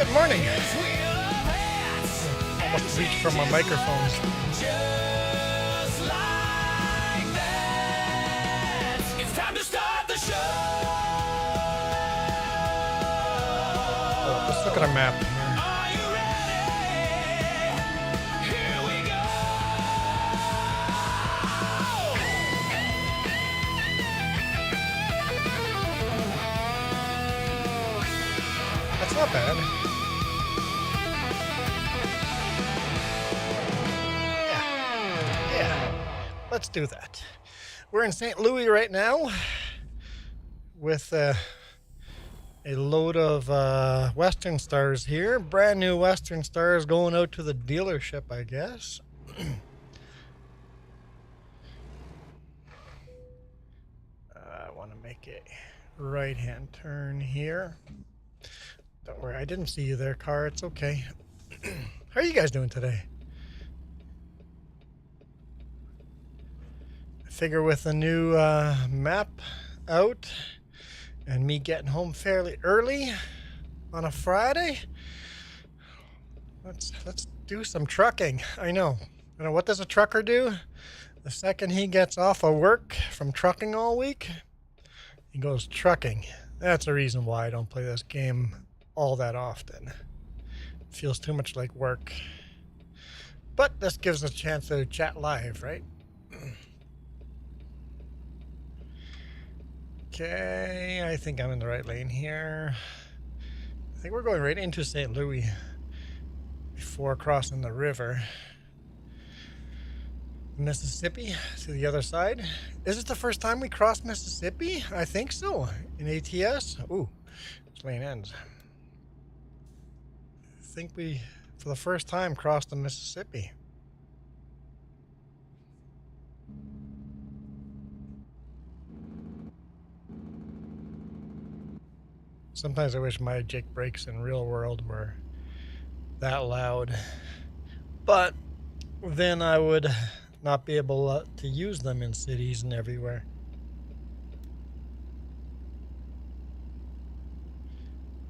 Good morning. Almost reached for my microphones. Just like that, it's time to start the show. Oh, let's look at our map here. Are you ready? Here we go. That's not bad. Yeah. Let's do that. We're in St. Louis right now with a load of Western Stars here. Brand new Western Stars going out to the dealership, I guess. I want to make a right-hand turn here. Don't worry, I didn't see you there, car. It's okay. How are you guys doing today? I figure with the new map out and me getting home fairly early on a Friday, let's do some trucking. I know. What does a trucker do? The second he gets off of work from trucking all week, he goes trucking. That's a reason why I don't play this game all that often. It feels too much like work. But this gives us a chance to chat live, right? Okay, I think I'm in the right lane here. I think we're going right into St. Louis before crossing the river. Mississippi to the other side. Is it the first time we crossed Mississippi? I think so. In ATS? Ooh, this lane ends. I think we, for the first time, crossed the Mississippi. Sometimes I wish my Jake brakes in real world were that loud. But then I would not be able to use them in cities and everywhere.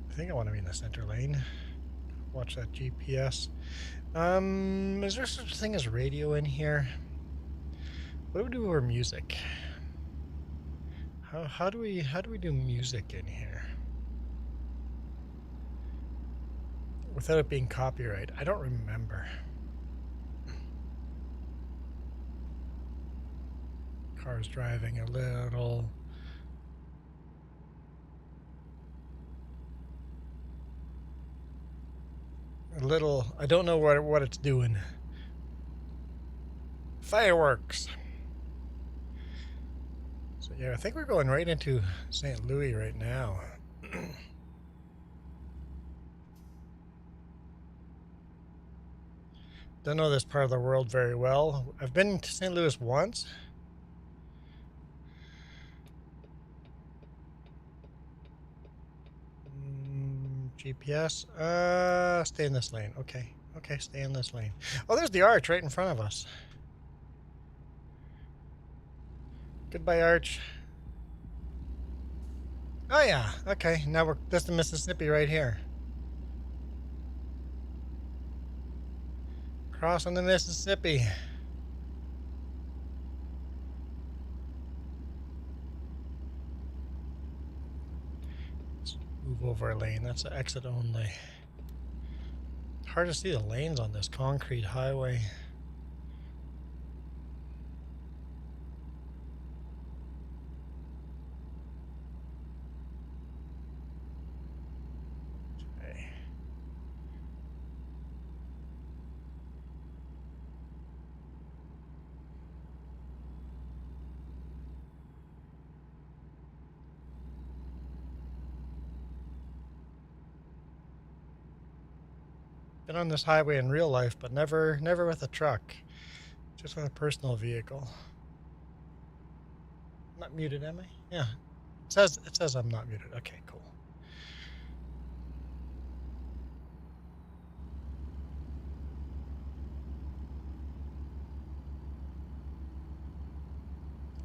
I think I want to be in the center lane. Watch that GPS. Is there such a thing as radio in here? What do we do with our music? How do we do music in here without it being copyright? I don't remember. Car's driving a little. I don't know what it's doing. Fireworks. So yeah, I think we're going right into St. Louis right now. Don't know this part of the world very well. I've been to St. Louis once. GPS. Stay in this lane. Okay, stay in this lane. Oh, there's the arch right in front of us. Goodbye, arch. Oh yeah. Okay, now that's the Mississippi right here. Crossing the Mississippi. Move over a lane. That's an exit only. Hard to see the lanes on this concrete highway. Okay. Been on this highway in real life, but never with a truck. Just with a personal vehicle. I'm not muted, am I? Yeah. It says I'm not muted. Okay, cool.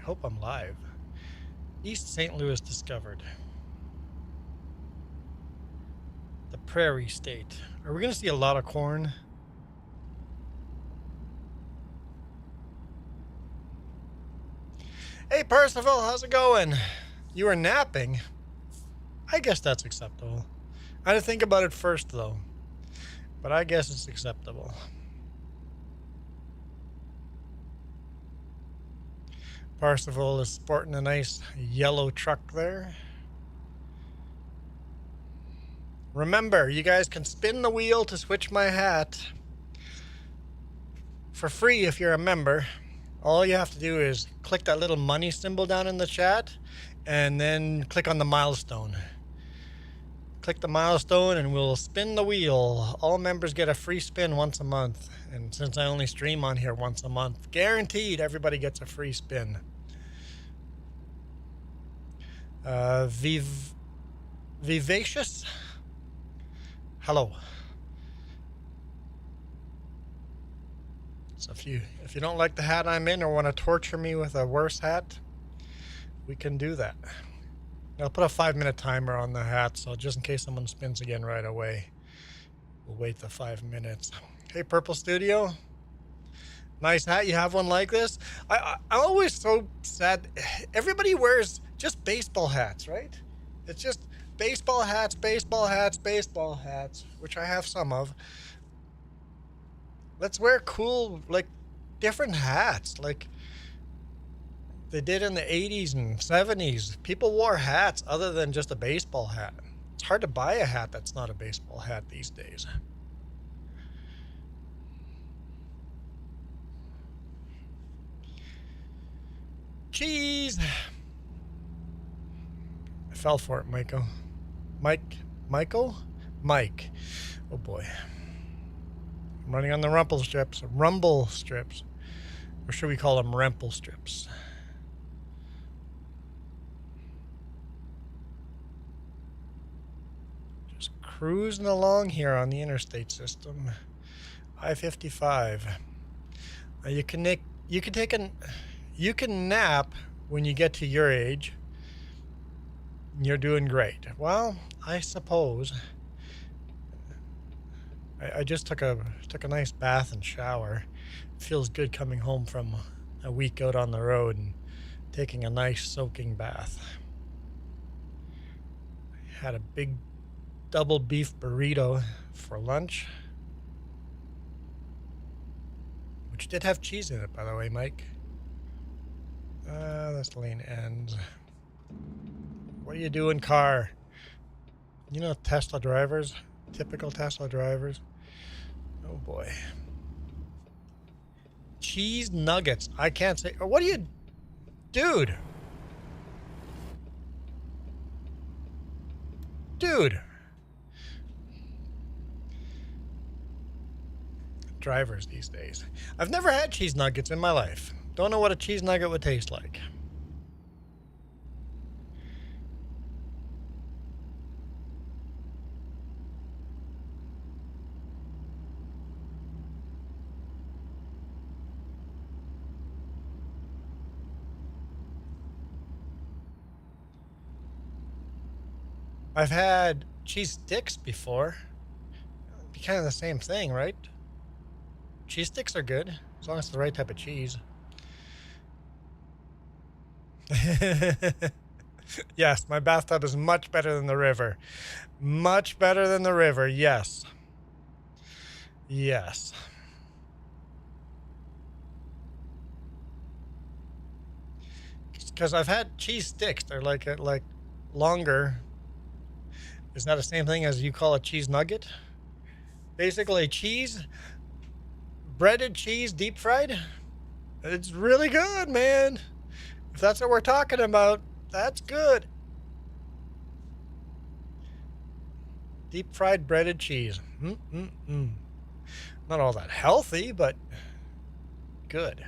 I hope I'm live. East St. Louis discovered. The Prairie state. Are we going to see a lot of corn? Hey, Percival, how's it going? You were napping? I guess that's acceptable. I had to think about it first, though. But I guess it's acceptable. Percival is sporting a nice yellow truck there. Remember, you guys can spin the wheel to switch my hat for free if you're a member. All you have to do is click that little money symbol down in the chat and then click on the milestone. Click the milestone and we'll spin the wheel. All members get a free spin once a month. And since I only stream on here once a month, guaranteed everybody gets a free spin. Vivacious? Hello. So if you don't like the hat I'm in or want to torture me with a worse hat, we can do that. I'll put a 5-minute timer on the hat, so just in case someone spins again right away, we'll wait the 5 minutes. Hey, Purple Studio. Nice hat. You have one like this? I'm always so sad. Everybody wears just baseball hats, right? It's just baseball hats, baseball hats, baseball hats, which I have some of. Let's wear cool, like, different hats, like they did in the 80s and 70s. People wore hats other than just a baseball hat. It's hard to buy a hat that's not a baseball hat these days. Cheese! I fell for it, Michael. Michael? Mike. Oh boy. I'm running on the rumble strips. Or should we call them remple strips? Just cruising along here on the interstate system. I-55. You can nap when you get to your age. You're doing great. Well, I suppose. I just took a nice bath and shower. It feels good coming home from a week out on the road and taking a nice soaking bath. Had a big double beef burrito for lunch, which did have cheese in it, by the way, Mike. This lane ends. What are you doing, car? You know Tesla drivers? Typical Tesla drivers. Oh boy. Cheese nuggets. I can't say. What are you... Dude. Dude. Drivers these days. I've never had cheese nuggets in my life. Don't know what a cheese nugget would taste like. I've had cheese sticks before. It'd be kind of the same thing, right? Cheese sticks are good, as long as it's the right type of cheese. Yes, my bathtub is much better than the river. Much better than the river, yes. Yes. Because I've had cheese sticks. They're like longer. Is that the same thing as you call a cheese nugget? Basically cheese, breaded cheese, deep fried. It's really good, man. If that's what we're talking about, that's good. Deep fried breaded cheese. Not all that healthy, but good.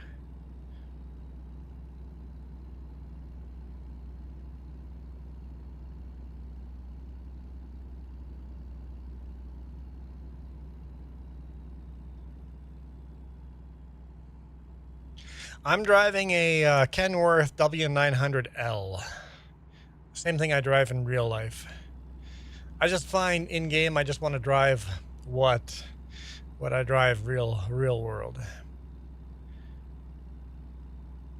I'm driving a Kenworth W900L. Same thing I drive in real life. I just find in game I just want to drive what I drive real world.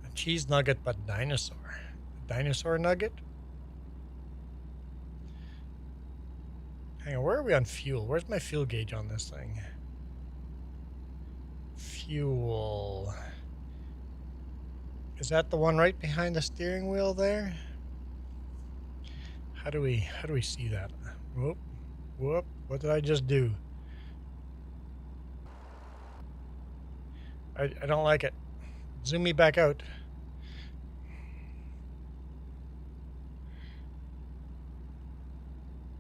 A cheese nugget, but dinosaur. Dinosaur nugget? Hang on, where are we on fuel? Where's my fuel gauge on this thing? Fuel. Is that the one right behind the steering wheel there? How do we see that? Whoop. Whoop. What did I just do? I don't like it. Zoom me back out.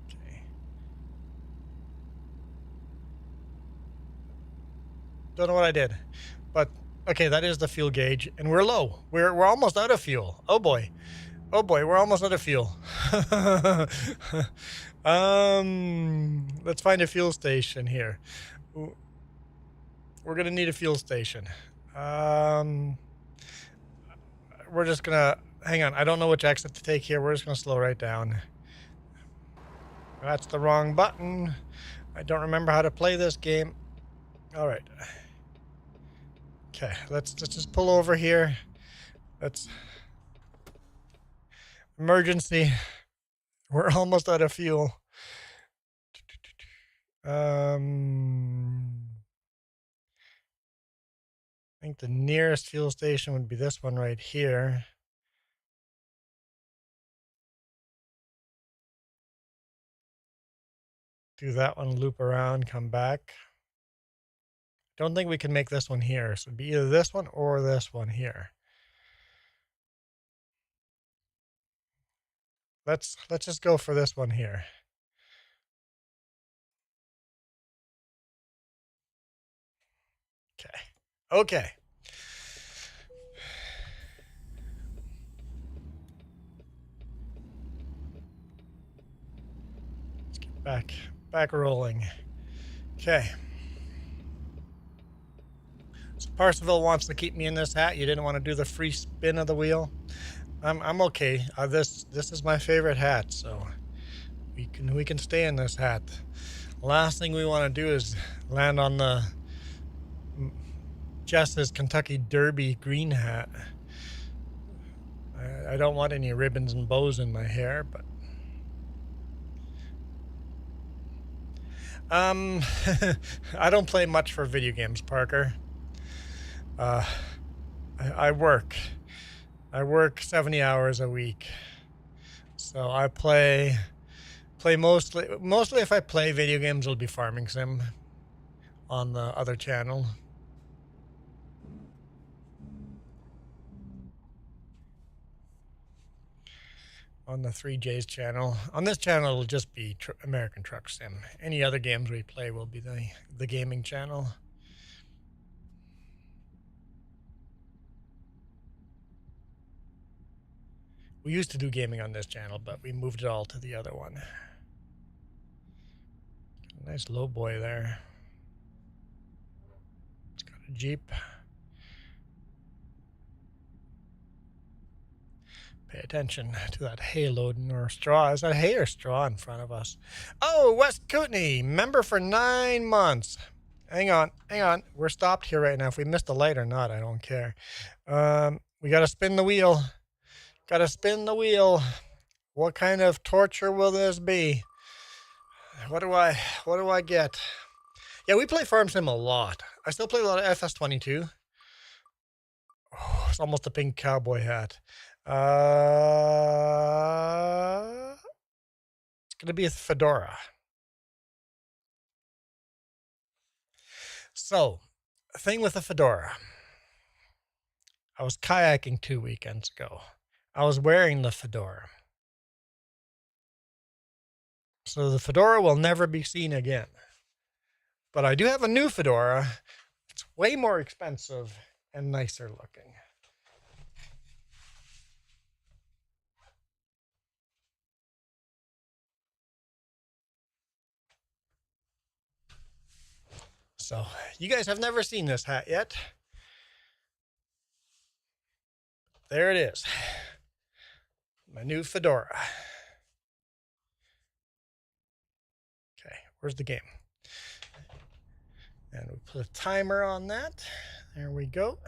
Okay. Don't know what I did. But okay, that is the fuel gauge, and we're low. We're almost out of fuel. Oh boy. Oh boy, we're almost out of fuel. Let's find a fuel station here. We're gonna need a fuel station. We're just gonna hang on. I don't know which exit to take here. We're just gonna slow right down. That's the wrong button. I don't remember how to play this game. All right. Okay, let's just pull over here. Let's emergency. We're almost out of fuel. I think the nearest fuel station would be this one right here. Do that one, loop around, come back. Don't think we can make this one here. So it'd be either this one or this one here. Let's just go for this one here. Okay. Okay. Let's get back rolling. Okay. So Parsifal wants to keep me in this hat. You didn't want to do the free spin of the wheel. I'm okay. This is my favorite hat, so we can stay in this hat. Last thing we want to do is land on the Jess's Kentucky Derby green hat. I don't want any ribbons and bows in my hair, but I don't play much for video games, Parker. I work 70 hours a week, so I play mostly if I play video games, it'll be Farming Sim on the other channel. On the 3J's channel. On this channel, it'll just be American Truck Sim. Any other games we play will be the gaming channel. We used to do gaming on this channel, but we moved it all to the other one. Nice low boy there. It's got a Jeep. Pay attention to that hay loading or straw. Is that hay or straw in front of us? Oh, West Kootenay, member for 9 months. Hang on. We're stopped here right now. If we missed a light or not, I don't care. We got to spin the wheel. Got to spin the wheel. What kind of torture will this be? What do I get? Yeah, we play Farm Sim a lot. I still play a lot of FS22. Oh, it's almost a pink cowboy hat. It's going to be a fedora. So, thing with the fedora. I was kayaking 2 weekends ago. I was wearing the fedora. So the fedora will never be seen again. But I do have a new fedora. It's way more expensive and nicer looking. So you guys have never seen this hat yet. There it is. My new fedora. Where's the game? And we put a timer on that. There we go.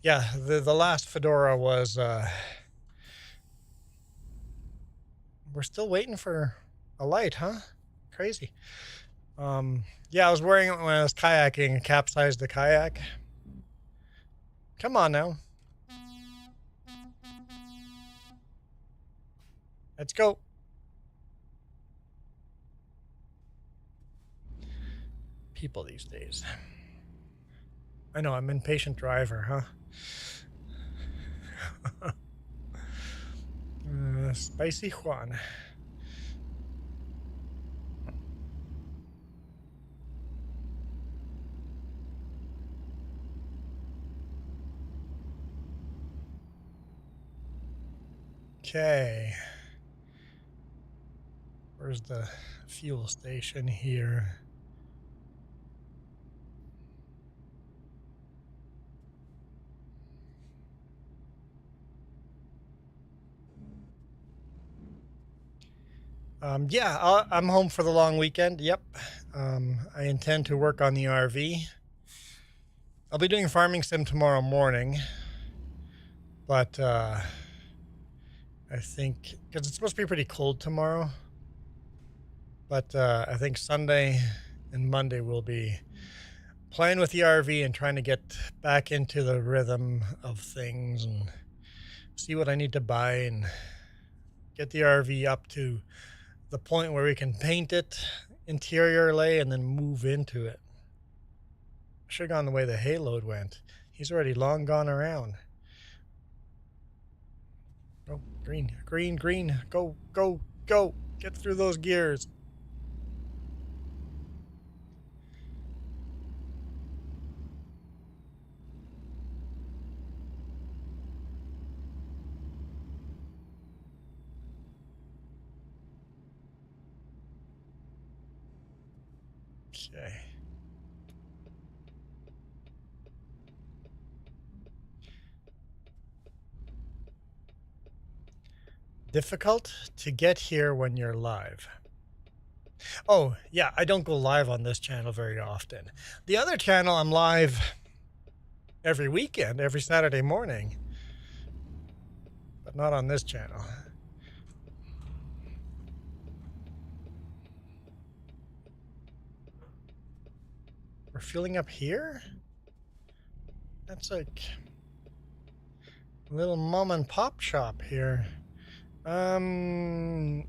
Yeah, the last Fedora was, we're still waiting for a light, huh? Crazy. Yeah, I was wearing it when I was kayaking and capsized the kayak. Come on now. Let's go. People these days. I know, I'm an impatient driver, huh? Spicy Juan. Okay. Where's the fuel station here? Yeah, I'm home for the long weekend. Yep. I intend to work on the RV. I'll be doing farming sim tomorrow morning, but I think because it's supposed to be pretty cold tomorrow, but I think Sunday and Monday will be playing with the RV and trying to get back into the rhythm of things and see what I need to buy and get the RV up to the point where we can paint it, interior lay, and then move into it. Should have gone the way the hayload went. He's already long gone around. Oh, green, green, green. Go, go, go. Get through those gears. Okay. Difficult to get here when you're live. Oh, yeah, I don't go live on this channel very often. The other channel, I'm live every weekend, every Saturday morning, but not on this channel. We're fueling up here? That's like a little mom and pop shop here. We're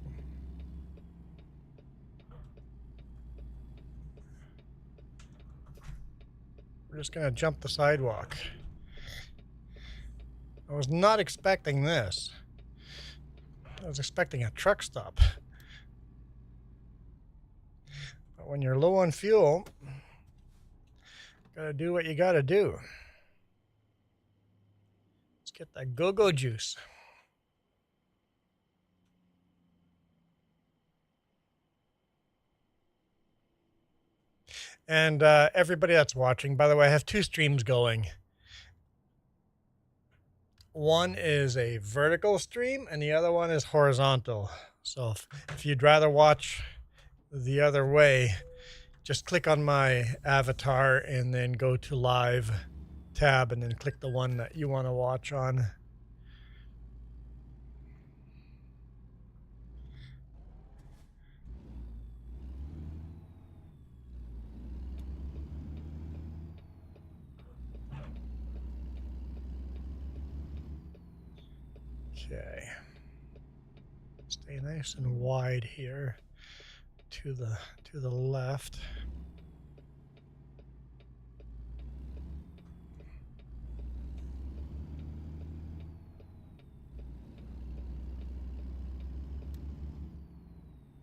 just gonna jump the sidewalk. I was not expecting this. I was expecting a truck stop. But when you're low on fuel, gotta do what you gotta do. Let's get that go-go juice. And everybody that's watching, by the way, I have two streams going. One is a vertical stream and the other one is horizontal. So if you'd rather watch the other way, just click on my avatar and then go to live tab and then click the one that you want to watch on. Okay. Stay nice and wide here to the left.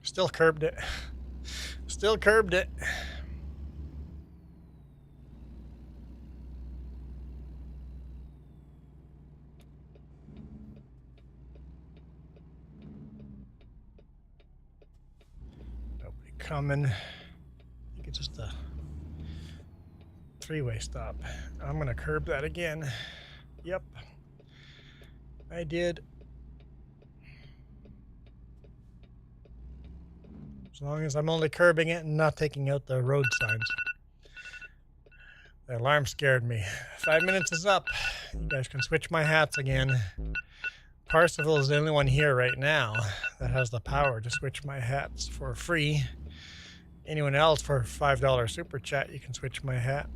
Still curbed it. Still curbed it. Nobody coming. I think it's just a three-way stop. I'm gonna curb that again. Yep. I did. As long as I'm only curbing it and not taking out the road signs. The alarm scared me. 5 minutes is up. You guys can switch my hats again. Parsifal is the only one here right now that has the power to switch my hats for free. Anyone else for $5 super chat, you can switch my hat.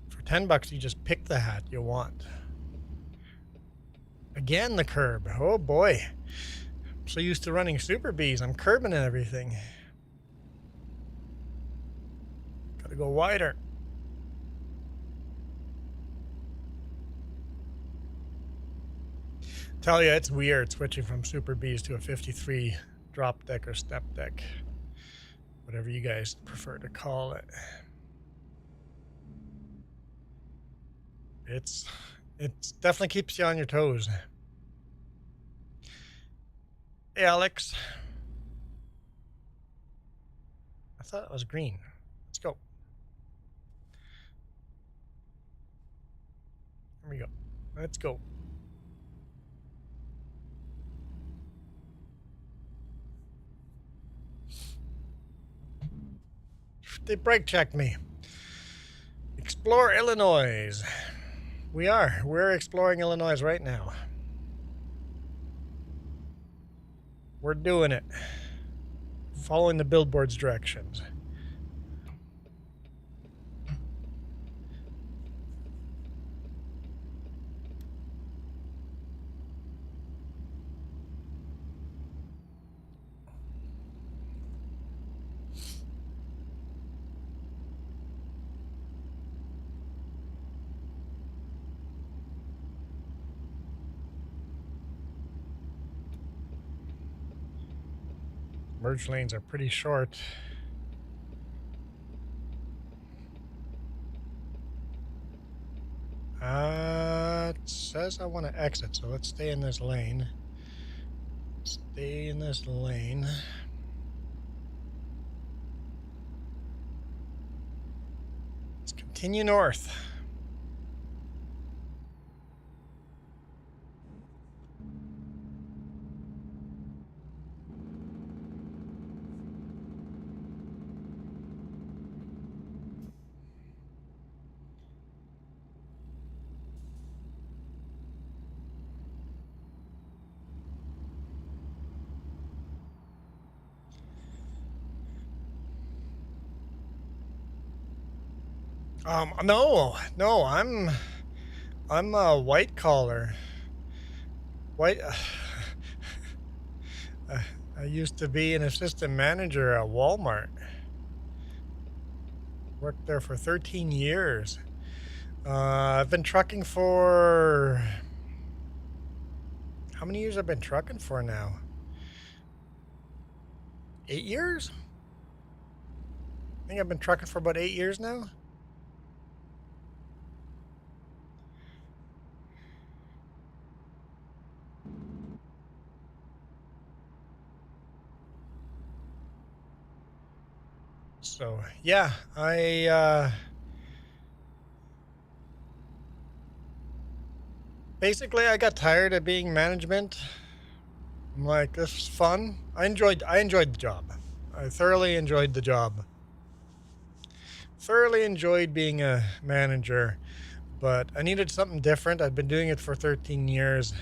For $10, you just pick the hat you want. Again, the curb. Oh boy. I'm so used to running Super Bs. I'm curbing and everything. Gotta go wider. Tell you, it's weird switching from Super Bs to a 53 drop deck or step deck. Whatever you guys prefer to call it. It's definitely keeps you on your toes. Hey, Alex. I thought it was green. Let's go. Here we go. Let's go. They brake checked me. Explore Illinois. We're exploring Illinois right now. We're doing it. Following the billboard's directions. Merge lanes are pretty short. It says I want to exit, so let's stay in this lane. Stay in this lane. Let's continue north. No, I'm a white collar. White. I used to be an assistant manager at Walmart. Worked there for 13 years. I've been trucking for... How many years I've been trucking for now? 8 years? I think I've been trucking for about 8 years now. So, yeah, basically I got tired of being management. I'm like, this is fun. I enjoyed the job. I thoroughly enjoyed the job. Thoroughly enjoyed being a manager, but I needed something different. I've been doing it for 13 years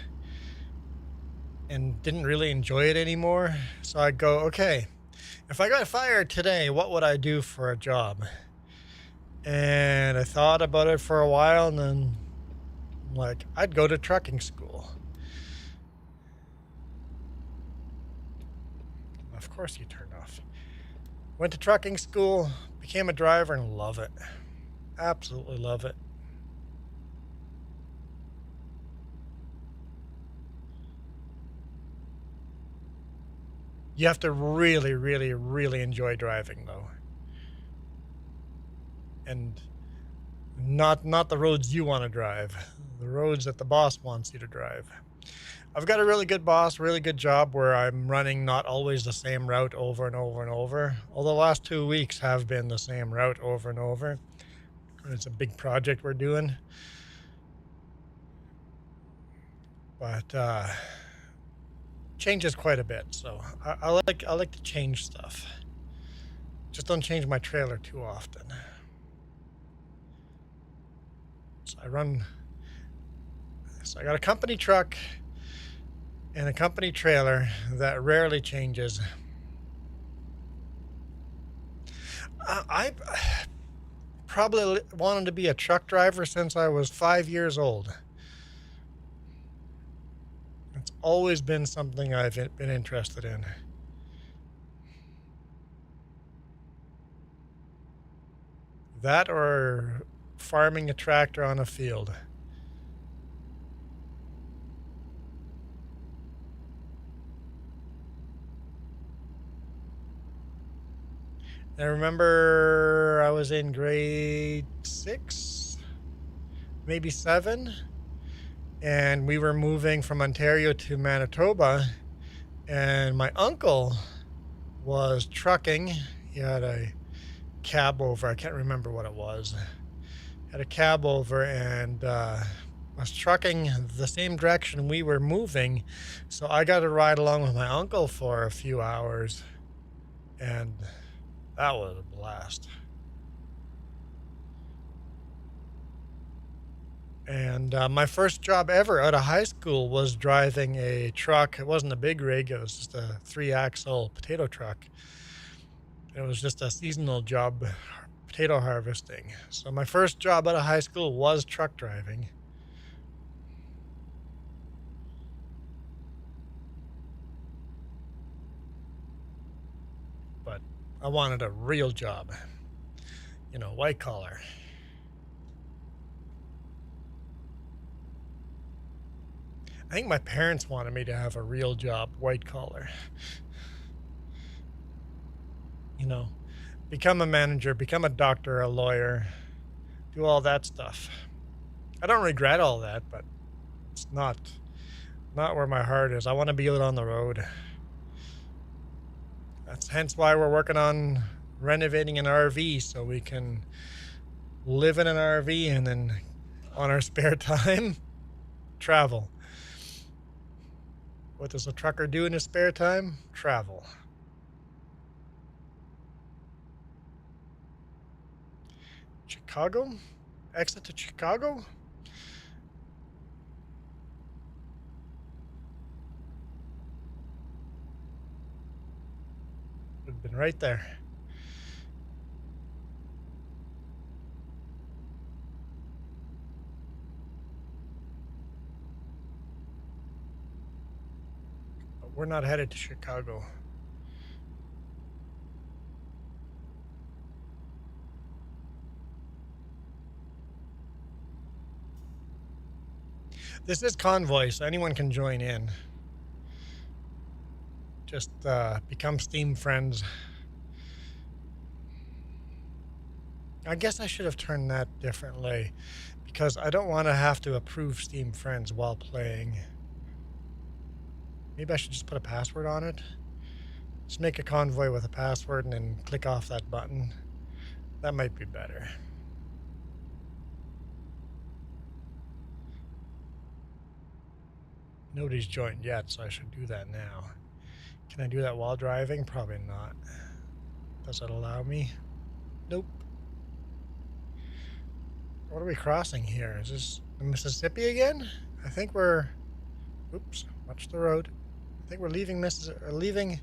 and didn't really enjoy it anymore. So I go, okay, if I got fired today, what would I do for a job? And I thought about it for a while, and then I'm like, I'd go to trucking school. Of course you turned off. Went to trucking school, became a driver, and love it. Absolutely love it. You have to really, really, really enjoy driving, though. And not the roads you want to drive. The roads that the boss wants you to drive. I've got a really good boss, really good job where I'm running not always the same route over and over and over. Although the last 2 weeks have been the same route over and over. It's a big project we're doing. But changes quite a bit. So I like to change stuff. Just don't change my trailer too often. So I got a company truck and a company trailer that rarely changes. I probably wanted to be a truck driver since I was 5 years old. It's always been something I've been interested in. That or farming a tractor on a field. I remember I was in grade 6, maybe 7, and we were moving from Ontario to Manitoba, and my uncle was trucking. He had a cab over. I can't remember what it was. Had a cab over and was trucking the same direction we were moving. So I got to ride along with my uncle for a few hours, and that was a blast. And my first job ever out of high school was driving a truck. It wasn't a big rig, it was just a 3-axle potato truck. It was just a seasonal job, potato harvesting. So my first job out of high school was truck driving. But I wanted a real job, white collar. I think my parents wanted me to have a real job, white collar. Become a manager, become a doctor, a lawyer, do all that stuff. I don't regret all that, but it's not where my heart is. I want to be out on the road. That's hence why we're working on renovating an RV so we can live in an RV and then on our spare time, travel. What does a trucker do in his spare time? Travel. Chicago? Exit to Chicago? We've been right there. But we're not headed to Chicago. This is Convoy, so anyone can join in. Just become Steam friends. I guess I should have turned that differently because I don't want to have to approve Steam friends while playing. Maybe I should just put a password on it. Just make a convoy with a password and then click off that button. That might be better. Nobody's joined yet, so I should do that now. Can I do that while driving? Probably not. Does it allow me? Nope. What are we crossing here? Is this the Mississippi again? I think we're... Oops, watch the road. I think we're leaving leaving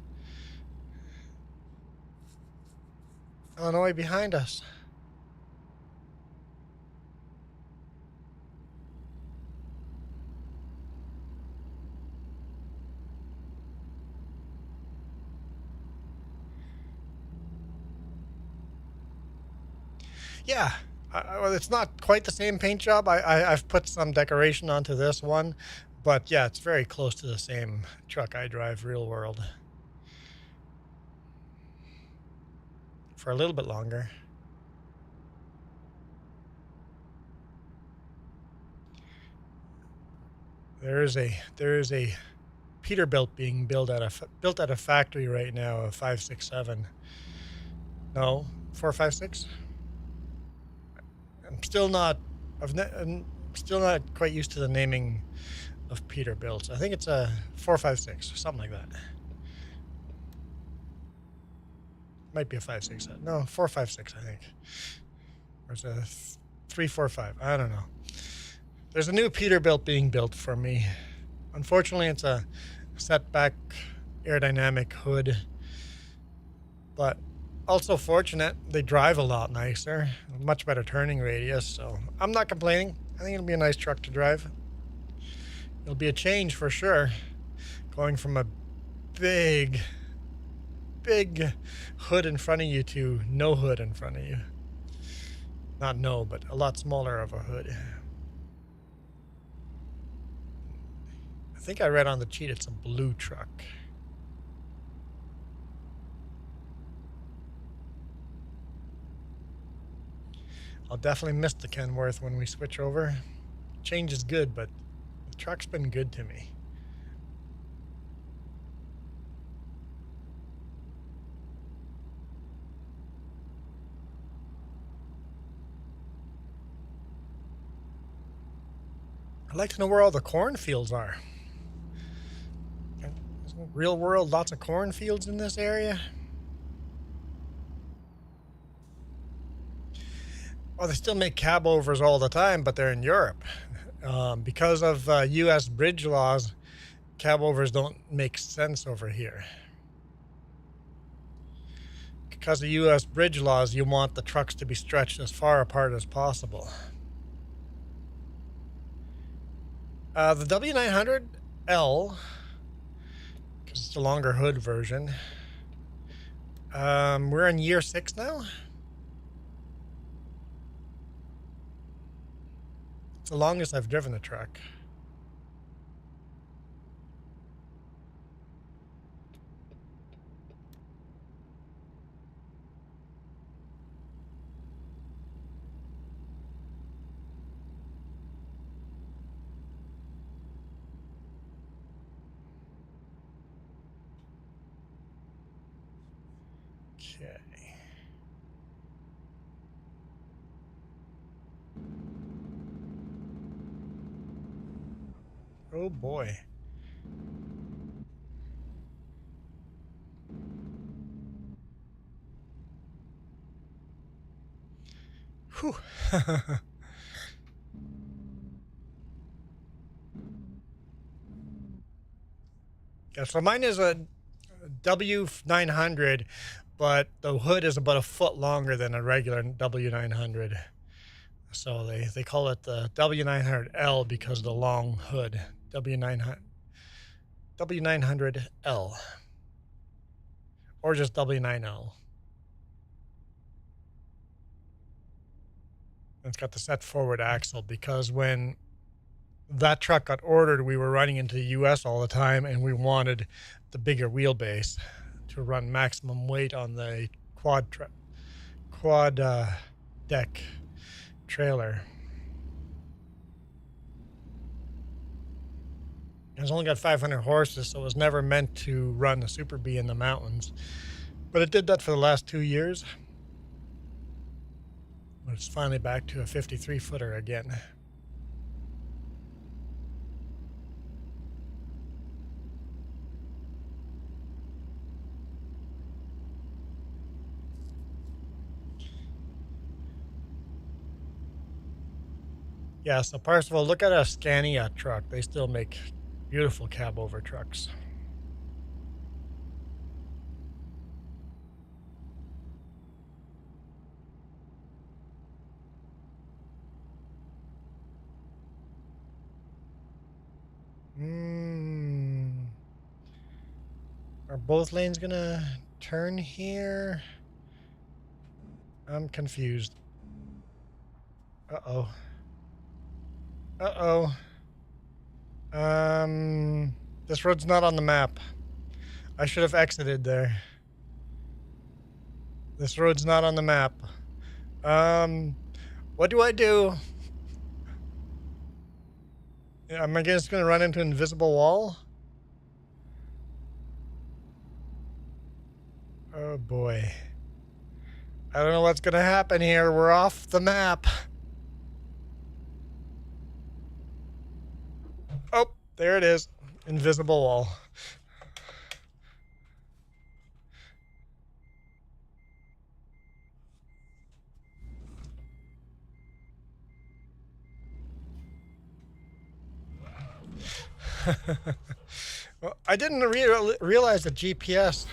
Illinois behind us. Yeah, well, it's not quite the same paint job. I've put some decoration onto this one, but yeah, it's very close to the same truck I drive real world. For a little bit longer. There is a Peterbilt being built at a factory right now, a 567. No, 456. I'm still not quite used to the naming of Peterbilts. I think it's a 456 or something like that. Might be a 5.6. No, 4.56, I think. Or it's a 3.45. I don't know. There's a new Peterbilt being built for me. Unfortunately, it's a setback aerodynamic hood, but also fortunate. They drive a lot nicer, much better turning radius, so I'm not complaining. I think it'll be a nice truck to drive. It'll be a change for sure, going from a big hood in front of you to no hood in front of you. Not no, but a lot smaller of a hood. I think I read on the cheat it's a blue truck. I'll definitely miss the Kenworth when we switch over. Change is good, but the truck's been good to me. I'd like to know where all the cornfields are. Real world, lots of cornfields in this area. Well, they still make cab overs all the time, but they're in Europe. Because of U.S. bridge laws, cab overs don't make sense over here. Because of U.S. bridge laws, you want the trucks to be stretched as far apart as possible. The W900L, because it's a longer hood version. We're in year 6 now. It's the longest I've driven a truck. Okay. Oh boy. Whew. Yeah, so mine is a W900, but the hood is about a foot longer than a regular W900. So they call it the W900L because of the long hood. W900L. Or just W9L. It's got the set forward axle because when that truck got ordered, we were running into the US all the time and we wanted the bigger wheelbase to run maximum weight on the quad deck trailer. It's only got 500 horses, so it was never meant to run a Super B in the mountains. But it did that for the last 2 years. It's finally back to a 53-footer again. Yeah, so Parsifal, look at a Scania truck. They still make beautiful cab over trucks. Are both lanes gonna turn here? I'm confused. Uh-oh. Uh-oh. This road's not on the map. I should have exited there. This road's not on the map. What do I do? Am I just gonna run into an invisible wall? Oh boy. I don't know what's gonna happen here. We're off the map. Oh, there it is. Invisible wall. Well, I didn't realize that GPS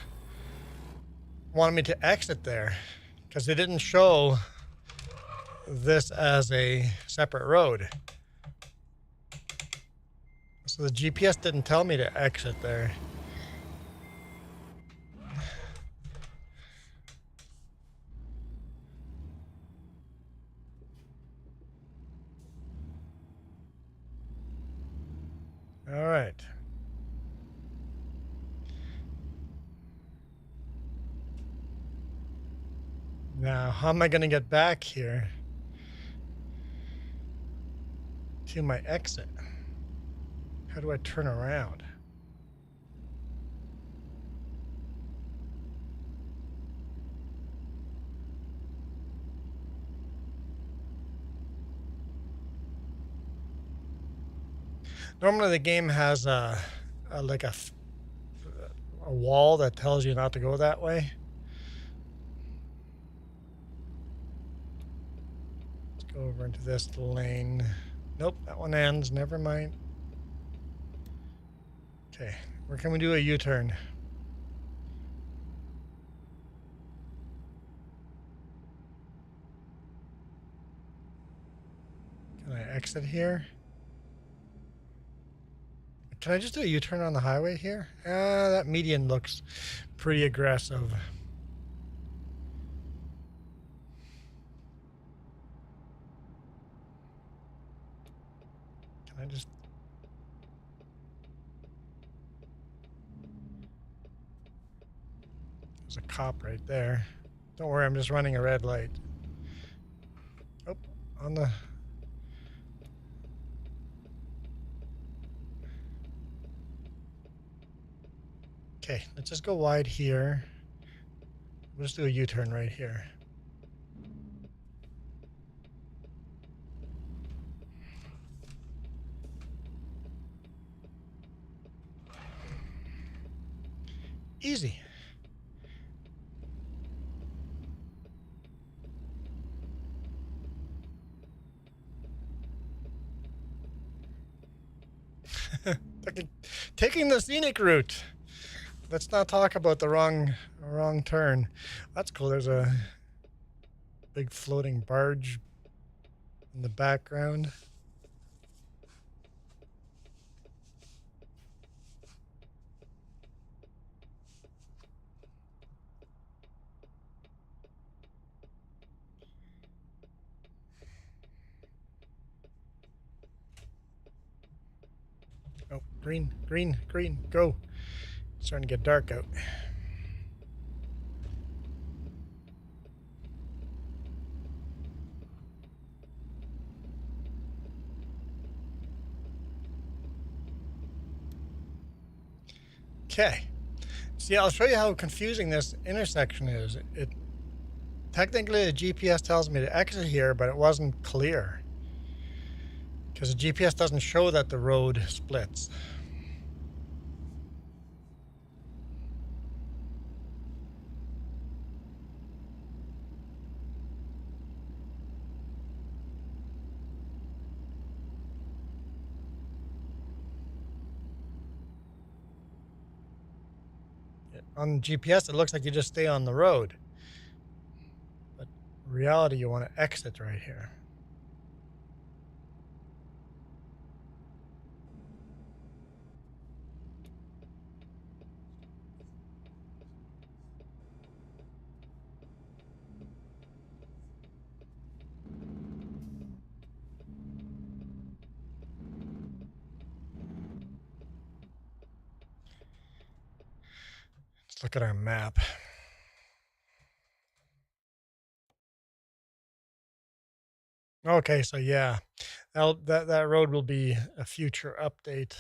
wanted me to exit there because they didn't show this as a separate road. So the GPS didn't tell me to exit there. All right. Now, how am I going to get back here to my exit? How do I turn around? Normally the game has like a wall that tells you not to go that way. Let's go over into this lane. Nope, that one ends. Never mind. Okay, where can we do a U-turn? Can I exit here? Can I just do a U-turn on the highway here? That median looks pretty aggressive. Can I just... There's a cop right there. Don't worry, I'm just running a red light. Oh, on the... Okay, let's just go wide here. We'll just do a U-turn right here. Easy. Taking the scenic route. Let's not talk about the wrong turn. That's cool. There's a big floating barge in the background. Oh, green, green, green, go. It's starting to get dark out. Okay. See, I'll show you how confusing this intersection is. It technically the GPS tells me to exit here, but it wasn't clear because the GPS doesn't show that the road splits. On GPS, it looks like you just stay on the road. But in reality, you want to exit right here. Let's look at our map. Okay, so yeah, that road will be a future update.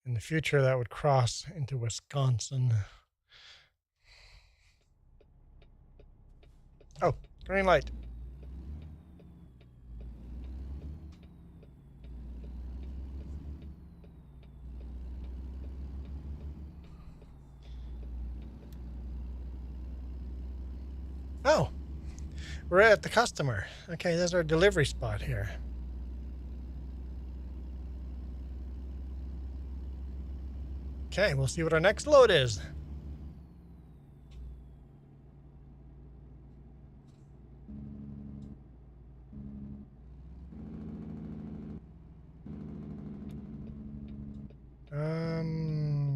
In the future, that would cross into Wisconsin. Green light. Oh, we're at the customer. Okay, there's our delivery spot here. Okay, we'll see what our next load is.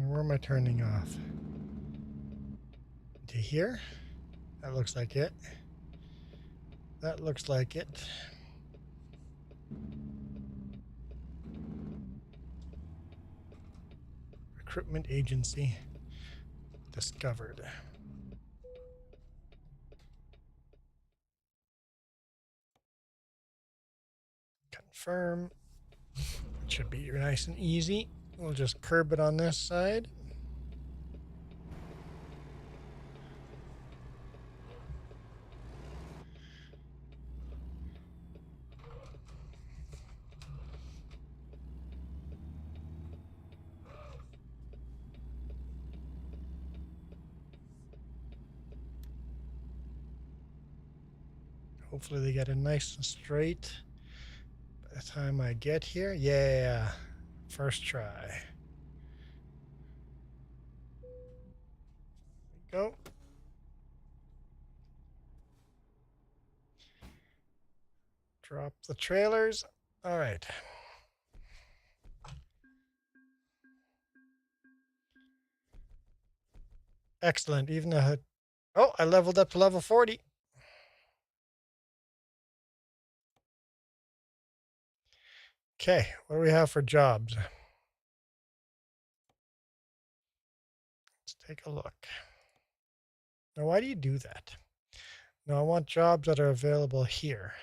Where am I turning off? To here? That looks like it. That looks like it. Recruitment agency discovered. Confirm. It should be nice and easy. We'll just curb it on this side. Hopefully they get it nice and straight by the time I get here. Yeah, first try. There we go. Drop the trailers. All right. Excellent. Even a... Oh, I leveled up to level 40. Okay, what do we have for jobs? Let's take a look. Now, why do you do that? No, I want jobs that are available here.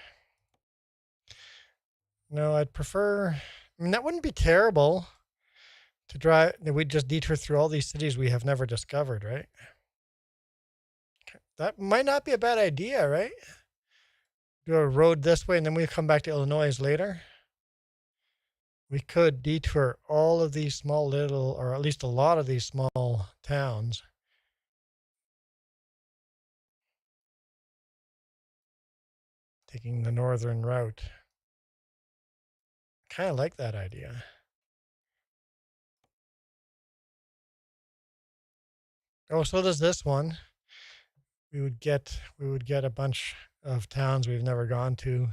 No, I'd prefer... I mean, that wouldn't be terrible to drive... We'd just detour through all these cities we have never discovered, right? Okay. That might not be a bad idea, right? Do a road this way and then we come back to Illinois later. We could detour all of these small little, or at least a lot of these small towns. Taking the northern route. Kind of like that idea. Oh, so does this one. We would get a bunch of towns we've never gone to.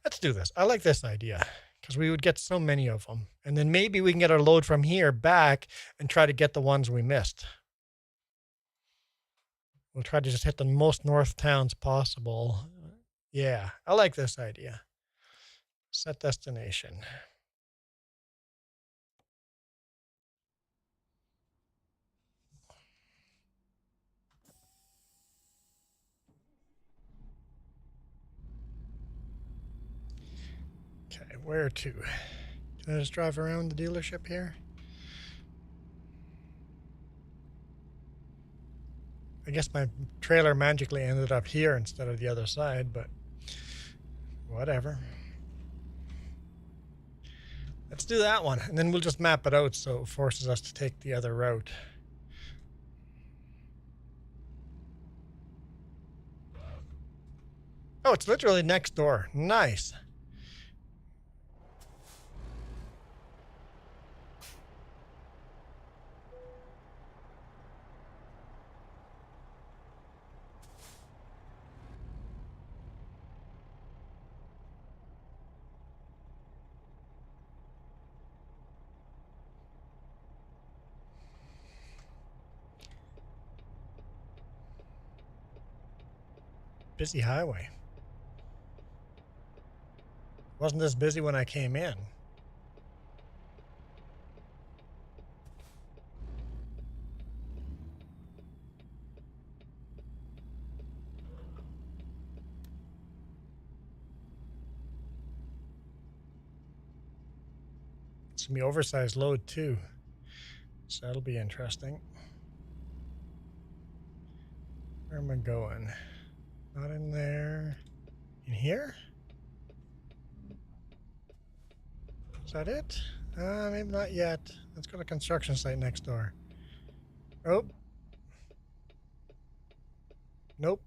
Let's do this. I like this idea because we would get so many of them. And then maybe we can get our load from here back and try to get the ones we missed. We'll try to just hit the most north towns possible. Yeah, I like this idea. Set destination. Okay, where to? Can I just drive around the dealership here? I guess my trailer magically ended up here instead of the other side, but whatever. Let's do that one, and then we'll just map it out so it forces us to take the other route. Oh, it's literally next door. Nice. Busy highway. Wasn't this busy when I came in. It's gonna be oversized load too, so that'll be interesting. Where am I going? Not in there. In here? Is that it? Maybe not yet. Let's go to the construction site next door. Oh. Nope.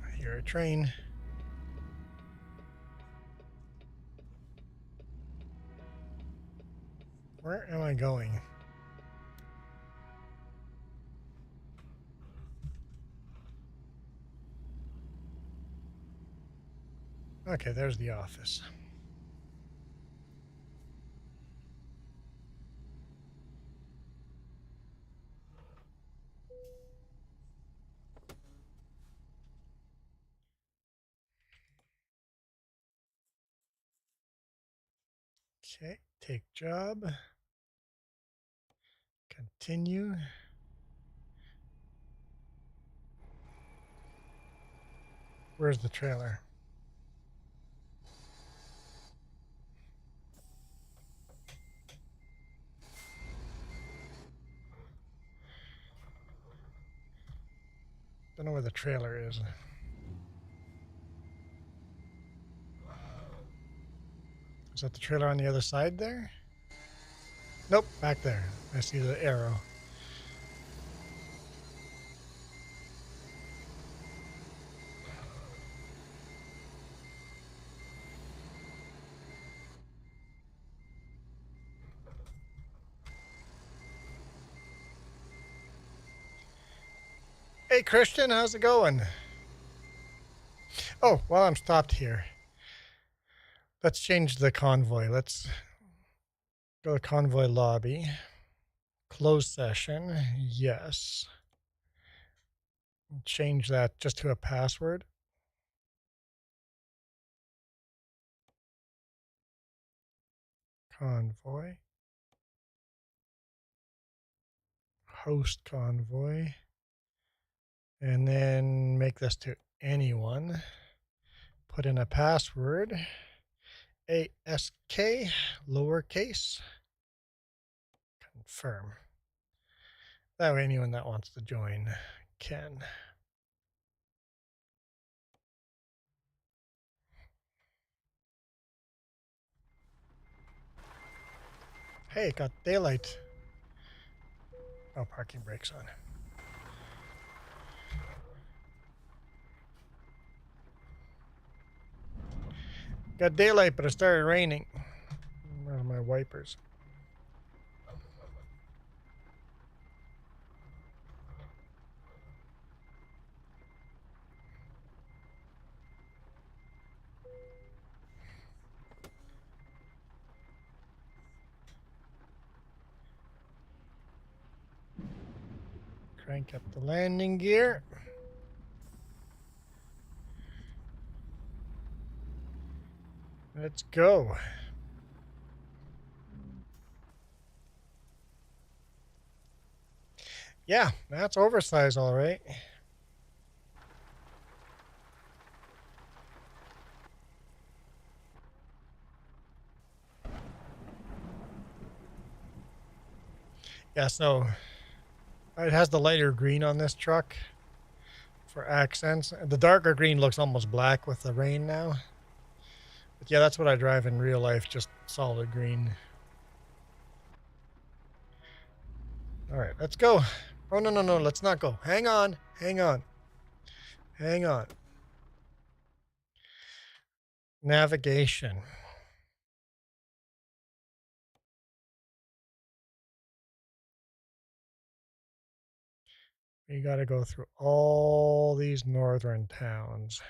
I hear a train. Where am I going? Okay, there's the office. Okay, take job. Continue. Where's the trailer? Don't know where the trailer is. Is that the trailer on the other side there? Nope, back there. I see the arrow. Hey Christian, how's it going? Oh, while I'm stopped here, let's change the convoy. Let's go to convoy lobby. Closed session. Yes. Change that just to a password. Convoy. Host convoy. And then make this to anyone. Put in a password. ASK, lowercase. Confirm. That way anyone that wants to join can. Hey, got daylight. Oh, parking brakes on. Got daylight, but it started raining. Where are my wipers? Crank up the landing gear. Let's go. Yeah, that's oversized, all right. Yeah, so it has the lighter green on this truck for accents. The darker green looks almost black with the rain now. But yeah, that's what I drive in real life, just solid green. All right, let's go. Oh, no, no, no, let's not go. Hang on, hang on, hang on. Navigation. You got to go through all these northern towns.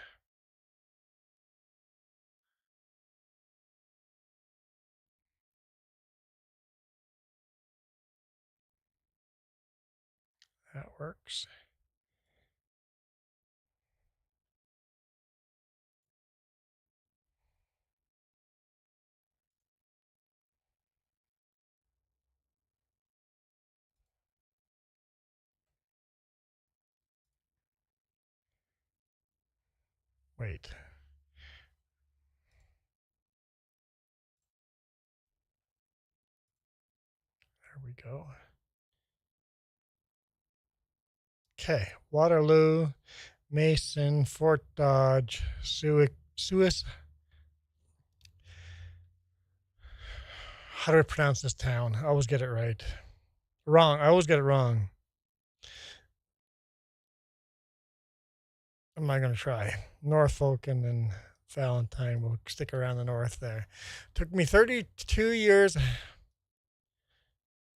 That works. Wait. There we go. Okay. Waterloo, Mason, Fort Dodge, Suis. How do I pronounce this town? I always get it right. Wrong. I always get it wrong. What am I going to try? Norfolk and then Valentine. We'll stick around the north there. Took me 32 years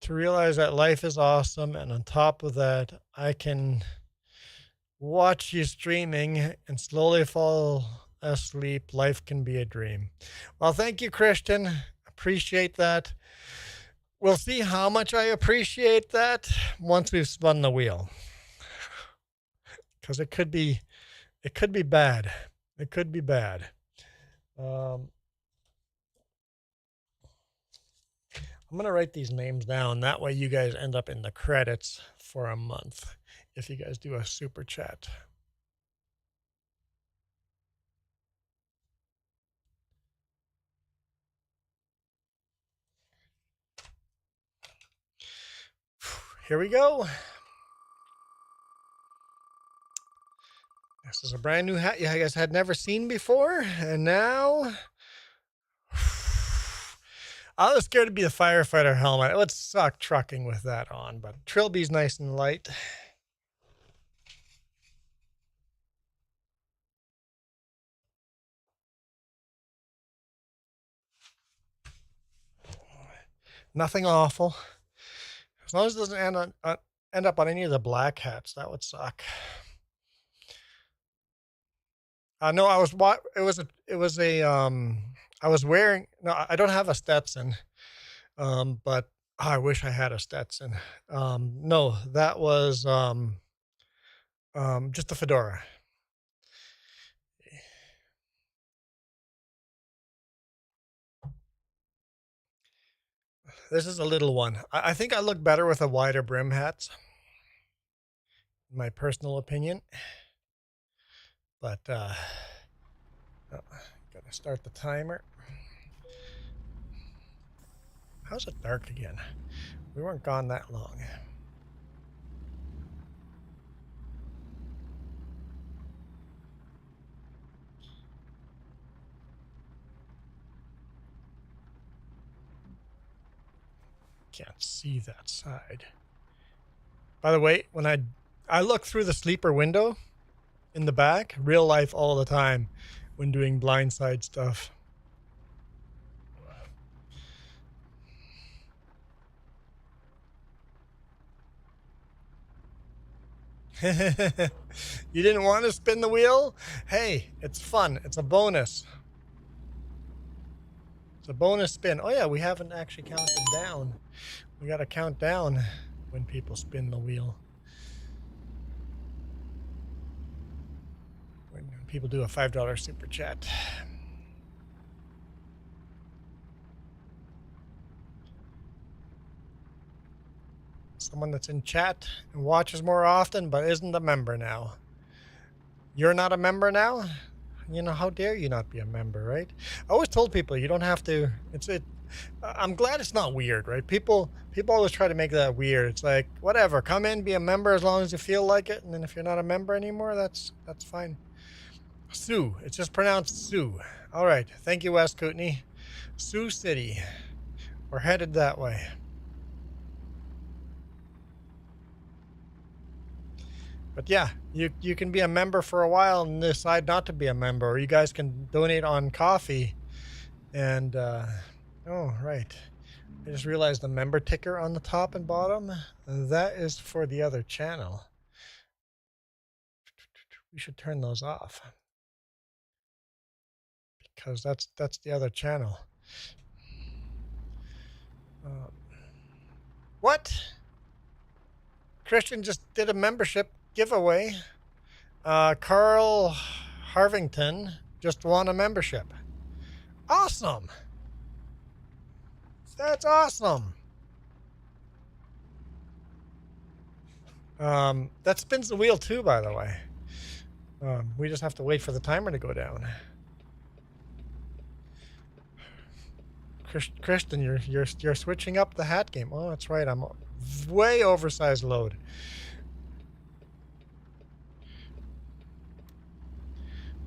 to realize that life is awesome. And on top of that, I can watch you streaming and slowly fall asleep. Life can be a dream. Well, thank you, Christian. Appreciate that. We'll see how much I appreciate that once we've spun the wheel. Because it could be bad. It could be bad. I'm going to write these names down. That way you guys end up in the credits for a month if you guys do a super chat. Here we go. This is a brand new hat you guys had never seen before. And now I was scared to be the firefighter helmet. It would suck trucking with that on, but Trilby's nice and light. Nothing awful. As long as it doesn't end up on any of the black hats, that would suck. No, I was I was wearing, no, I don't have a Stetson. But I wish I had a Stetson. No, that was just a fedora. This is a little one. I think I look better with a wider brim hat, in my personal opinion. But oh, gotta start the timer. How's it dark again? We weren't gone that long. Can't see that side. By the way, when I look through the sleeper window in the back, real life all the time when doing blindside stuff. You didn't want to spin the wheel? Hey, it's fun. It's a bonus. It's a bonus spin. Oh yeah, we haven't actually counted down. We got to count down when people spin the wheel. When people do a $5 super chat. Someone that's in chat and watches more often but isn't a member now. You're not a member now? You know, how dare you not be a member, right? I always told people you don't have to. I'm glad it's not weird, right? People always try to make that weird. It's like, whatever, come in, be a member as long as you feel like it, and then if you're not a member anymore, that's fine. Sioux, it's just pronounced Sioux. All right, thank you, Wes Kootenai. Sioux City, we're headed that way. But yeah, you can be a member for a while and decide not to be a member, or you guys can donate on coffee. And oh, right. I just realized the member ticker on the top and bottom, that is for the other channel. We should turn those off because that's the other channel. What? Christian just did a membership giveaway. Carl Harvington just won a membership. Awesome. That's awesome. That spins the wheel too, by the way. We just have to wait for the timer to go down. Kristen, you're switching up the hat game. Oh, that's right. I'm way oversized load.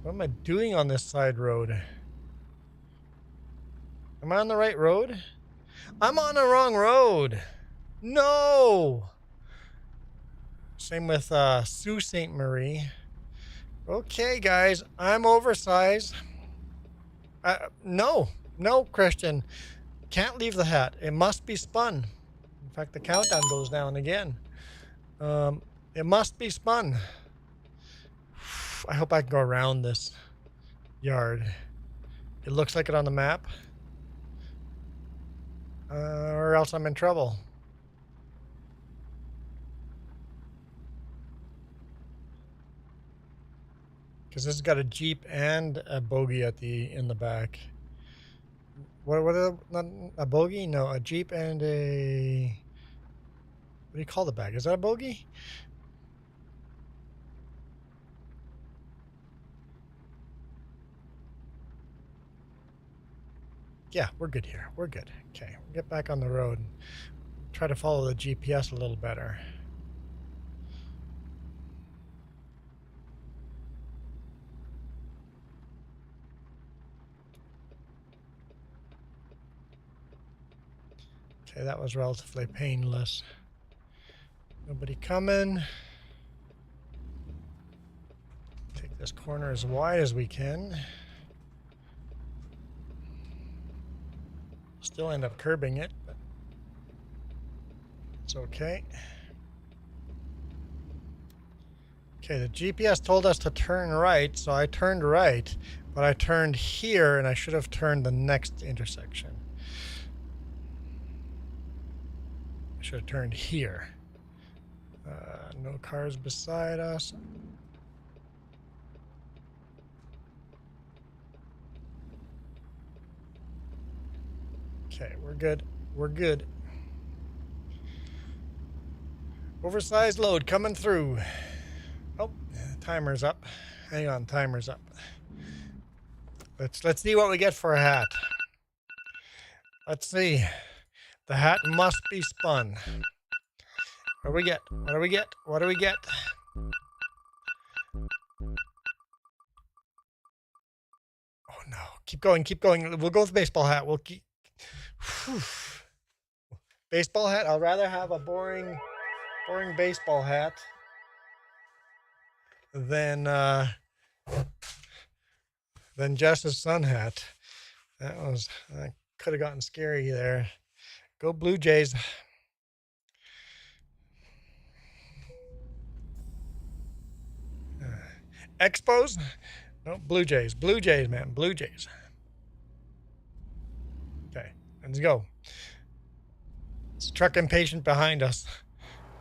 What am I doing on this side road? Am I on the right road? I'm on the wrong road. No. Same with Sault Ste. Marie. Okay, guys, I'm oversized. No, Christian. Can't leave the hat. It must be spun. In fact, the countdown goes down again. It must be spun. I hope I can go around this yard. It looks like it on the map. Or else I'm in trouble. Because this has got a Jeep and a bogie in the back. What are not a bogie? No, a Jeep and a, what do you call the back? Is that a bogie? Yeah, we're good here. We're good. Okay, we'll get back on the road and try to follow the GPS a little better. Okay, that was relatively painless. Nobody coming. Take this corner as wide as we can. Still end up curbing it, but it's okay. Okay, the GPS told us to turn right, so I turned right, but I turned here and I should have turned the next intersection. I should have turned here. No cars beside us. Okay, we're good. We're good. Oversized load coming through. Oh, timer's up. Hang on, timer's up. Let's see what we get for a hat. Let's see. The hat must be spun. What do we get? What do we get? What do we get? Oh no. Keep going, keep going. We'll go with baseball hat. We'll keep. Whew. Baseball hat? I'll rather have a boring baseball hat than Jess's sun hat. That could have gotten scary there. Go Blue Jays. Expos? No, Blue Jays. Blue Jays, man. Blue Jays. Okay, let's go. It's a truck impatient behind us.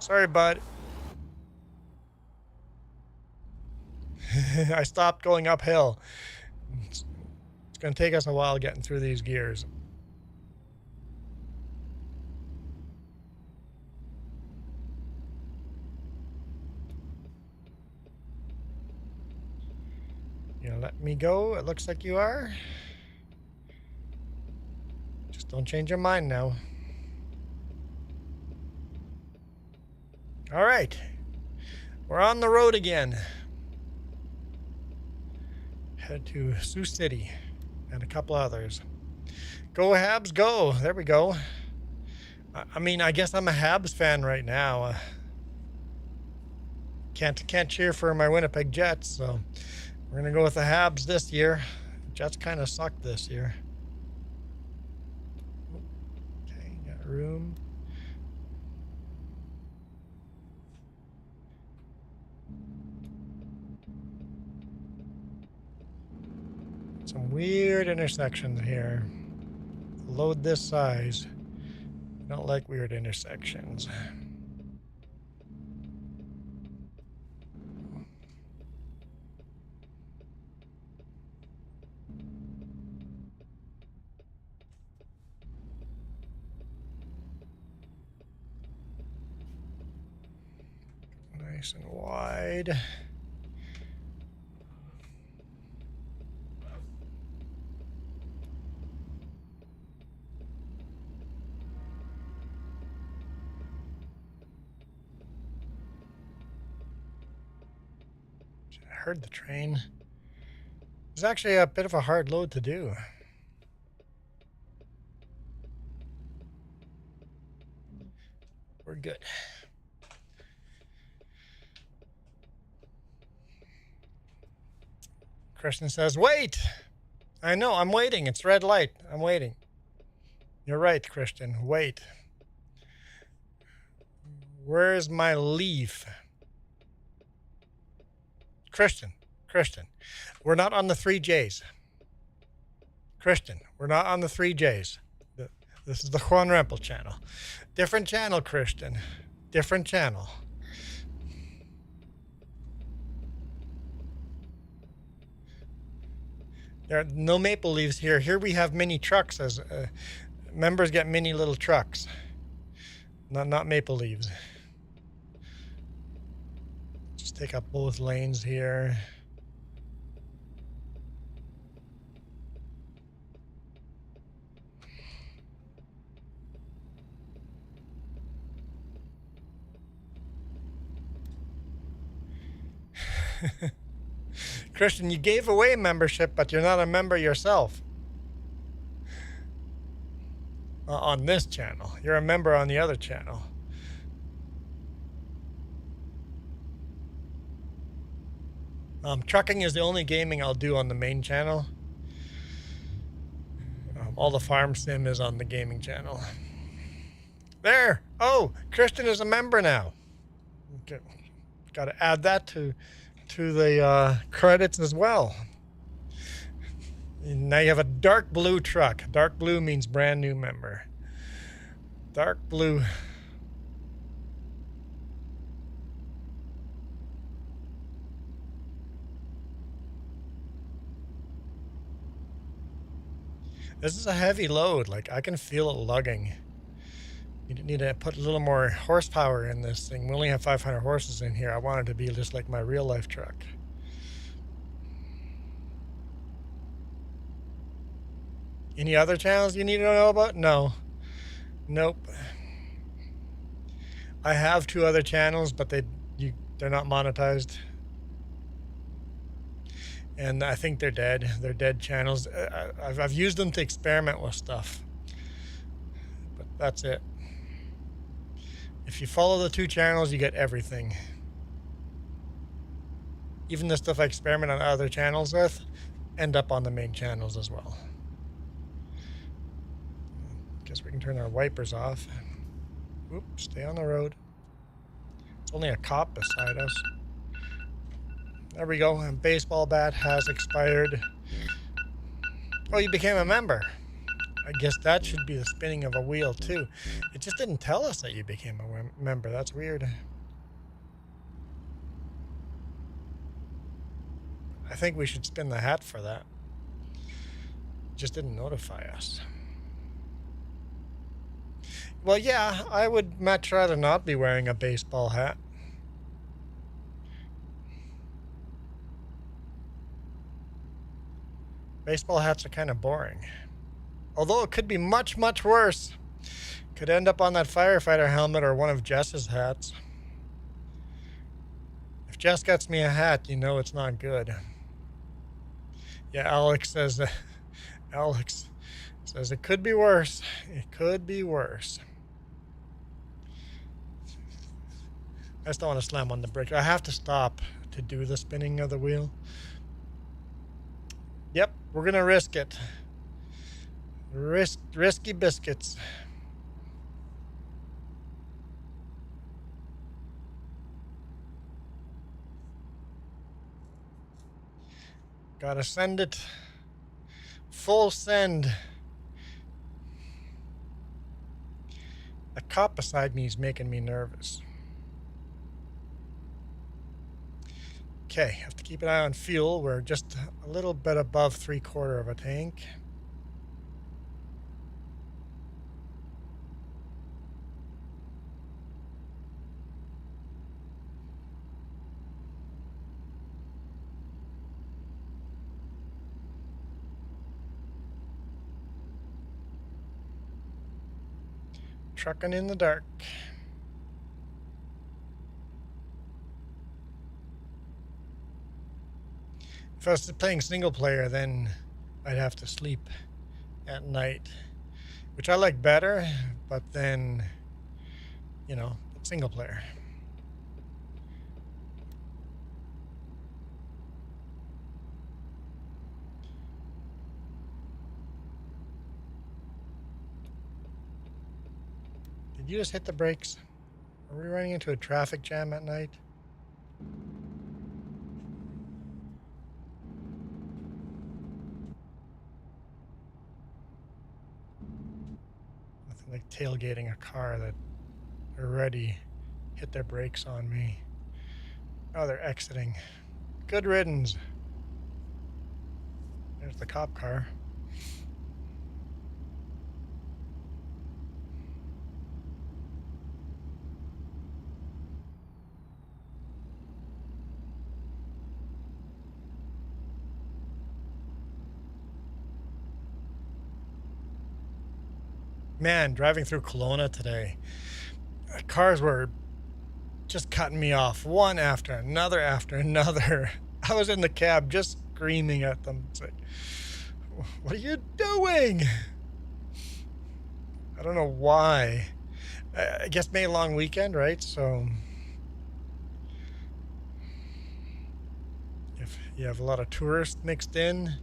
Sorry, bud. I stopped going uphill. It's going to take us a while getting through these gears. You gonna let me go? It looks like you are. Just don't change your mind now. All right. We're on the road again. Head to Sioux City and a couple others. Go Habs, go. There we go. I mean, I guess I'm a Habs fan right now. Can't cheer for my Winnipeg Jets, so we're going to go with the Habs this year. Jets kind of sucked this year. Okay, got room. Some weird intersections here. Load this size. I don't like weird intersections. Nice and wide. heard the train. It's actually a bit of a hard load to do. We're good. Christian says, wait! I know, I'm waiting. It's red light. I'm waiting. You're right, Christian. Wait. Where's my leaf? Christian. We're not on the 3Js. Christian, we're not on the 3Js. This is the Juan Rempel channel. Different channel, Christian. Different channel. There are no maple leaves here. Here we have mini trucks as members get mini little trucks. Not maple leaves. Just take up both lanes here. Christian, you gave away membership, but you're not a member yourself. On this channel. You're a member on the other channel. Trucking is the only gaming I'll do on the main channel. All the farm sim is on the gaming channel. There! Oh, Christian is a member now. Okay. Got to add that to the credits as well. And now you have a dark blue truck. Dark blue means brand new member. Dark blue. This is a heavy load. Like, I can feel it lugging. You need to put a little more horsepower in this thing. We only have 500 horses in here. I want it to be just like my real life truck. Any other channels you need to know about? No. Nope. I have 2 other channels, but they're not monetized. And I think they're dead. They're dead channels. I've used them to experiment with stuff. But that's it. If you follow the 2 channels, you get everything. Even the stuff I experiment on other channels with end up on the main channels as well. Guess we can turn our wipers off. Oops, stay on the road. It's only a cop beside us. There we go. And baseball bat has expired. Oh, you became a member. I guess that should be the spinning of a wheel too. It just didn't tell us that you became a member. That's weird. I think we should spin the hat for that. It just didn't notify us. Well, yeah, I would much rather not be wearing a baseball hat. Baseball hats are kind of boring. Although it could be much, much worse. Could end up on that firefighter helmet or one of Jess's hats. If Jess gets me a hat, you know it's not good. Yeah, Alex says it could be worse. It could be worse. I just don't want to slam on the brake. I have to stop to do the spinning of the wheel. Yep, we're gonna risk it. Risky biscuits. Gotta send it. Full send. The cop beside me is making me nervous. Okay, have to keep an eye on fuel. We're just a little bit above 3/4 of a tank. Trucking in the dark. I was playing single player, then I'd have to sleep at night, which I like better, but then, you know, it's single player. Did you just hit the brakes? Are we running into a traffic jam at night? Nothing like tailgating a car that already hit their brakes on me. Oh, they're exiting. Good riddance. There's the cop car. Man, driving through Kelowna today, cars were just cutting me off, one after another after another. I was in the cab just screaming at them. It's like, what are you doing? I don't know why. I guess May long weekend, right? So if you have a lot of tourists mixed in,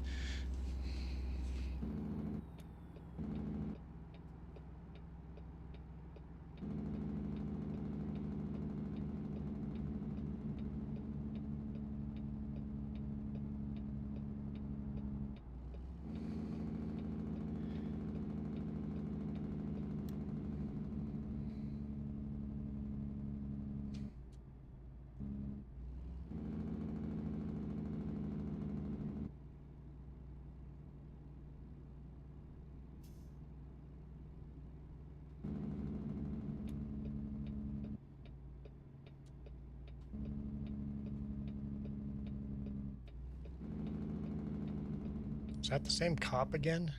is that the same cop again?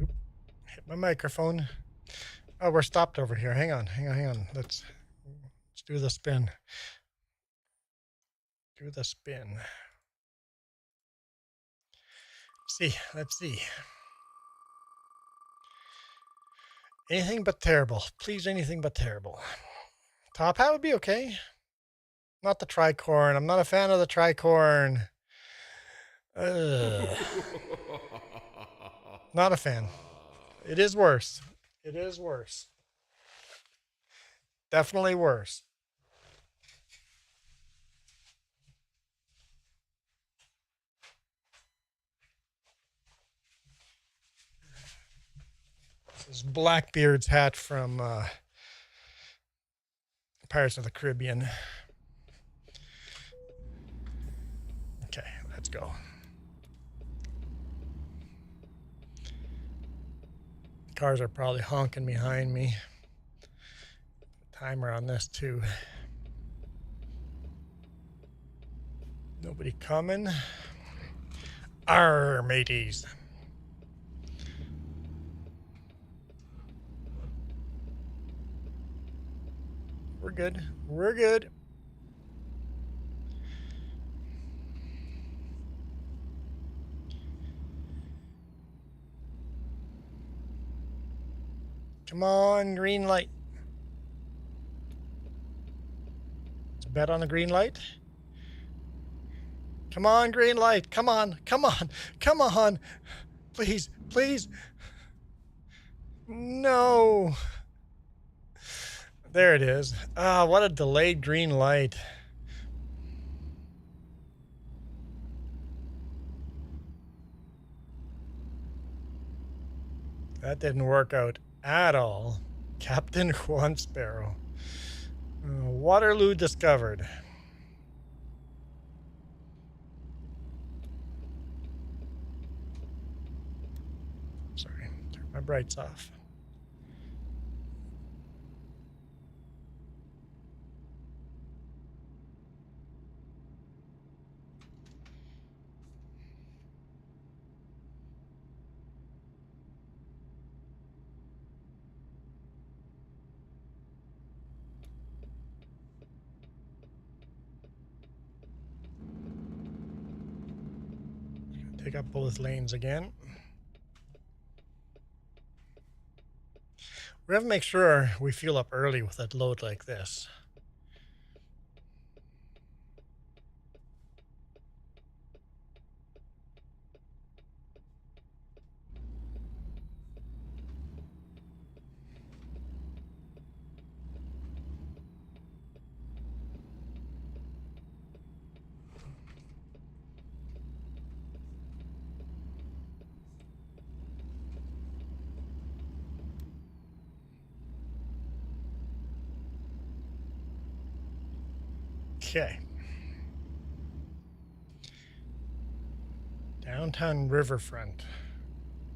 Oop, hit my microphone. Oh, we're stopped over here. Hang on. Let's do the spin. Do the spin. Let's see. Anything but terrible. Please, anything but terrible. Top hat would be okay. Not the tricorn. I'm not a fan of the tricorn. Not a fan. It is worse. It is worse. Definitely worse. This is Blackbeard's hat from Pirates of the Caribbean. Okay, let's go. Cars are probably honking behind me. Timer on this too. Nobody coming. Arr, mateys. We're good. We're good. Come on, green light. It's a bet on the green light. Come on, green light. Come on. Please. No. There it is. Ah, what a delayed green light. That didn't work out at all. Captain Juan Sparrow. Waterloo discovered. Sorry, turn my brights off. Take up both lanes again. We have to make sure we fuel up early with a load like this. Okay. Downtown Riverfront.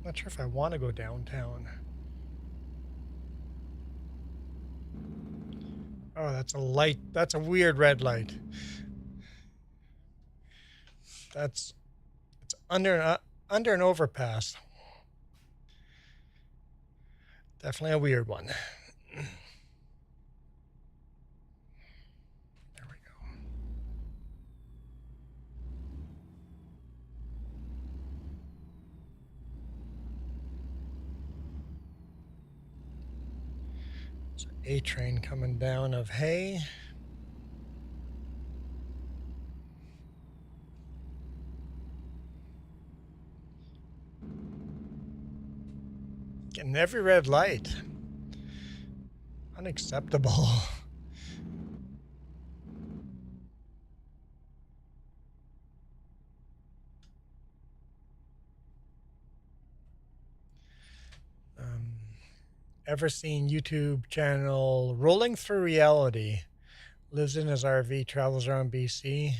Not sure if I want to go downtown. Oh, that's a light. That's a weird red light. It's under an overpass. Definitely a weird one. There we go. So A train coming down of hay. Getting every red light. Unacceptable. Ever seen YouTube channel Rolling Through Reality? Lives in his RV, travels around BC.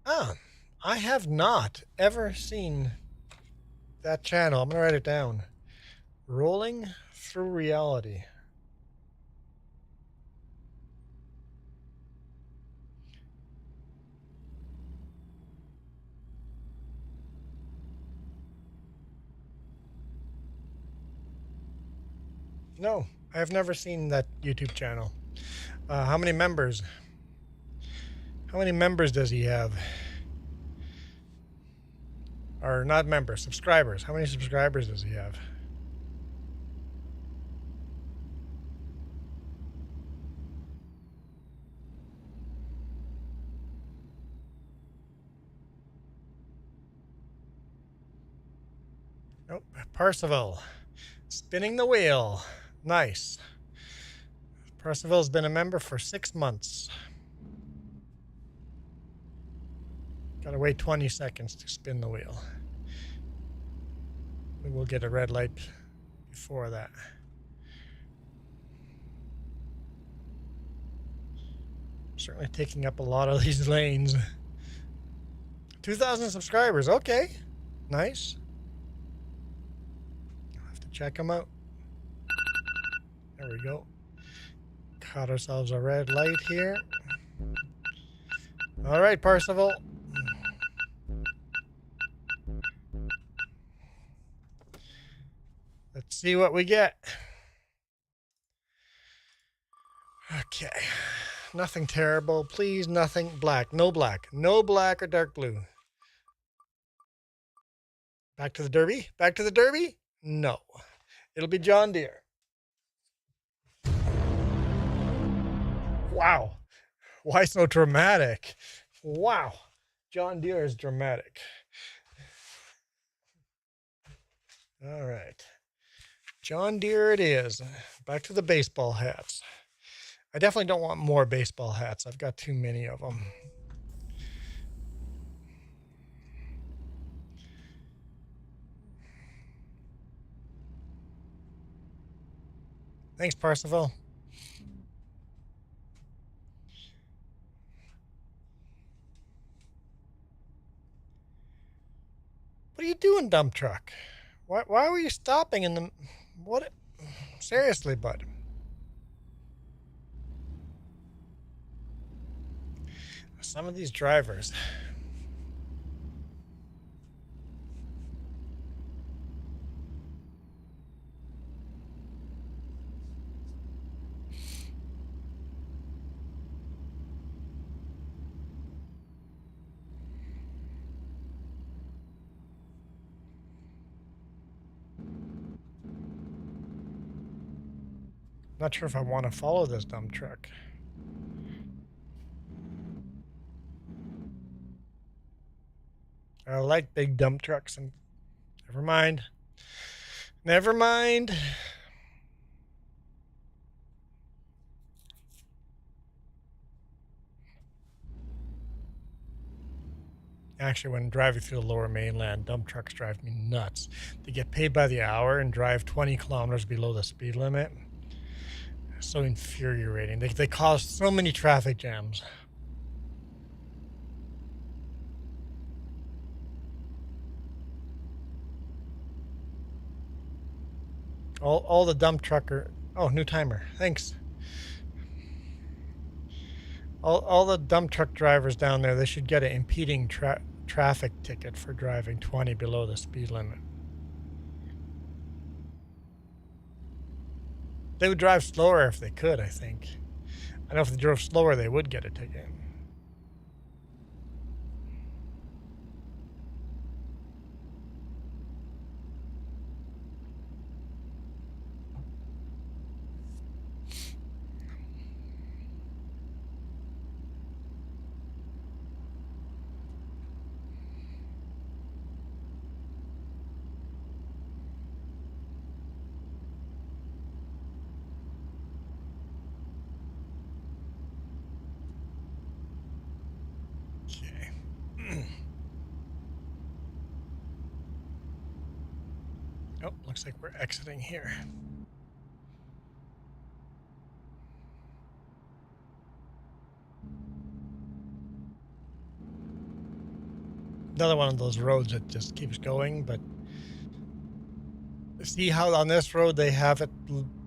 Ah, I have not ever seen that channel. I'm going to write it down. Rolling Through Reality. No, I have never seen that YouTube channel. How many members? How many members does he have? Or not members, subscribers. How many subscribers does he have? Nope. Percival. Spinning the wheel. Nice. Percival's been a member for 6 months. Gotta wait 20 seconds to spin the wheel. We will get a red light before that. Certainly taking up a lot of these lanes. 2,000 subscribers. Okay. Nice. I'll have to check them out. There we go. Caught ourselves a red light here. All right, Percival. Let's see what we get. Okay. Nothing terrible. Please, nothing black. No black. No black or dark blue. Back to the Derby? Back to the Derby? No. It'll be John Deere. Wow. Why so dramatic? Wow. John Deere is dramatic. All right. John Deere it is. Back to the baseball hats. I definitely don't want more baseball hats. I've got too many of them. Thanks, Percival. What are you doing, dump truck? Why were you stopping in the... What? Seriously, bud. Some of these drivers. Not sure if I want to follow this dump truck. I like big dump trucks, and never mind. Never mind. Actually, when driving through the lower mainland, dump trucks drive me nuts. They get paid by the hour and drive 20 kilometers below the speed limit. So infuriating. They cause so many traffic jams. All the dump trucker. Oh, new timer. Thanks. All the dump truck drivers down there, they should get an impeding traffic ticket for driving 20 below the speed limit. They would drive slower if they could, I think. I know if they drove slower, they would get a ticket. Oh, looks like we're exiting here. Another one of those roads that just keeps going, but see how on this road they have it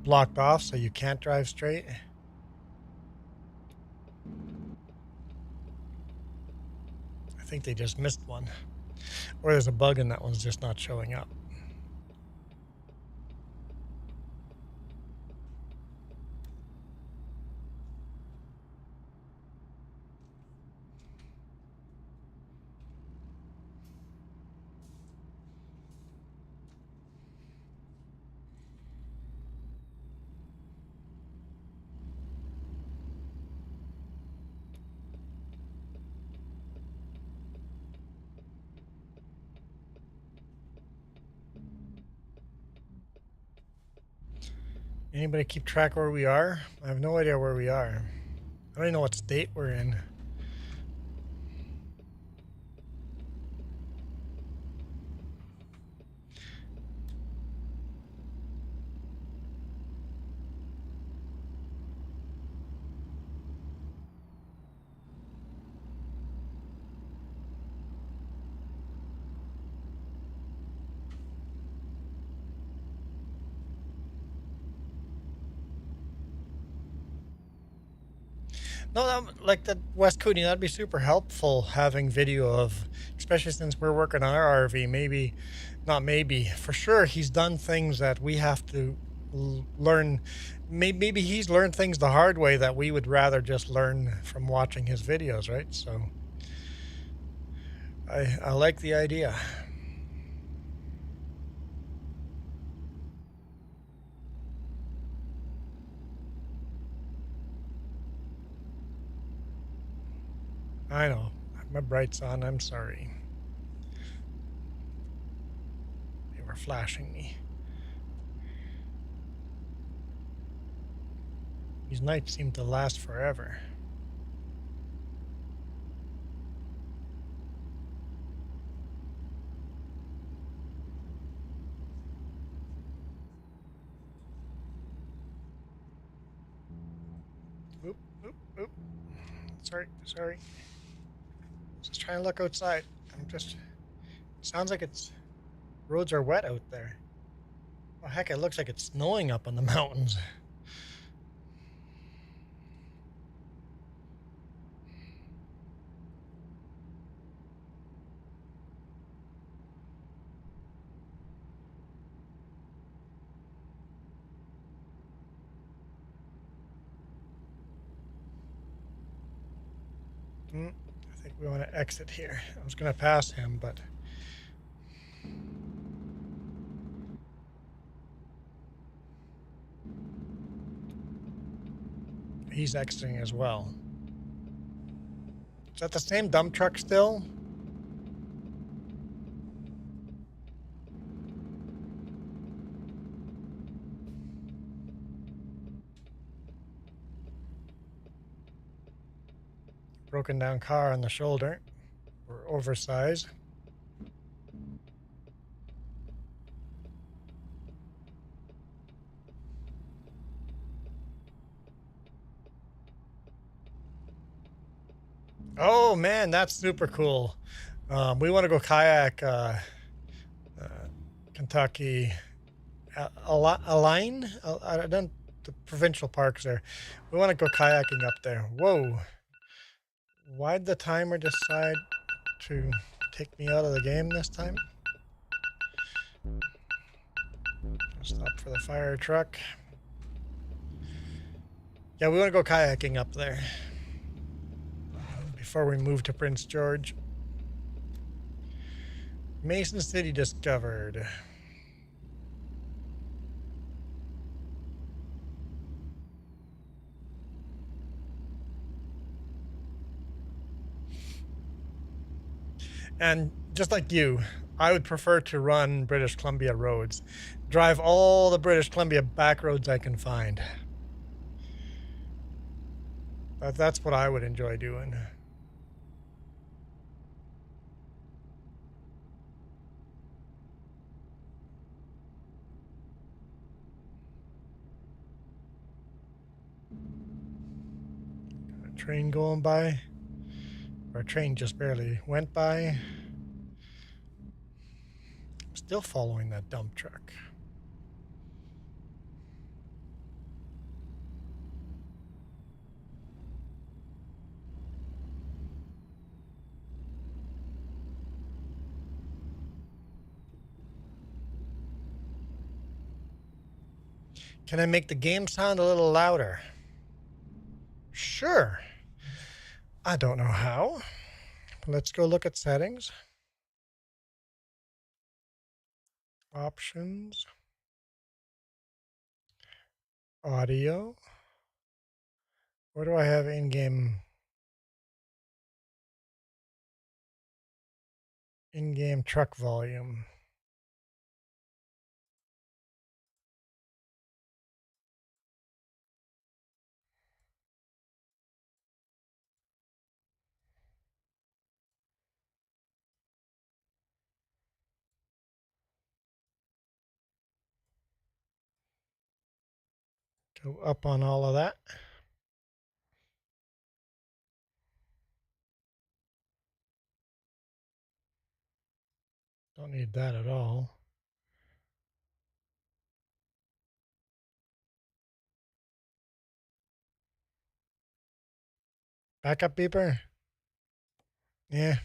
blocked off so you can't drive straight? I think they just missed one. Or there's a bug and that one's just not showing up. Anybody keep track where we are? I have no idea where we are. I don't even know what state we're in. No, like the West Cooney, that'd be super helpful having video of, especially since we're working on our RV. Maybe, not maybe, for sure he's done things that we have to learn. Maybe he's learned things the hard way that we would rather just learn from watching his videos, right? So I like the idea. I know. My bright's on. I'm sorry. They were flashing me. These nights seem to last forever. Oop, oop, oop. Sorry. Just trying to look outside. Sounds like roads are wet out there. Oh, heck, it looks like it's snowing up on the mountains. I think we want to exit here. I was going to pass him, but he's exiting as well. Is that the same dump truck still? Broken down car on the shoulder, or oversized. Oh man, that's super cool. We want to go kayak Kentucky, Align. I don't. The provincial parks there. We want to go kayaking up there. Whoa! Why'd the timer decide to take me out of the game this time? Stop for the fire truck. Yeah, we want to go kayaking up there before we move to Prince George. Mason City discovered. And just like you, I would prefer to run British Columbia roads. Drive all the British Columbia back roads I can find. That's what I would enjoy doing. Got a train going by. Our train just barely went by. Still following that dump truck. Can I make the game sound a little louder? Sure. I don't know how. Let's go look at settings. Options. Audio. Where do I have in-game truck volume? Go up on all of that. Don't need that at all. Backup beeper? Yeah.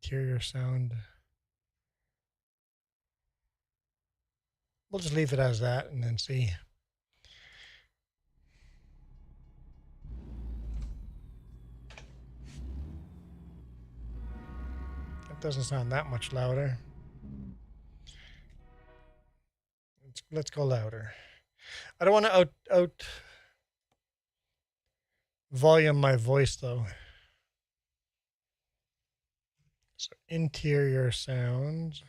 Interior sound. We'll just leave it as that and then see. That doesn't sound that much louder. Let's go louder. I don't want to out volume my voice though. So interior sounds.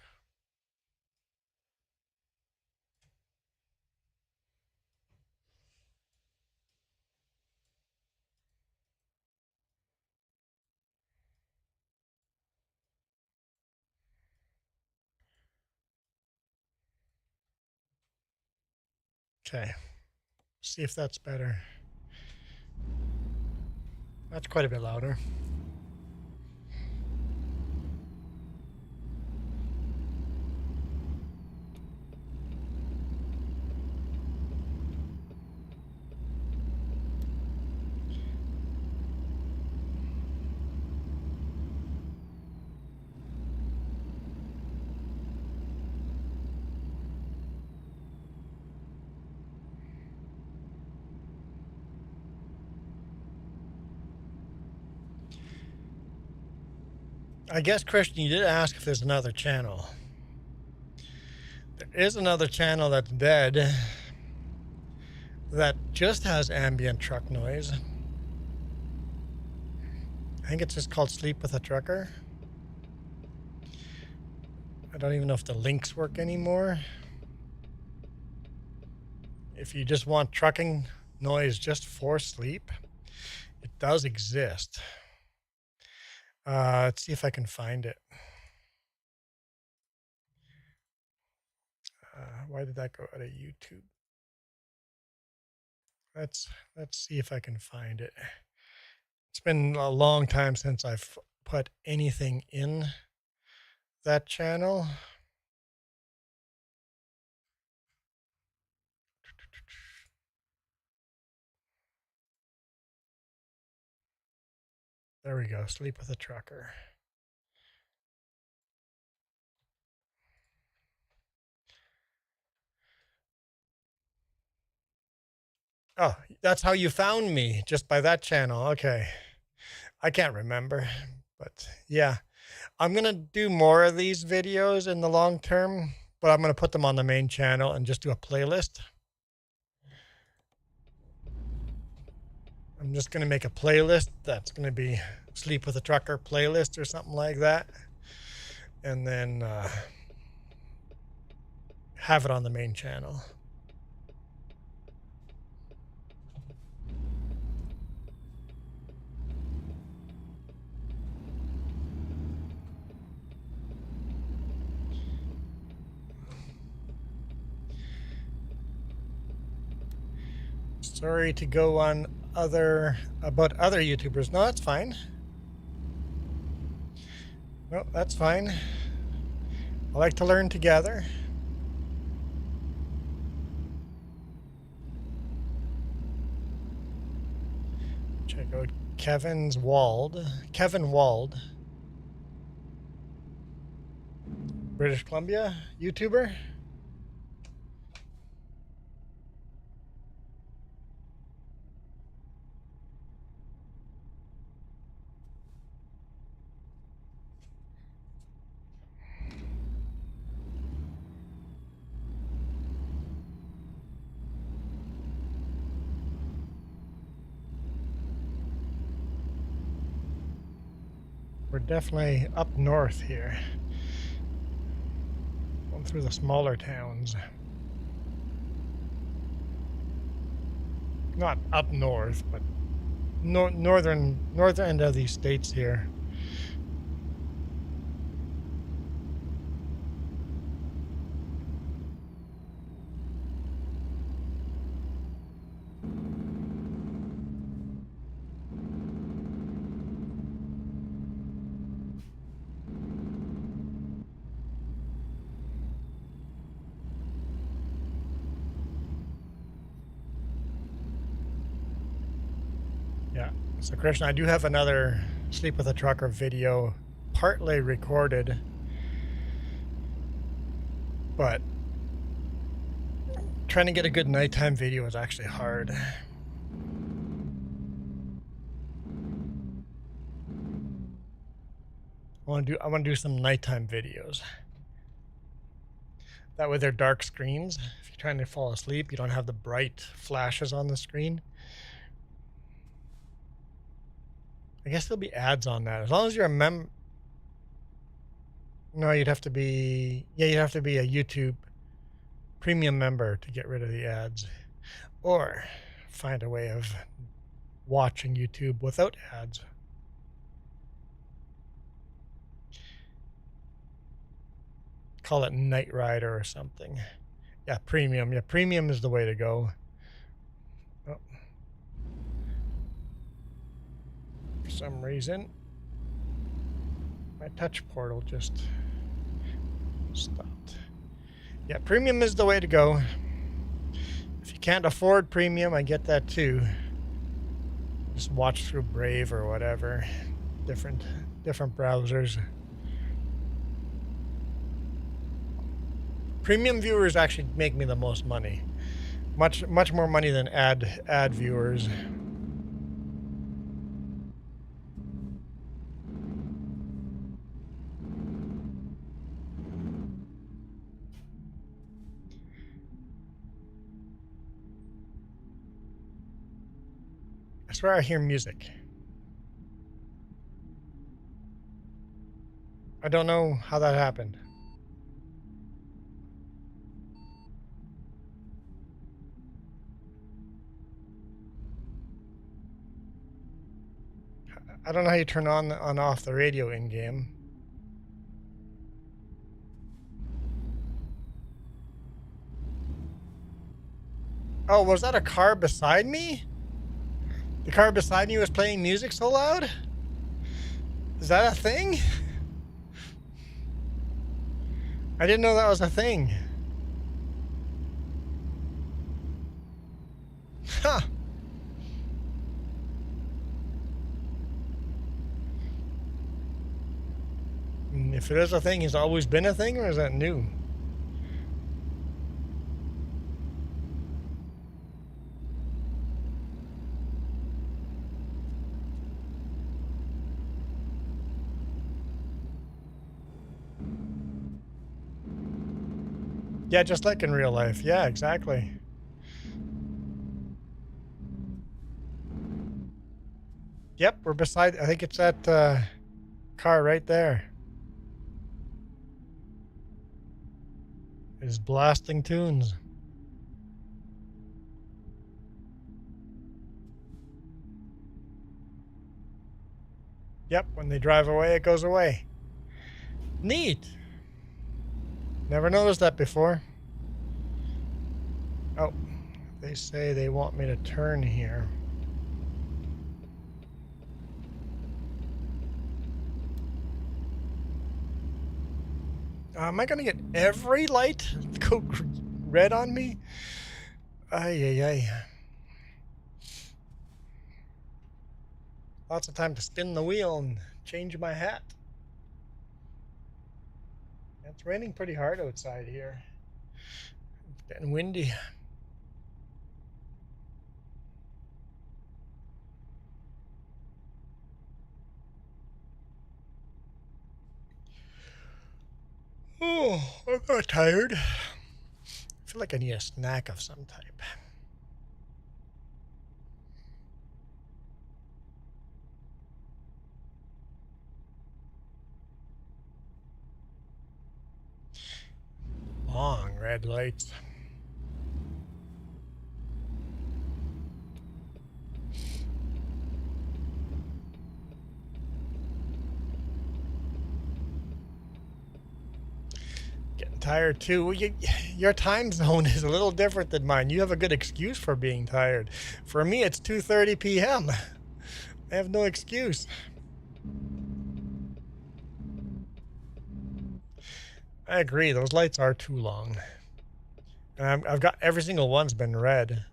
Okay. See if that's better. That's quite a bit louder. I guess, Christian, you did ask if there's another channel. There is another channel that's dead that just has ambient truck noise. I think it's just called Sleep with a Trucker. I don't even know if the links work anymore. If you just want trucking noise just for sleep, it does exist. Let's see if I can find it. Why did that go out of YouTube? Let's see if I can find it. It's been a long time since I've put anything in that channel. There we go. Sleep with a Trucker. Oh, that's how you found me, just by that channel. Okay. I can't remember, but yeah. I'm going to do more of these videos in the long term, but I'm going to put them on the main channel and just do a playlist. I'm just going to make a playlist that's going to be Sleep with a Trucker playlist or something like that. And then have it on the main channel. Sorry to go on about other YouTubers. No, that's fine. No, that's fine. I like to learn together. Check out Kevin Wald, British Columbia YouTuber. We're definitely up north here. Going through the smaller towns. Not up north, but northern end of these states here. Yeah. So Christian, I do have another Sleep with a Trucker video partly recorded, but trying to get a good nighttime video is actually hard. I want to do some nighttime videos. That way they're dark screens. If you're trying to fall asleep, you don't have the bright flashes on the screen. I guess there'll be ads on that. As long as you're a No, you'd have to be a YouTube premium member to get rid of the ads. Or find a way of watching YouTube without ads. Call it Night Rider or something. Yeah, premium. Yeah, premium is the way to go. Oh. For some reason, my touch portal just stopped. Yeah, premium is the way to go. If you can't afford premium, I get that too. Just watch through Brave or whatever. Different browsers. Premium viewers actually make me the most money. Much more money than ad viewers. swear I hear music. I don't know how that happened. I don't know how you turn on off the radio in game. Oh, was that a car beside me? The car beside me was playing music so loud? Is that a thing? I didn't know that was a thing. Huh. If it is a thing, has it always been a thing, or is that new? Yeah, just like in real life. Yeah, exactly. Yep, we're beside, I think it's that car right there. Is blasting tunes. Yep, when they drive away, it goes away. Neat. Never noticed that before. Oh, they say they want me to turn here. Am I going to get every light go red on me? Ay, ay, ay. Lots of time to spin the wheel and change my hat. It's raining pretty hard outside here. It's getting windy. Oh, I'm not tired. I feel like I need a snack of some type. Long red lights. Getting tired too. Your time zone is a little different than mine. You have a good excuse for being tired. For me, it's 2:30 p.m. I have no excuse. I agree. Those lights are too long. And I've got every single one's been red.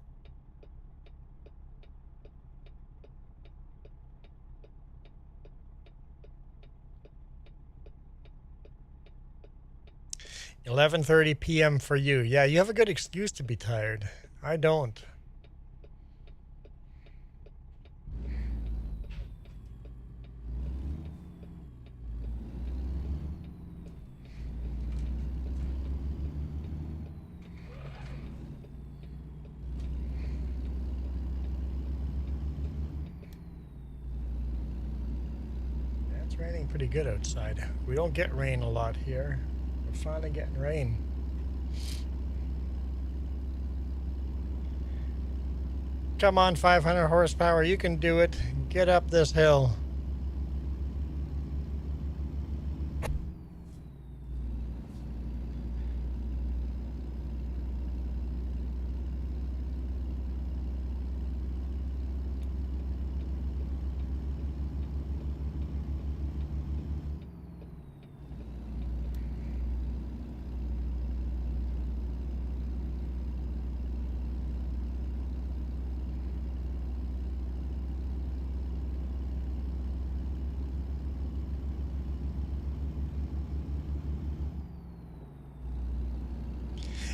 $11:30 p.m. for you. Yeah, you have a good excuse to be tired. I don't. It's raining pretty good outside. We don't get rain a lot here. We're finally getting rain. Come on, 500 horsepower. You can do it. Get up this hill.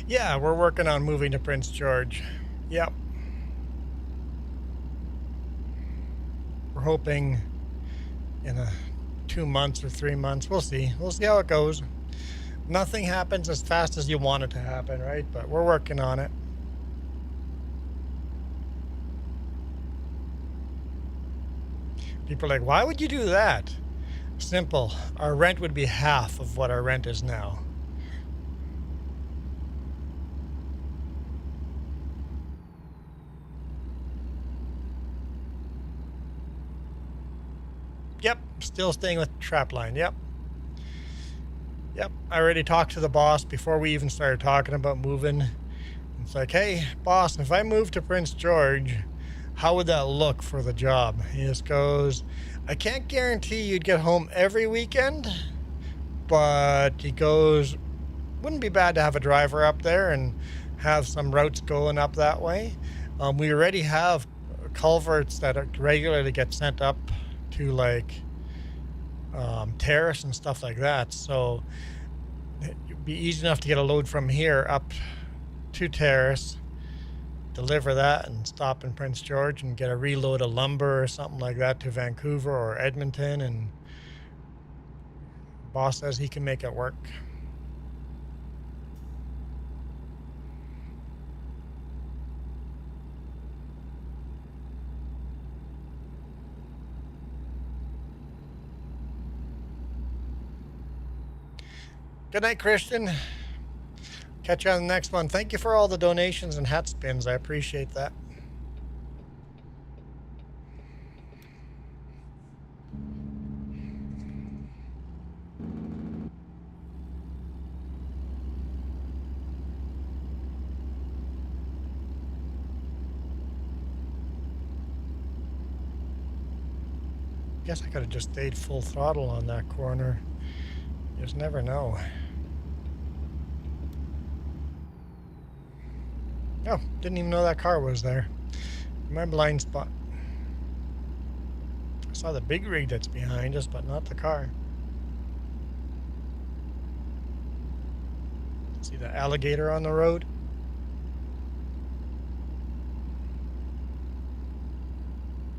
Yeah, we're working on moving to Prince George. Yep. We're hoping in 2 months or 3 months. We'll see. We'll see how it goes. Nothing happens as fast as you want it to happen, right? But we're working on it. People are like, why would you do that? Simple. Our rent would be half of what our rent is now. Yep, still staying with trap line. Yep. Yep, I already talked to the boss before we even started talking about moving. It's like, hey, boss, if I move to Prince George, how would that look for the job? He just goes, I can't guarantee you'd get home every weekend, but he goes, wouldn't be bad to have a driver up there and have some routes going up that way. We already have culverts that regularly get sent up to like Terrace and stuff like that. So it'd be easy enough to get a load from here up to Terrace, deliver that, and stop in Prince George and get a reload of lumber or something like that to Vancouver or Edmonton. And boss says he can make it work. Good night, Christian. Catch you on the next one. Thank you for all the donations and hat spins. I appreciate that. Guess I could have just stayed full throttle on that corner. You just never know. Oh, didn't even know that car was there. My blind spot. I saw the big rig that's behind us, but not the car. See the alligator on the road?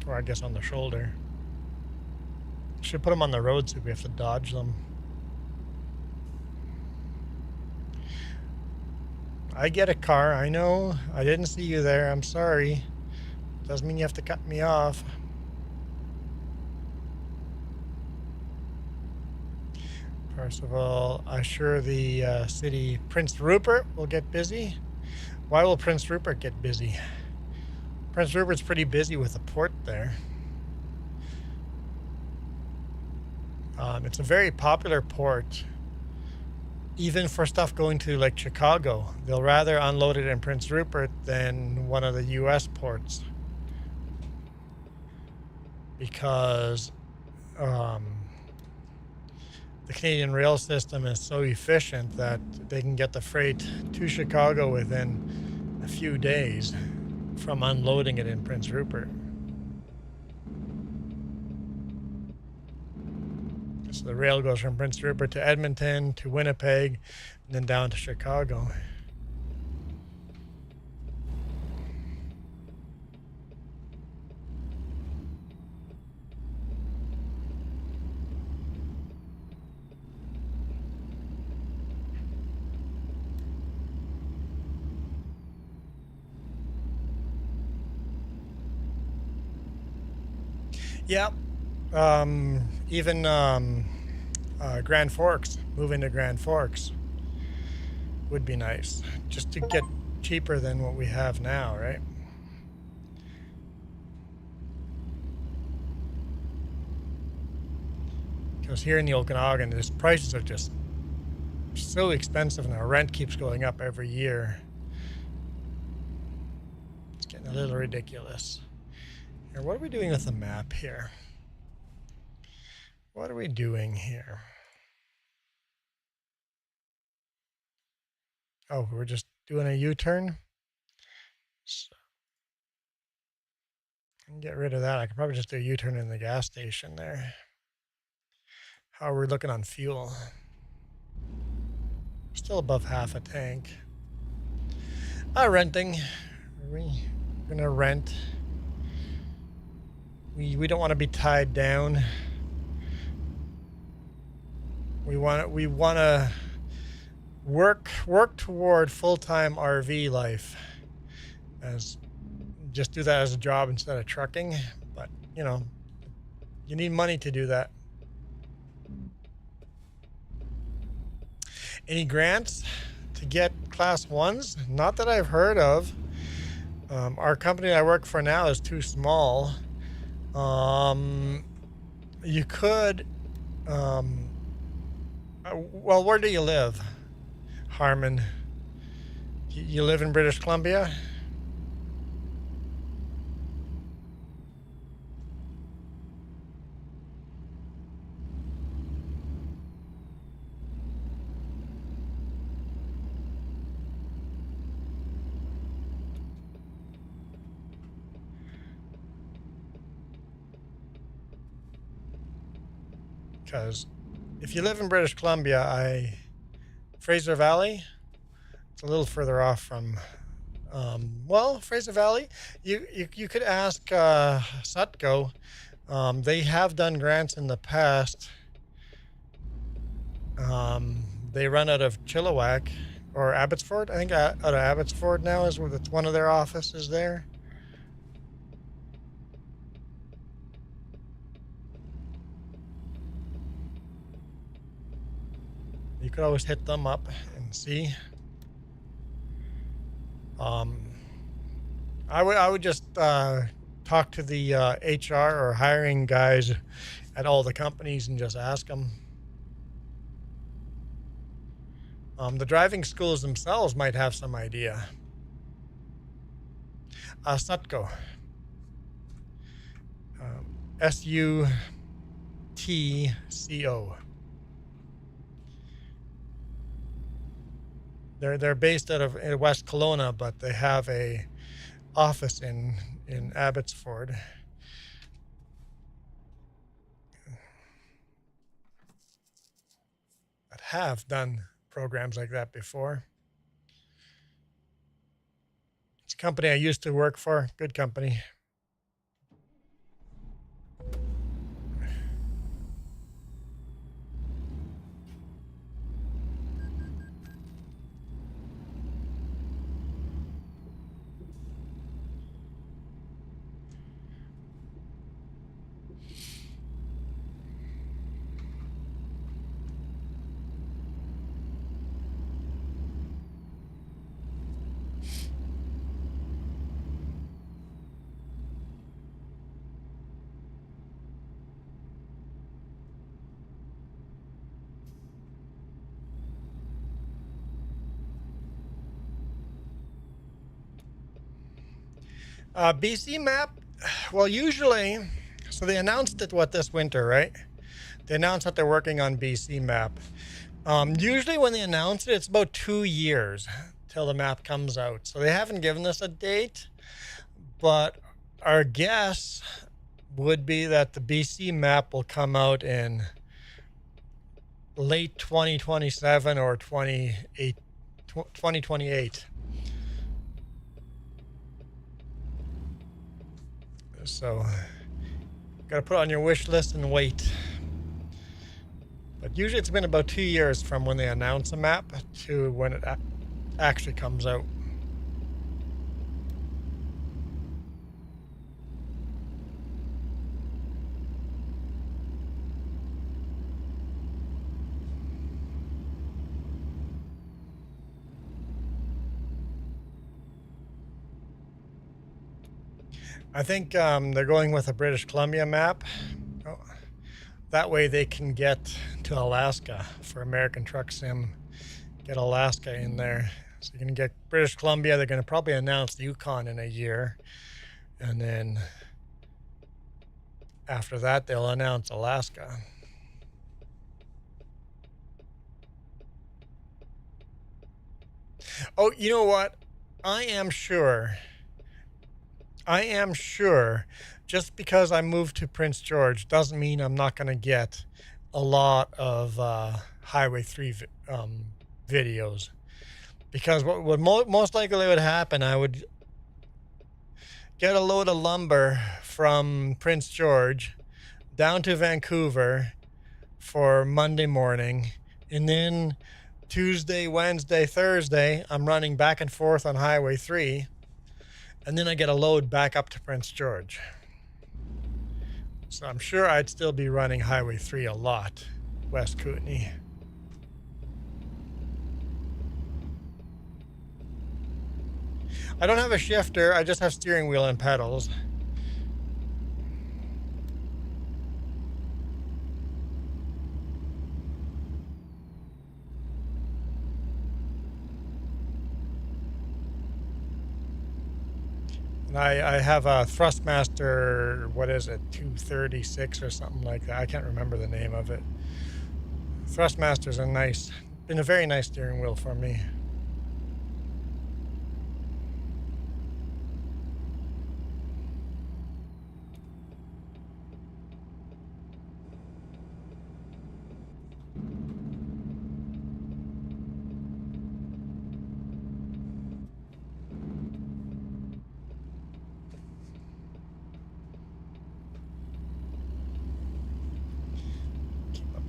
Or I guess on the shoulder. Should put them on the road so we have to dodge them. I get a car, I know. I didn't see you there, I'm sorry. Doesn't mean you have to cut me off. First of all, assure the city Prince Rupert will get busy. Why will Prince Rupert get busy? Prince Rupert's pretty busy with the port there. It's a very popular port. Even for stuff going to like Chicago, they'll rather unload it in Prince Rupert than one of the US ports. Because the Canadian rail system is so efficient that they can get the freight to Chicago within a few days from unloading it in Prince Rupert. So the rail goes from Prince Rupert to Edmonton to Winnipeg and then down to Chicago. Yeah. Even Grand Forks, moving to Grand Forks would be nice, just to get cheaper than what we have now, right? Because here in the Okanagan, the prices are just so expensive and our rent keeps going up every year. It's getting a little ridiculous. Here, what are we doing with the map here? What are we doing here? Oh, we're just doing a U-turn? So, I can get rid of that. I could probably just do a U-turn in the gas station there. How are we looking on fuel? Still above half a tank. Renting. We're gonna rent. We don't want to be tied down. We want to work toward full-time RV life. Just do that as a job instead of trucking. But you know, You need money to do that. Any grants to get class ones? Not that I've heard of. Our company I work for now is too small. You could, well, where do you live, Harmon? You live in British Columbia? Because if you live in British Columbia, Fraser Valley, it's a little further off from, well, Fraser Valley. You could ask Sutco. They have done grants in the past. They run out of Chilliwack or Abbotsford. I think out of Abbotsford now is where one of their offices there. You could always hit them up and see. I would just talk to the HR or hiring guys at all the companies and just ask them. The driving schools themselves might have some idea. Sutco. SUTCO. They're based out of West Kelowna, but they have a office in Abbotsford. That have done programs like that before. It's a company I used to work for. Good company. BC map, well, usually, so they announced it this winter, right? They announced that they're working on BC map. Usually when they announce it, it's about 2 years till the map comes out. So they haven't given us a date, but our guess would be that the BC map will come out in late 2027 or 2028. So, gotta put it on your wish list and wait. But usually it's been about 2 years from when they announce a map to when it actually comes out. I think they're going with a British Columbia map. Oh, that way they can get to Alaska for American Truck Sim. Get Alaska in there. So you're going to get British Columbia. They're going to probably announce the Yukon in a year. And then after that, they'll announce Alaska. Oh, you know what? I am sure just because I moved to Prince George doesn't mean I'm not going to get a lot of Highway 3 videos. Because what would most likely would happen, I would get a load of lumber from Prince George down to Vancouver for Monday morning, and then Tuesday, Wednesday, Thursday, I'm running back and forth on Highway 3, and then I get a load back up to Prince George. So I'm sure I'd still be running Highway 3 a lot, West Kootenay. I don't have a shifter, I just have steering wheel and pedals. And I have a Thrustmaster, what is it, 236 or something like that. I can't remember the name of it. Thrustmaster's been a very nice steering wheel for me.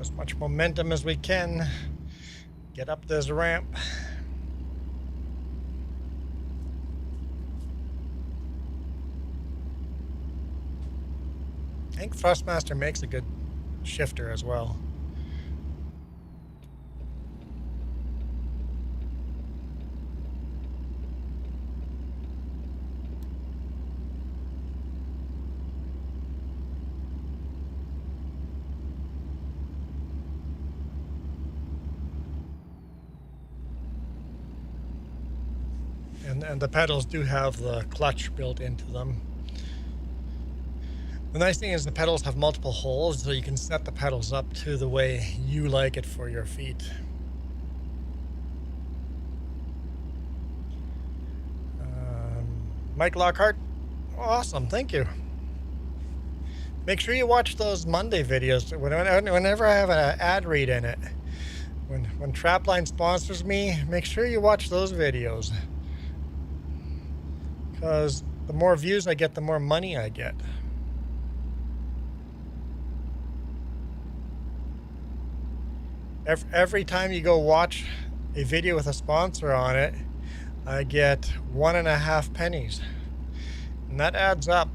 As much momentum as we can. Get up this ramp. I think Thrustmaster makes a good shifter as well. And the pedals do have the clutch built into them. The nice thing is the pedals have multiple holes, so you can set the pedals up to the way you like it for your feet. Mike Lockhart, awesome, thank you. Make sure you watch those Monday videos whenever I have an ad read in it. When Trapline sponsors me, make sure you watch those videos. Because the more views I get, the more money I get. Every time you go watch a video with a sponsor on it, I get 1.5 pennies. And that adds up.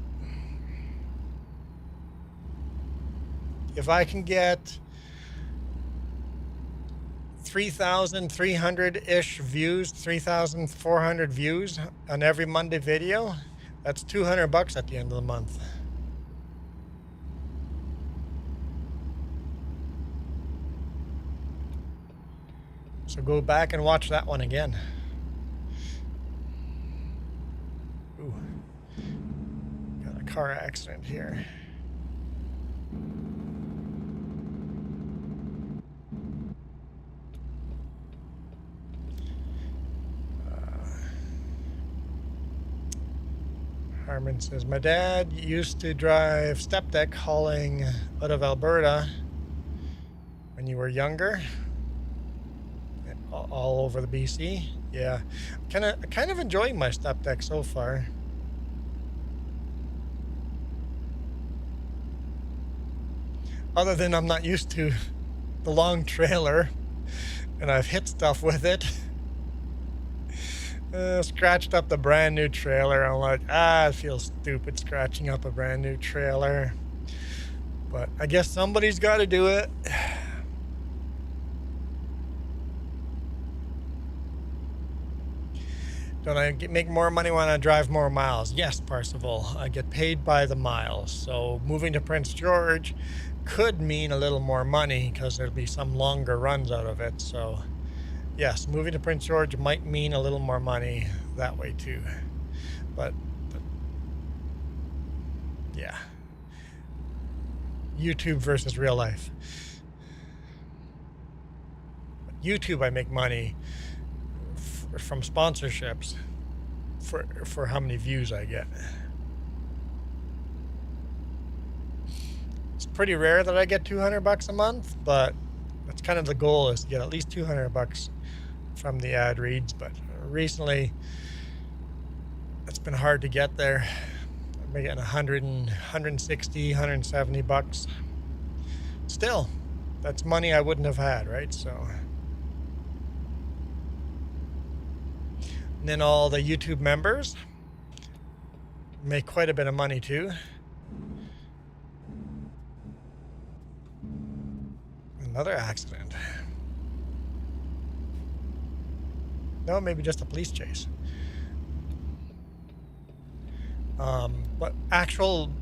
If I can get 3,300-ish views, 3,400 views on every Monday video, that's $200 at the end of the month. So go back and watch that one again. Ooh, got a car accident here. Harmon says, my dad used to drive step deck hauling out of Alberta when you were younger, all over the BC. Yeah, kind of enjoying my step deck so far. Other than I'm not used to the long trailer, and I've hit stuff with it. Scratched up the brand new trailer. I'm like, it feels stupid scratching up a brand new trailer. But I guess somebody's got to do it. Don't I make more money when I drive more miles? Yes, Parsival. I get paid by the miles. So moving to Prince George could mean a little more money because there'll be some longer runs out of it. So yes, moving to Prince George might mean a little more money that way too. But yeah. YouTube versus real life. YouTube, I make money from sponsorships for how many views I get. It's pretty rare that I get $200 a month, but that's kind of the goal, is to get at least $200 from the ad reads. But recently it's been hard to get there. I've been getting 100 and 160, 170 bucks. Still, that's money I wouldn't have had, right? So, and then all the YouTube members make quite a bit of money too. Another accident. No, maybe just a police chase. But actual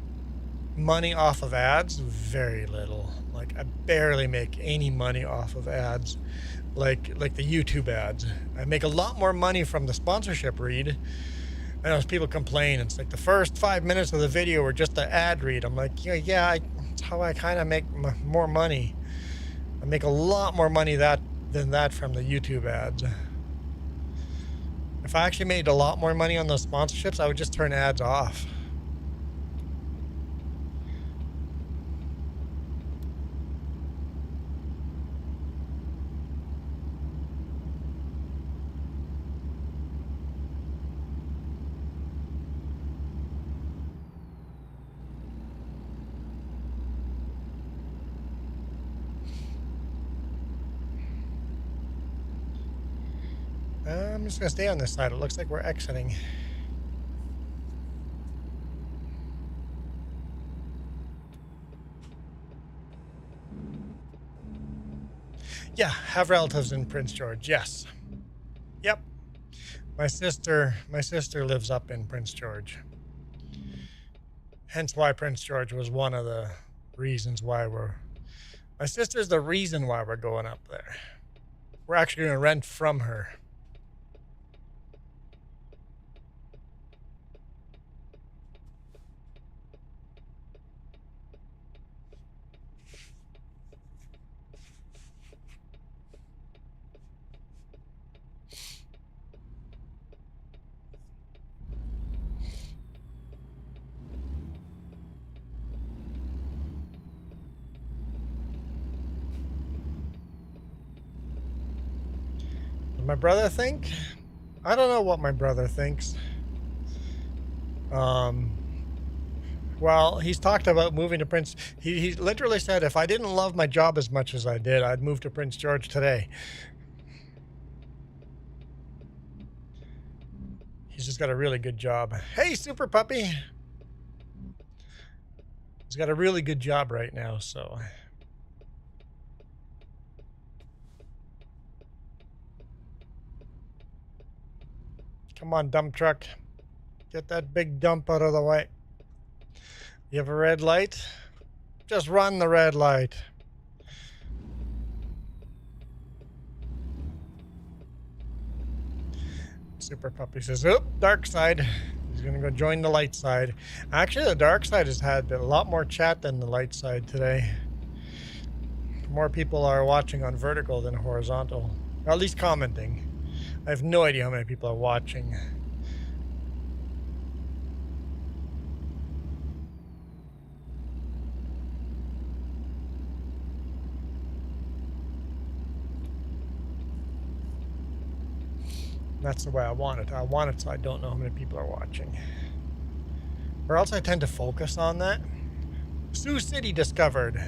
money off of ads, very little. Like I barely make any money off of ads, like the YouTube ads. I make a lot more money from the sponsorship read. I know people complain. It's like the first 5 minutes of the video are just the ad read. I'm like, yeah, that's how I kind of make more money. I make a lot more money than that from the YouTube ads. If I actually made a lot more money on those sponsorships, I would just turn ads off. I'm just going to stay on this side. It looks like we're exiting. Yeah, have relatives in Prince George. Yes. Yep. My sister lives up in Prince George. Hence why Prince George was one of the reasons why my sister's the reason why we're going up there. We're actually going to rent from her. My brother think? I don't know what my brother thinks. Well, he's talked about moving to Prince. He literally said, if I didn't love my job as much as I did, I'd move to Prince George today. He's just got a really good job. Hey, Super Puppy. He's got a really good job right now, so. Come on, dump truck. Get that big dump out of the way. You have a red light? Just run the red light. Super Puppy says, "Oop, dark side." He's going to go join the light side. Actually, the dark side has had a lot more chat than the light side today. More people are watching on vertical than horizontal. Or at least commenting. I have no idea how many people are watching. That's the way I want it. I want it so I don't know how many people are watching. Or else I tend to focus on that. Sioux City discovered.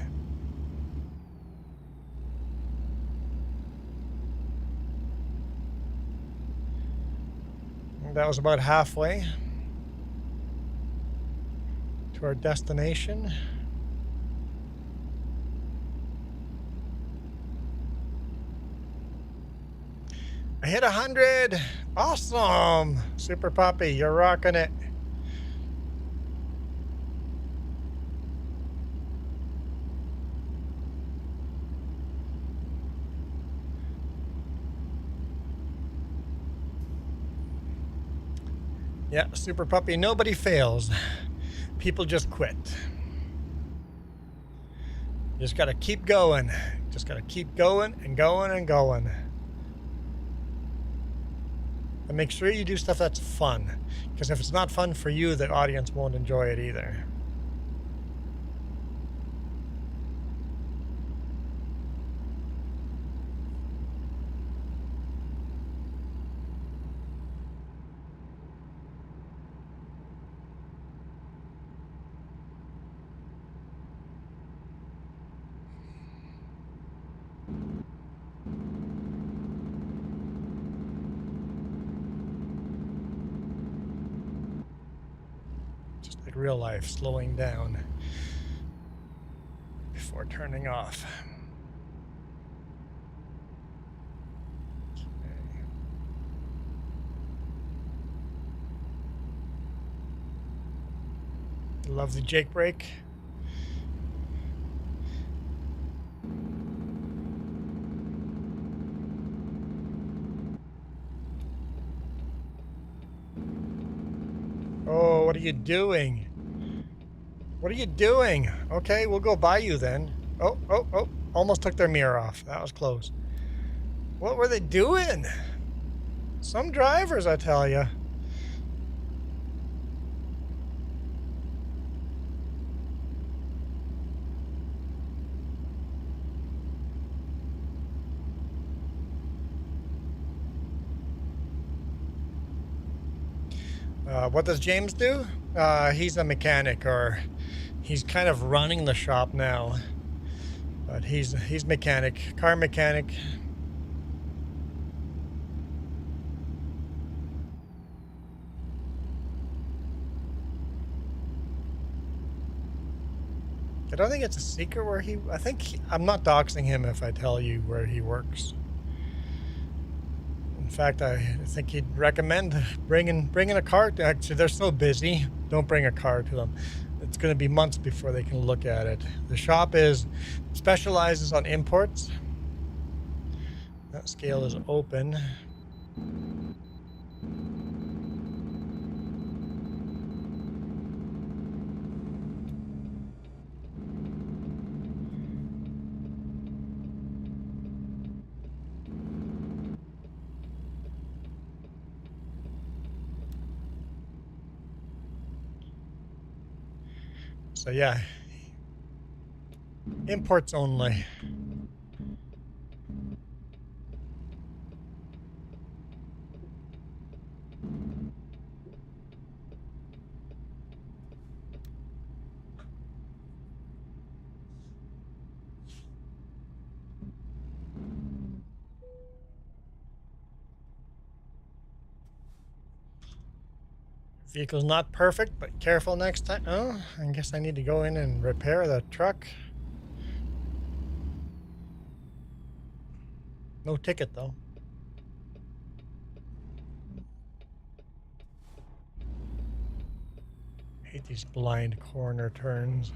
That was about halfway to our destination. I hit 100. Awesome. Super Puppy, you're rocking it. Yeah, Super Puppy, nobody fails. People just quit. You just gotta keep going. Just gotta keep going and going and going. And make sure you do stuff that's fun. Because if it's not fun for you, the audience won't enjoy it either. Like real life, slowing down before turning off. Love the Jake brake. Oh, what are you doing? What are you doing? Okay, we'll go by you then. Oh, oh, oh. Almost took their mirror off. That was close. What were they doing? Some drivers, I tell you. What does James do? He's a mechanic, or he's kind of running the shop now. But he's mechanic, car mechanic. I don't think it's a secret where he. I think I'm not doxing him if I tell you where he works. In fact, I think he'd recommend bringing a car. Actually, they're so busy. Don't bring a car to them. It's going to be months before they can look at it. The shop specializes on imports. That scale is open. So yeah, imports only. Vehicle's not perfect, but careful next time. Oh, I guess I need to go in and repair the truck. No ticket though. Hate these blind corner turns.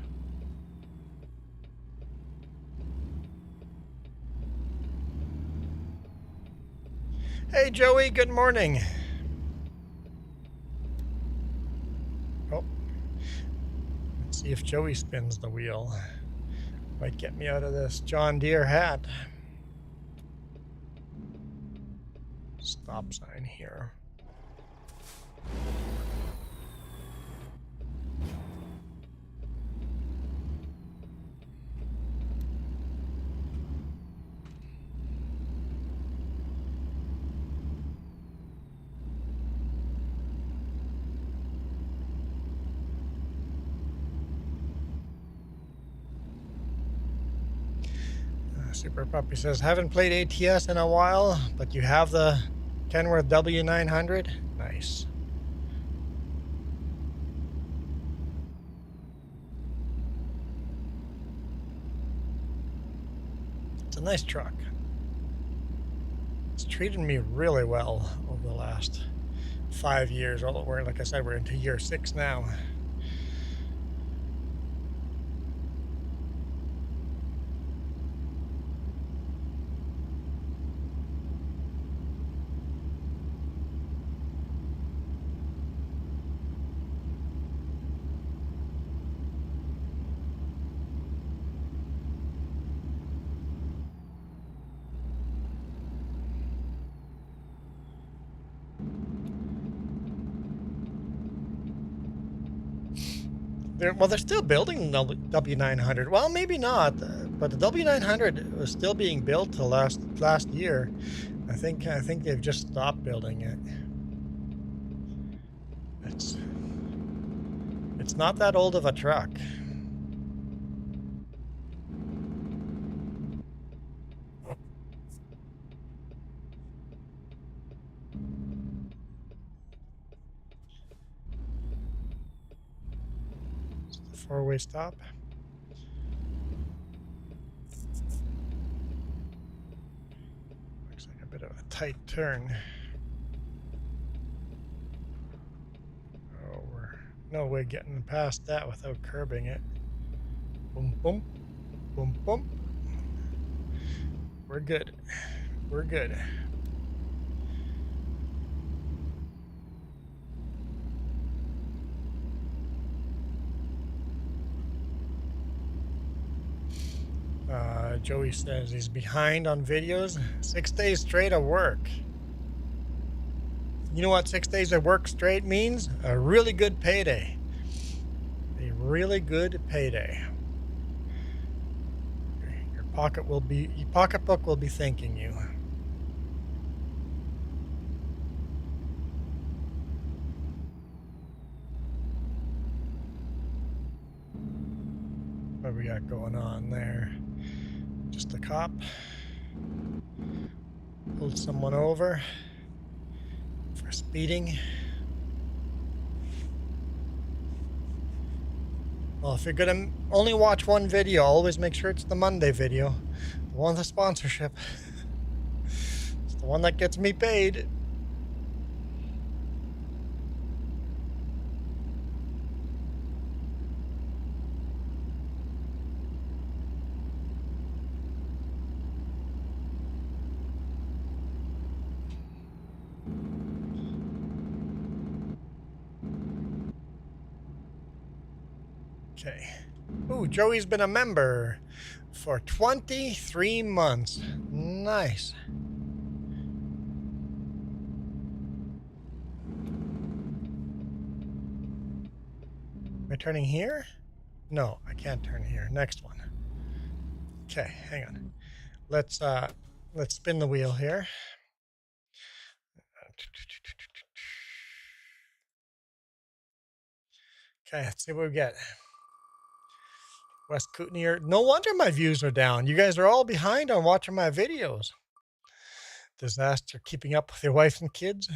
Hey Joey, good morning. Oh, let's see if Joey spins the wheel. Might get me out of this John Deere hat. Stop sign here. Super Puppy says, haven't played ATS in a while, but you have the Kenworth W900? Nice. It's a nice truck. It's treated me really well over the last 5 years. Although we're, like I said, we're into year 6 now. They're still building the W900. Well, maybe not, but the W900 was still being built till last year. I think they've just stopped building it. It's not that old of a truck. Four-way stop. Looks like a bit of a tight turn. Oh, we're No way getting past that without curbing it. Boom, boom, boom, boom. We're good. We're good. Joey says he's behind on videos. 6 days straight of work. You know what 6 days of work straight means? A really good payday. A really good payday. Your pocketbook will be thanking you. What we got going on there? Just a cop. Pulled someone over for speeding. Well, if you're gonna only watch one video, always make sure it's the Monday video. The one with the sponsorship. It's the one that gets me paid. Okay. Ooh, Joey's been a member for 23 months. Nice. Am I turning here? No, I can't turn here. Next one. Okay, hang on. Let's spin the wheel here. Okay, let's see what we get. West Kootenai. No wonder my views are down. You guys are all behind on watching my videos. Disaster keeping up with your wife and kids.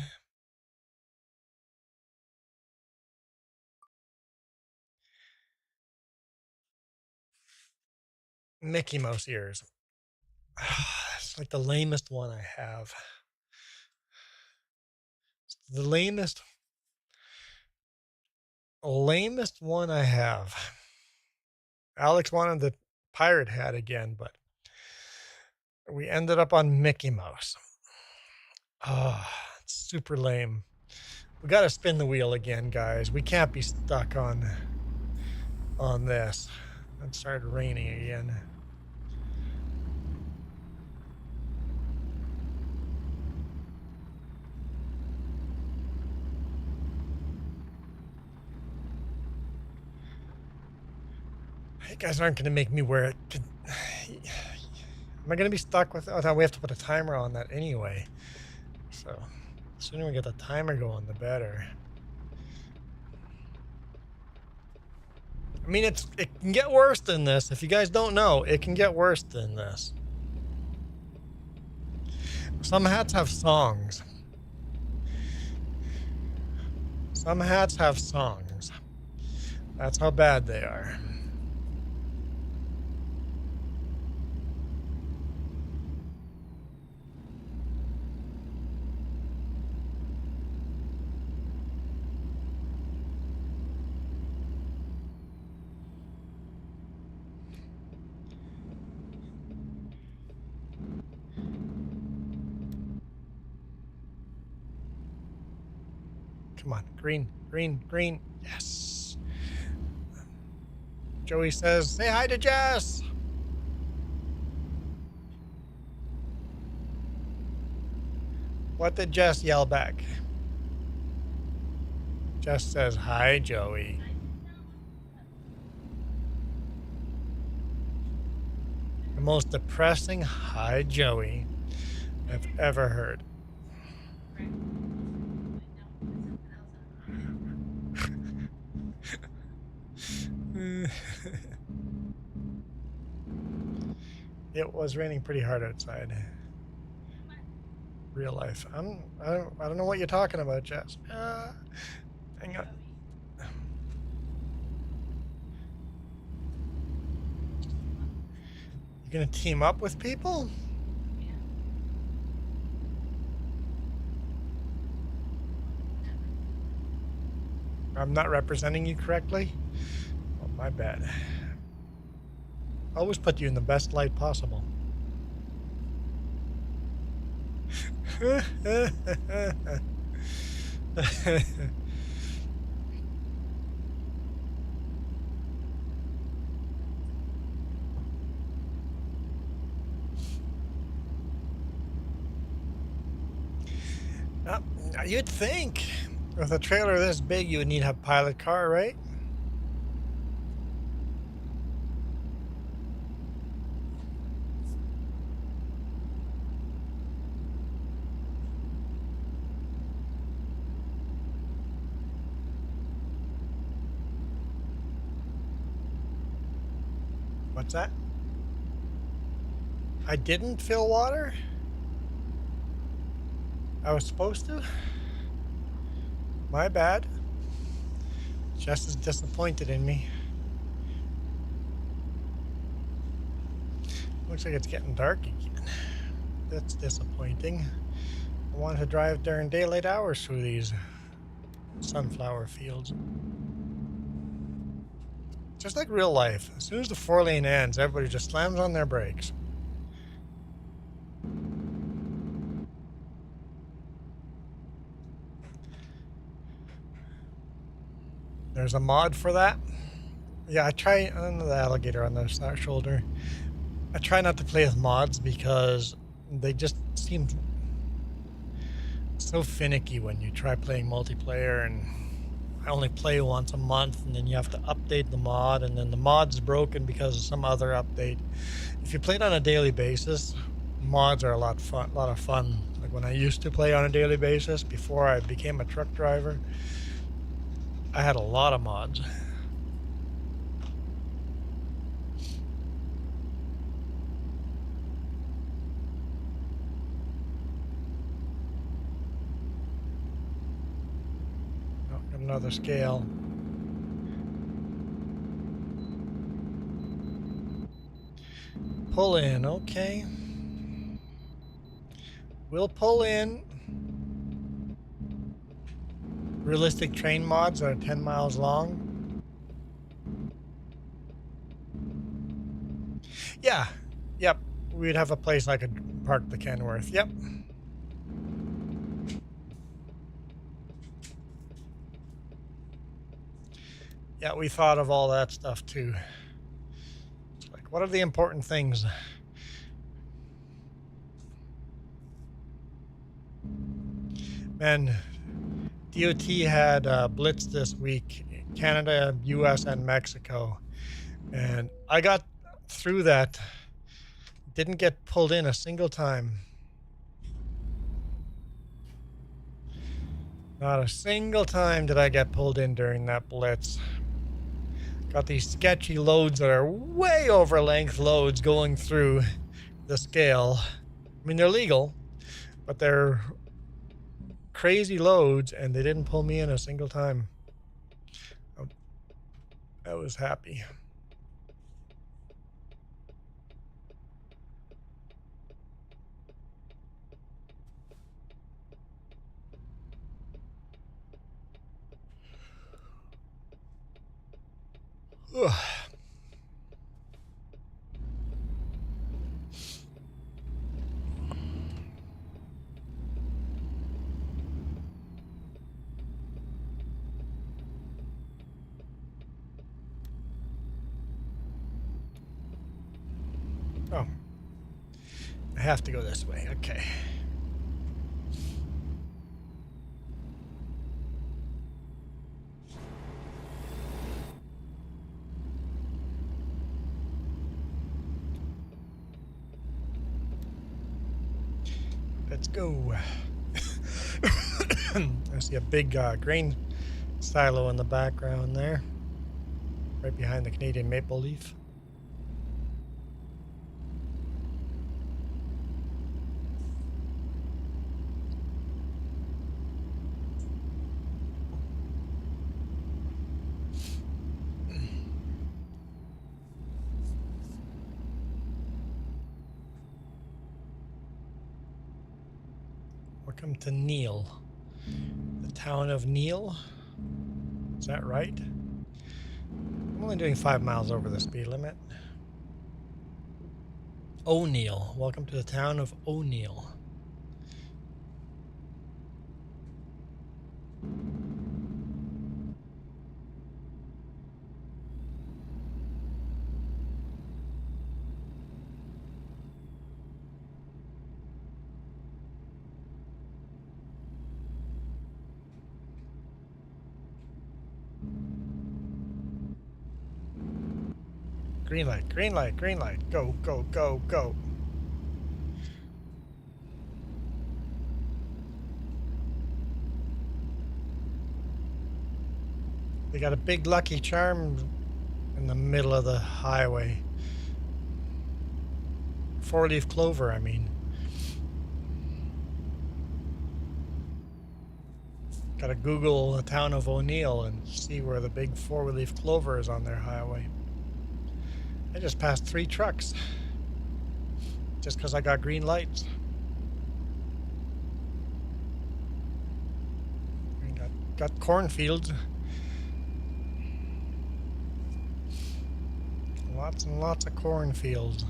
Mickey Mouse ears. It's like the lamest one I have. It's the lamest one I have. Alex wanted the pirate hat again, but we ended up on Mickey Mouse. Oh, it's super lame. We got to spin the wheel again, guys. We can't be stuck on this. It started raining again. You guys aren't going to make me wear it. Am I going to be stuck with... Oh, no, we have to put a timer on that anyway. So, the sooner we get the timer going, the better. I mean, it can get worse than this. If you guys don't know, it can get worse than this. Some hats have songs. Some hats have songs. That's how bad they are. Come on, green, green, green. Yes. Joey says, say hi to Jess. What did Jess yell back? Jess says, hi, Joey. The most depressing hi, Joey I've ever heard. It was raining pretty hard outside. Real life. I don't know what you're talking about, Jess. Hang on. You gonna team up with people? I'm not representing you correctly? Oh, my bad. Always put you in the best light possible. You'd think with a trailer this big you would need a pilot car, right? What's that? I didn't fill water? I was supposed to? My bad. Jess is disappointed in me. Looks like it's getting dark again. That's disappointing. I wanted to drive during daylight hours through these sunflower fields. Just like real life. As soon as the 4-lane ends, everybody just slams on their brakes. There's a mod for that. Yeah, I try on the alligator on the shoulder. I try not to play with mods because they just seem so finicky when you try playing multiplayer, and I only play once a month, and then you have to update the mod, and then the mod's broken because of some other update. If you play it on a daily basis, mods are a lot of fun. Like when I used to play on a daily basis before I became a truck driver, I had a lot of mods. Oh, got another scale. Pull in, okay. We'll pull in. Realistic train mods are 10 miles long. Yeah, yep. We'd have a place I could park the Kenworth. Yep. Yeah, we thought of all that stuff too. It's like, what are the important things? Man, DOT had blitz this week, Canada, US, and Mexico. And I got through that. Didn't get pulled in a single time. Not a single time did I get pulled in during that blitz. Got these sketchy loads that are way over length loads going through the scale. I mean, they're legal, but they're crazy loads, and they didn't pull me in a single time. I was happy. Ugh. Oh, I have to go this way. Okay. Let's go. I see a big grain silo in the background there, right behind the Canadian maple leaf. Welcome to Neil, the town of Neil. Is that right? I'm only doing 5 miles over the speed limit. O'Neill. Welcome to the town of O'Neill. Green light, green light, green light. Go, go, go, go. They got a big Lucky Charm in the middle of the highway. 4-leaf clover, I mean. Gotta Google the town of O'Neill and see where the big 4-leaf clover is on their highway. I just passed 3 trucks. Just because I got green lights. Got cornfields. Lots and lots of cornfields.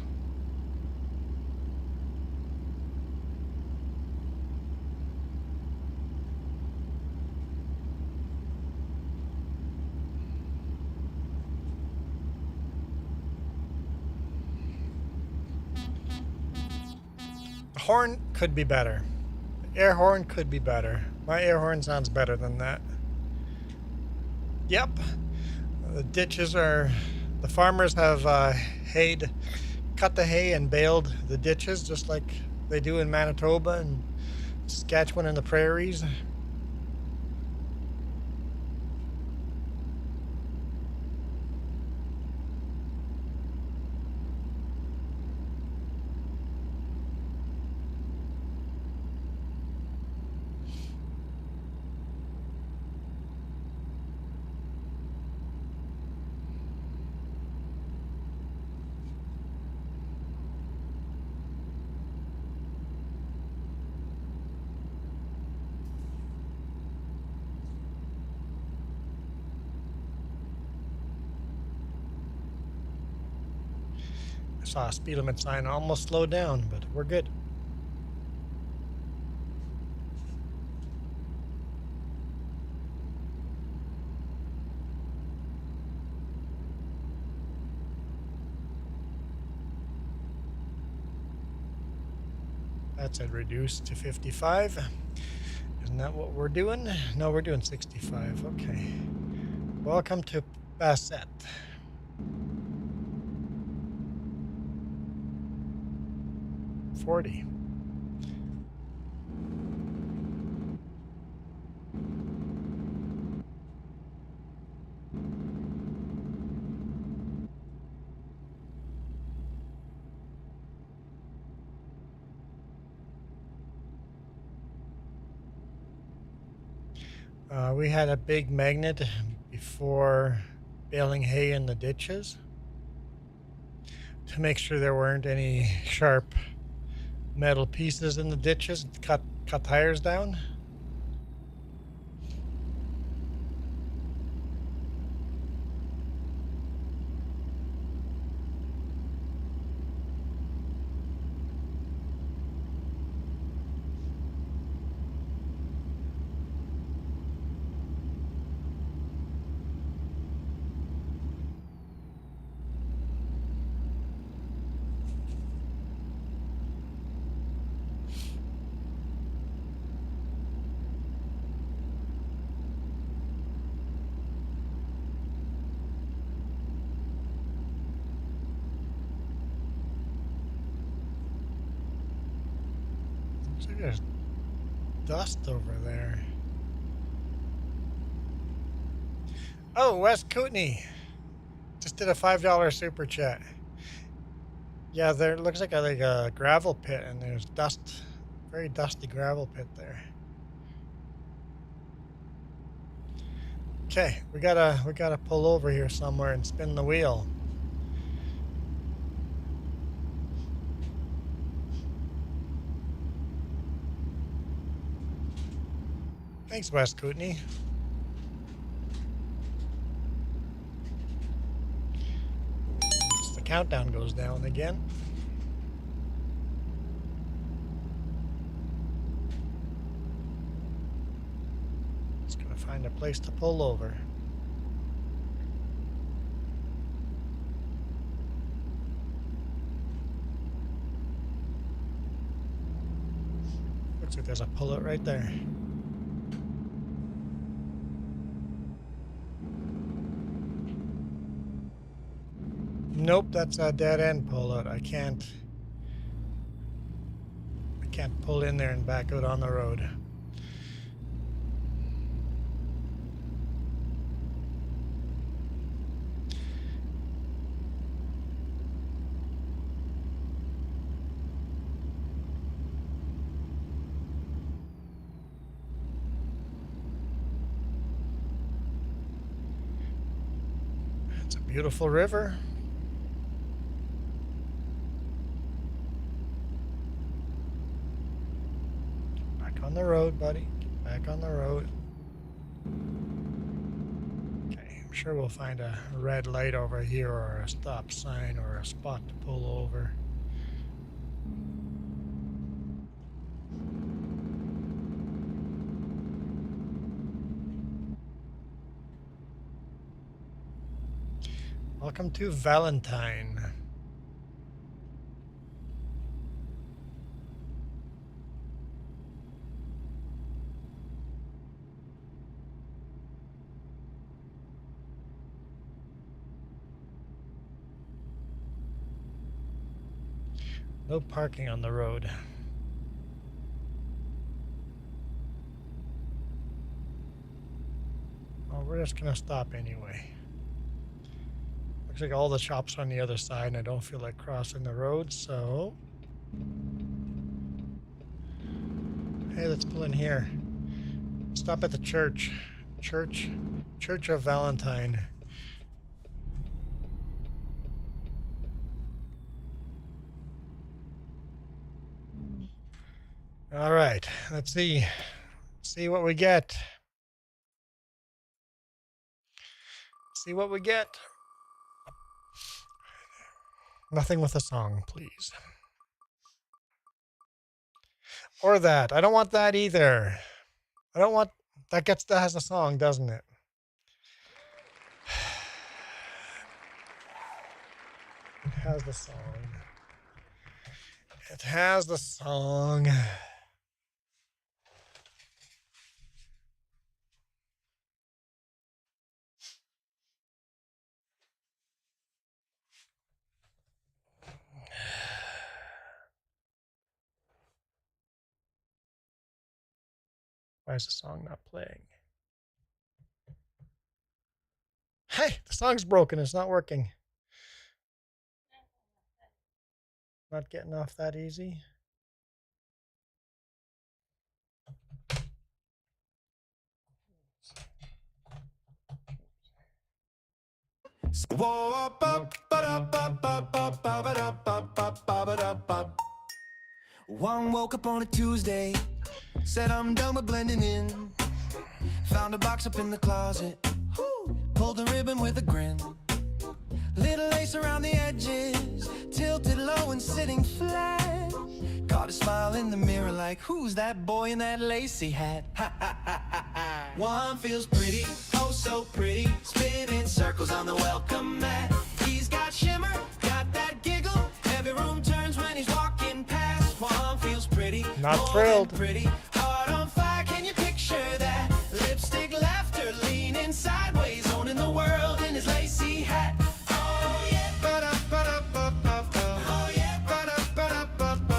The horn could be better. The air horn could be better. My air horn sounds better than that. Yep. The ditches are... The farmers have cut the hay and baled the ditches just like they do in Manitoba and Saskatchewan and the prairies. Saw a speed limit sign almost slowed down, but we're good. That said reduce to 55. Isn't that what we're doing? No, we're doing 65. Okay. Welcome to Bassett. $40. We had a big magnet before baling hay in the ditches to make sure there weren't any sharp metal pieces in the ditches to cut tires down. So there's dust over there. Oh, Wes Kootenay just did a $5 super chat. Yeah, there looks like a gravel pit, and there's dust, very dusty gravel pit there. Okay, we gotta pull over here somewhere and spin the wheel. Thanks, Wes Kootenay. countdown goes down again. Just gonna find a place to pull over. Looks like there's a pullout right there. Nope, that's a dead end pullout. I can't pull in there and back out on the road. It's a beautiful river. On the road, buddy. Get back on the road. Okay, I'm sure we'll find a red light over here or a stop sign or a spot to pull over. Welcome to Valentine. No parking on the road. Well, we're just gonna stop anyway. Looks like all the shops are on the other side and I don't feel like crossing the road, so... Hey, let's pull in here. Stop at the church. Church of Valentine. All right, let's see what we get. See what we get. Nothing with a song, please. Or that. I don't want that either. I don't want that has a song, doesn't it? It has the song. It has the song. Why is the song not playing? Hey, the song's broken. It's not working. Not getting off that easy. One woke up on a Tuesday, said I'm done with blending in. Found a box up in the closet, pulled a ribbon with a grin. Little lace around the edges, tilted low and sitting flat. Caught a smile in the mirror like, who's that boy in that lacy hat? Ha ha ha ha ha. One feels pretty, oh so pretty, spinning circles on the welcome mat. He's got shimmer, got that giggle, every room turns when he's walking past. One feels pretty, not thrilled. Pretty, heart on fire, can you picture that? Lipstick laughter, leaning sideways, owning the world in his lacy hat. Oh yeah, oh yeah,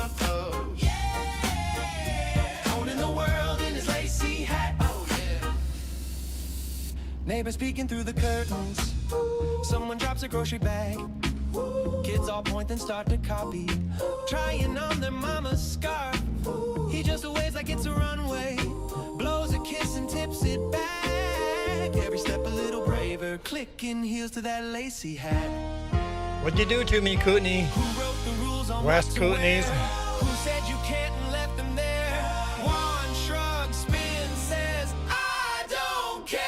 oh yeah, owning the world in his lacy hat. Oh yeah. Neighbors peeking through the curtains, someone drops a grocery bag. Kids all point and start to copy, trying on their mama's scarf. He just waves like it's a runway, blows a kiss and tips it back. Every step a little braver, clicking heels to that lacy hat. What'd you do to me, Kootenai? Who wrote the rules on West what to Kootenays. wear? Who said you can't and left them there? One shrug, spin, says, I don't care.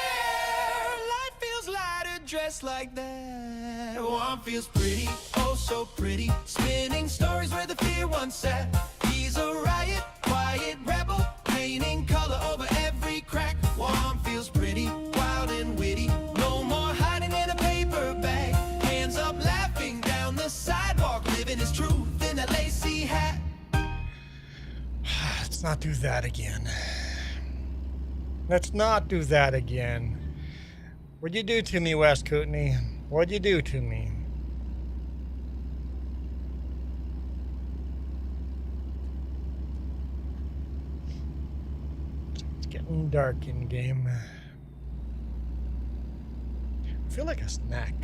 Life feels lighter dressed like that. One feels pretty, oh so pretty. Spinning stories where the fear once sat. He's a riot, quiet rebel, painting color over every crack. One feels pretty, wild and witty. No more hiding in a paper bag. Hands up, laughing down the sidewalk, living his truth in a lacy hat. Let's not do that again. Let's not do that again. What'd you do to me, Wes Kootenai? What'd you do to me? It's getting dark in game. I feel like a snack.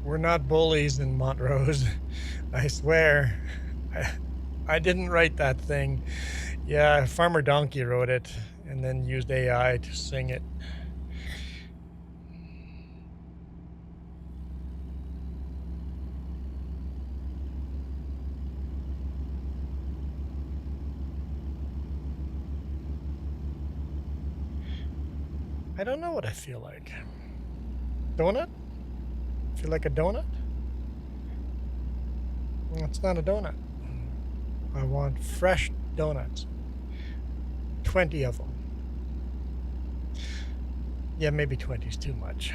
We're not bullies in Montrose. I swear. I didn't write that thing. Yeah, Farmer Donkey wrote it and then used AI to sing it. I don't know what I feel like. Donut? Feel like a donut? It's not a donut. I want fresh donuts. 20 of them. Yeah, maybe 20 is too much.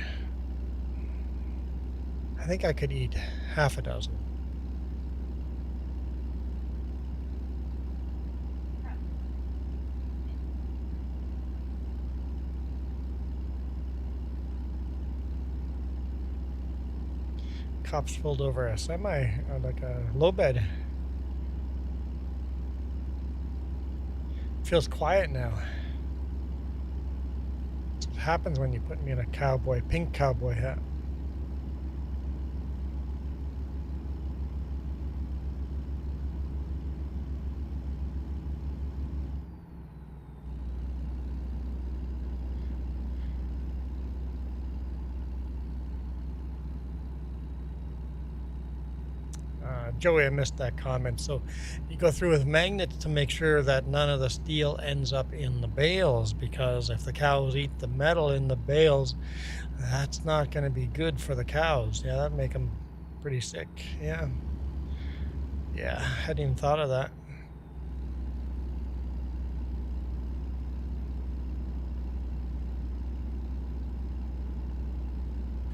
I think I could eat half a dozen. Cops pulled over a semi, like a low bed. Feels quiet now. That's what happens when you put me in a pink cowboy hat. Joey, I missed that comment. So you go through with magnets to make sure that none of the steel ends up in the bales, because if the cows eat the metal in the bales, that's not going to be good for the cows. Yeah, that'd make them pretty sick. Yeah. Yeah, I hadn't even thought of that.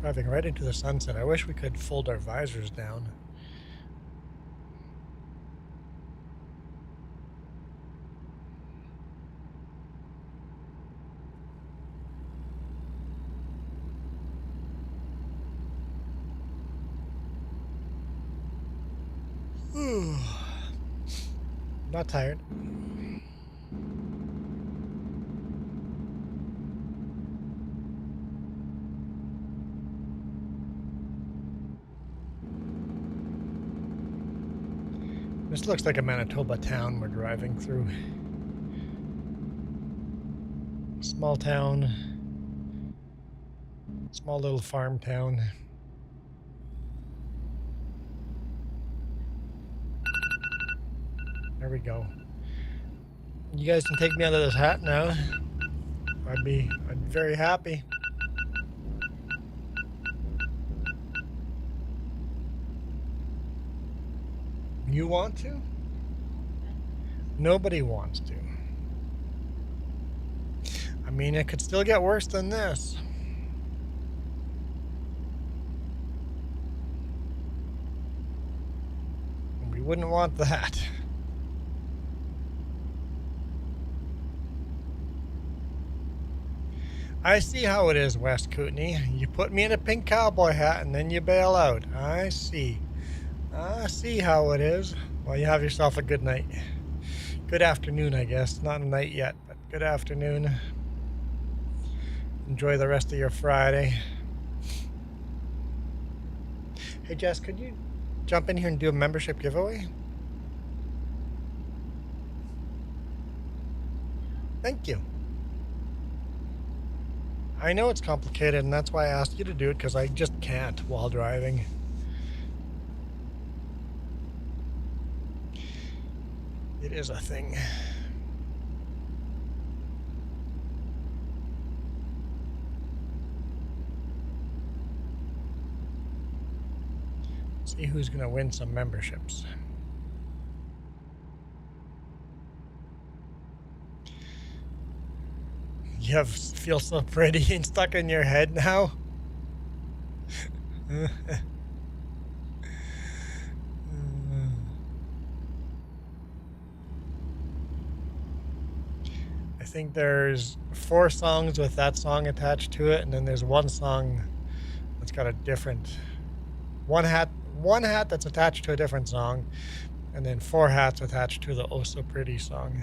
Driving right into the sunset. I wish we could fold our visors down. Not tired. This looks like a Manitoba town we're driving through. Small town. Small little farm town. There we go. You guys can take me out of this hat now. I'd be very happy. You want to? Nobody wants to. I mean, it could still get worse than this. We wouldn't want that. I see how it is, Wes Kootenai. You put me in a pink cowboy hat and then you bail out. I see. I see how it is. Well, you have yourself a good night. Good afternoon, I guess. Not a night yet, but good afternoon. Enjoy the rest of your Friday. Hey, Jess, could you jump in here and do a membership giveaway? Thank you. I know it's complicated, and that's why I asked you to do it, because I just can't while driving. It is a thing. See who's going to win some memberships. You feel so pretty and stuck in your head now? I think there's 4 songs with that song attached to it, and then there's one song that's got a different one hat that's attached to a different song, and then 4 hats attached to the Oh So Pretty song.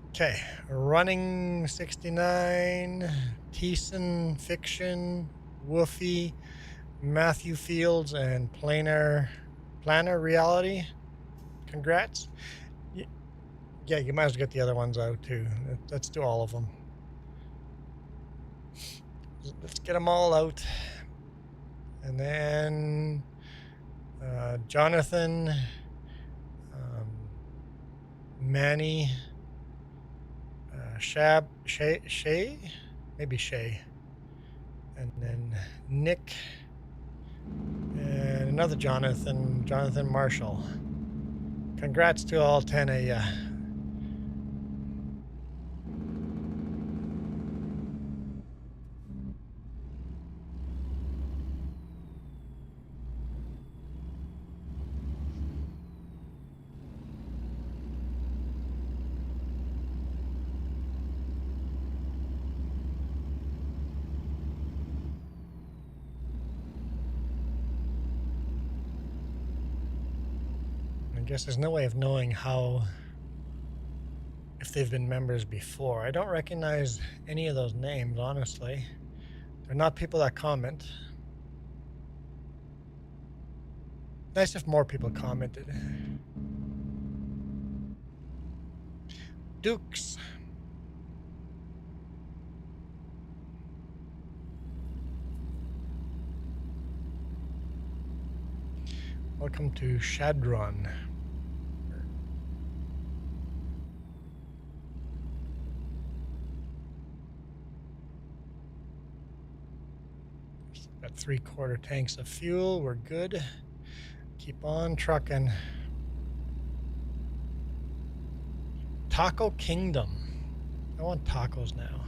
Okay, Running 69, Thiessen Fiction, Woofy, Matthew Fields, and Planner Reality. Congrats. Yeah, you might as well get the other ones out too. Let's do all of them. Let's get them all out. And then Jonathan, Manny, Shay, maybe Shay, and then Nick, and another Jonathan Marshall. Congrats to all 10 of ya. I guess there's no way of knowing if they've been members before. I don't recognize any of those names, honestly. They're not people that comment. Nice if more people commented. Dukes. Welcome to Shadron. Got 3/4 tanks of fuel. We're good. Keep on trucking. Taco Kingdom. I want tacos now.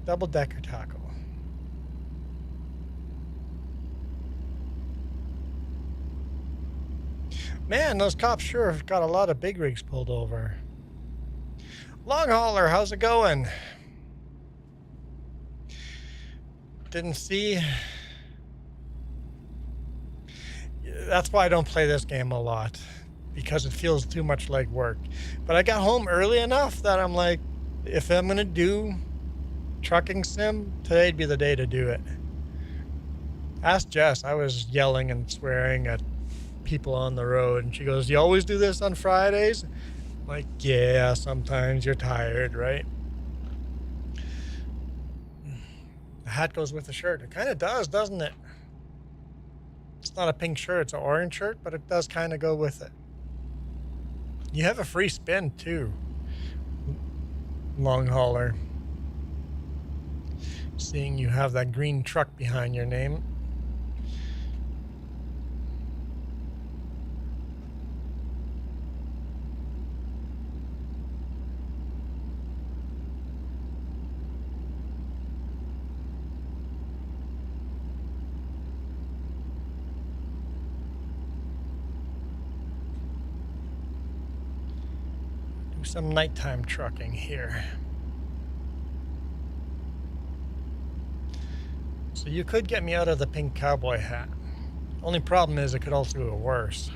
Double-decker taco. Man, those cops sure have got a lot of big rigs pulled over. Long hauler, how's it going? Didn't see. That's why I don't play this game a lot, because it feels too much like work. But I got home early enough that I'm like, if I'm gonna do trucking sim, today'd be the day to do it. Ask Jess. I was yelling and swearing at people on the road, and she goes, "You always do this on Fridays?" I'm like, yeah, sometimes you're tired, right? The hat goes with the shirt. It kind of does, doesn't it? It's not a pink shirt, it's an orange shirt, but it does kind of go with it. You have a free spin too, long hauler. Seeing you have that green truck behind your name. Some nighttime trucking here. So you could get me out of the pink cowboy hat. Only problem is it could also go worse.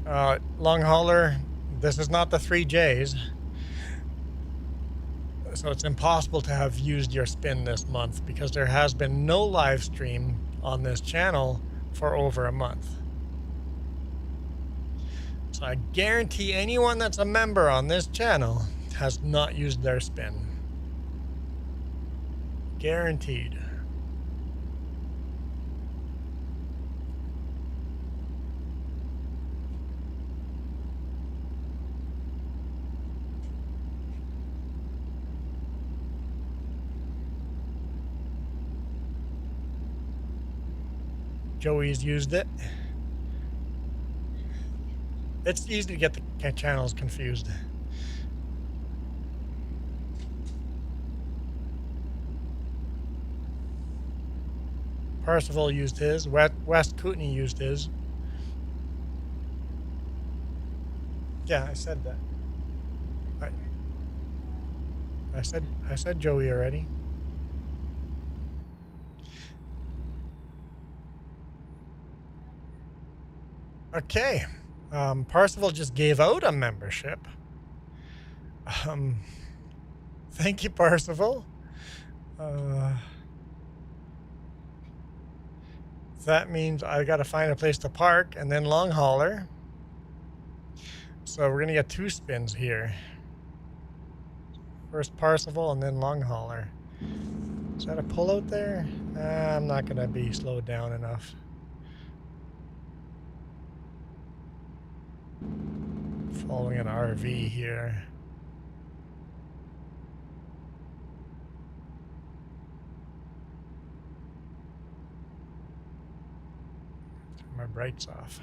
Long hauler, this is not the 3Js. So it's impossible to have used your spin this month because there has been no live stream on this channel for over a month. So I guarantee anyone that's a member on this channel has not used their spin. Guaranteed. Joey's used it. It's easy to get the channels confused. Parsifal used his. West Kootenai used his. Yeah, I said that. I said Joey already. Okay. Parsifal just gave out a membership. Thank you, Parsifal. That means I got to find a place to park and then long hauler. So we're going to get 2 spins here. First Parsifal and then long hauler. Is that a pullout there? I'm not going to be slowed down enough. Following an RV here. Turn my brights off.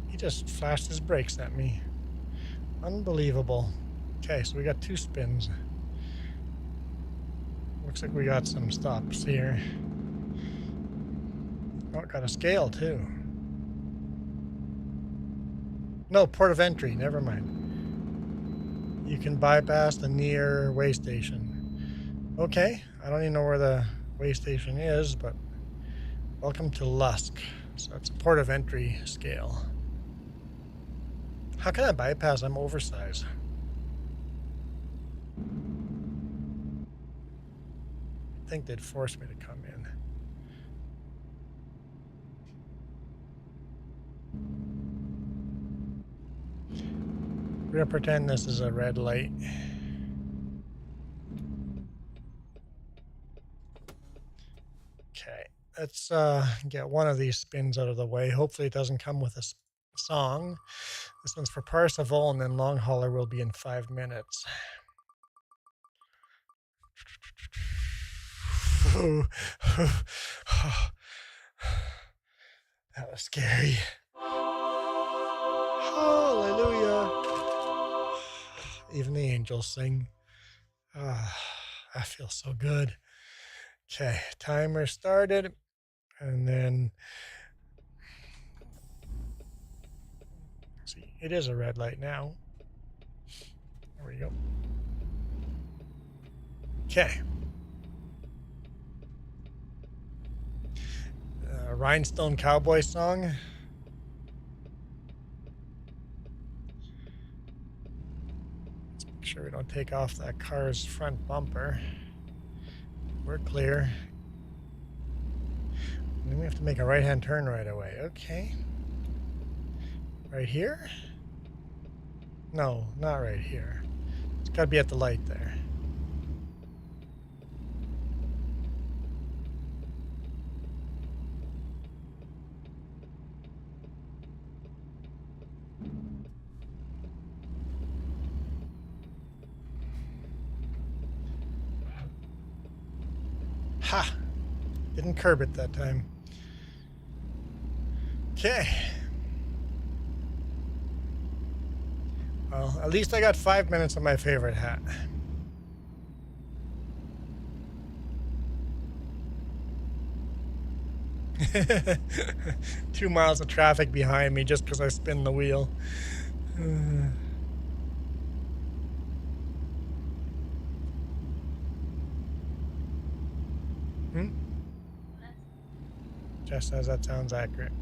He just flashed his brakes at me. Unbelievable. Okay, so we got 2 spins. Looks like we got some stops here. Oh, got a scale too. No, port of entry, never mind. You can bypass the near way station. Okay, I don't even know where the way station is, but welcome to Lusk. So it's a port of entry scale. How can I bypass? I'm oversized. I think they'd force me to come in. We're gonna pretend this is a red light. Okay, let's get one of these spins out of the way. Hopefully it doesn't come with a song. This one's for Parsifal, and then long hauler will be in 5 minutes. That was scary. Hallelujah. Even the angels sing. I feel so good. Okay, timer started. And then, see, it is a red light now. There we go. Okay. Rhinestone Cowboy song. Let's make sure we don't take off that car's front bumper. We're clear. And then we have to make a right-hand turn right away. Okay. Right here? No, not right here. It's got to be at the light there. Ha! Didn't curb it that time. Okay. Well, at least I got 5 minutes of my favorite hat. Two miles of traffic behind me just because I spin the wheel. Just as that sounds accurate.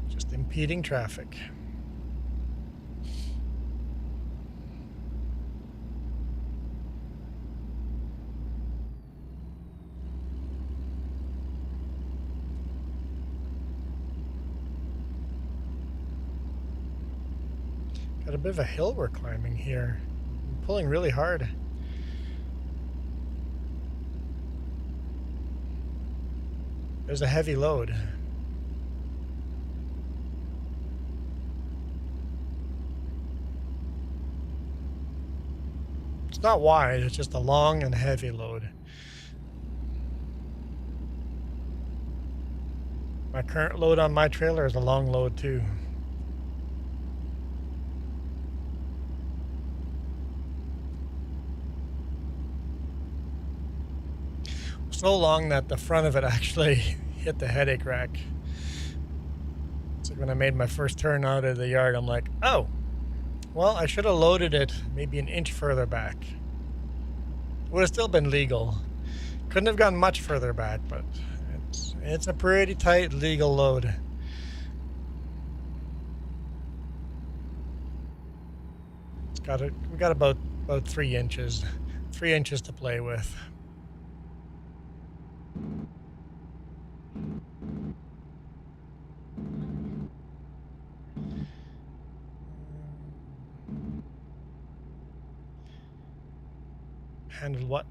Just impeding traffic. Got a bit of a hill we're climbing here. I'm pulling really hard. There's a heavy load. It's not wide, it's just a long and heavy load. My current load on my trailer is a long load too. So long that the front of it actually hit the headache rack. So when I made my first turn out of the yard, I'm like, oh, well, I should have loaded it maybe an inch further back. Would have still been legal. Couldn't have gone much further back, but it's a pretty tight legal load. We got about 3 inches. 3 inches to play with. Handled what?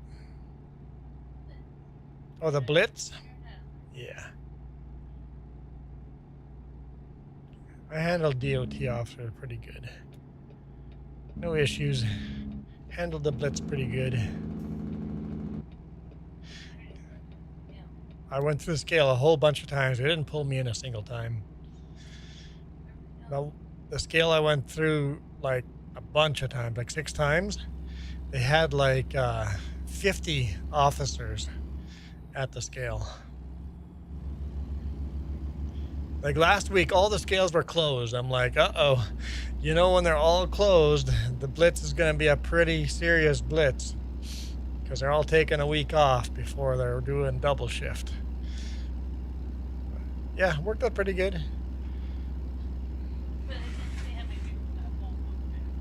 Oh, the blitz? Yeah. I handled DOT officer pretty good. No issues. Handled the blitz pretty good. I went through the scale a whole bunch of times. They didn't pull me in a single time. Now, the scale I went through like a bunch of times, like 6 times. They had like 50 officers at the scale. Like last week, all the scales were closed. I'm like, uh-oh. You know, when they're all closed, the blitz is going to be a pretty serious blitz. Because they're all taking a week off before they're doing double shift. Yeah, worked out pretty good.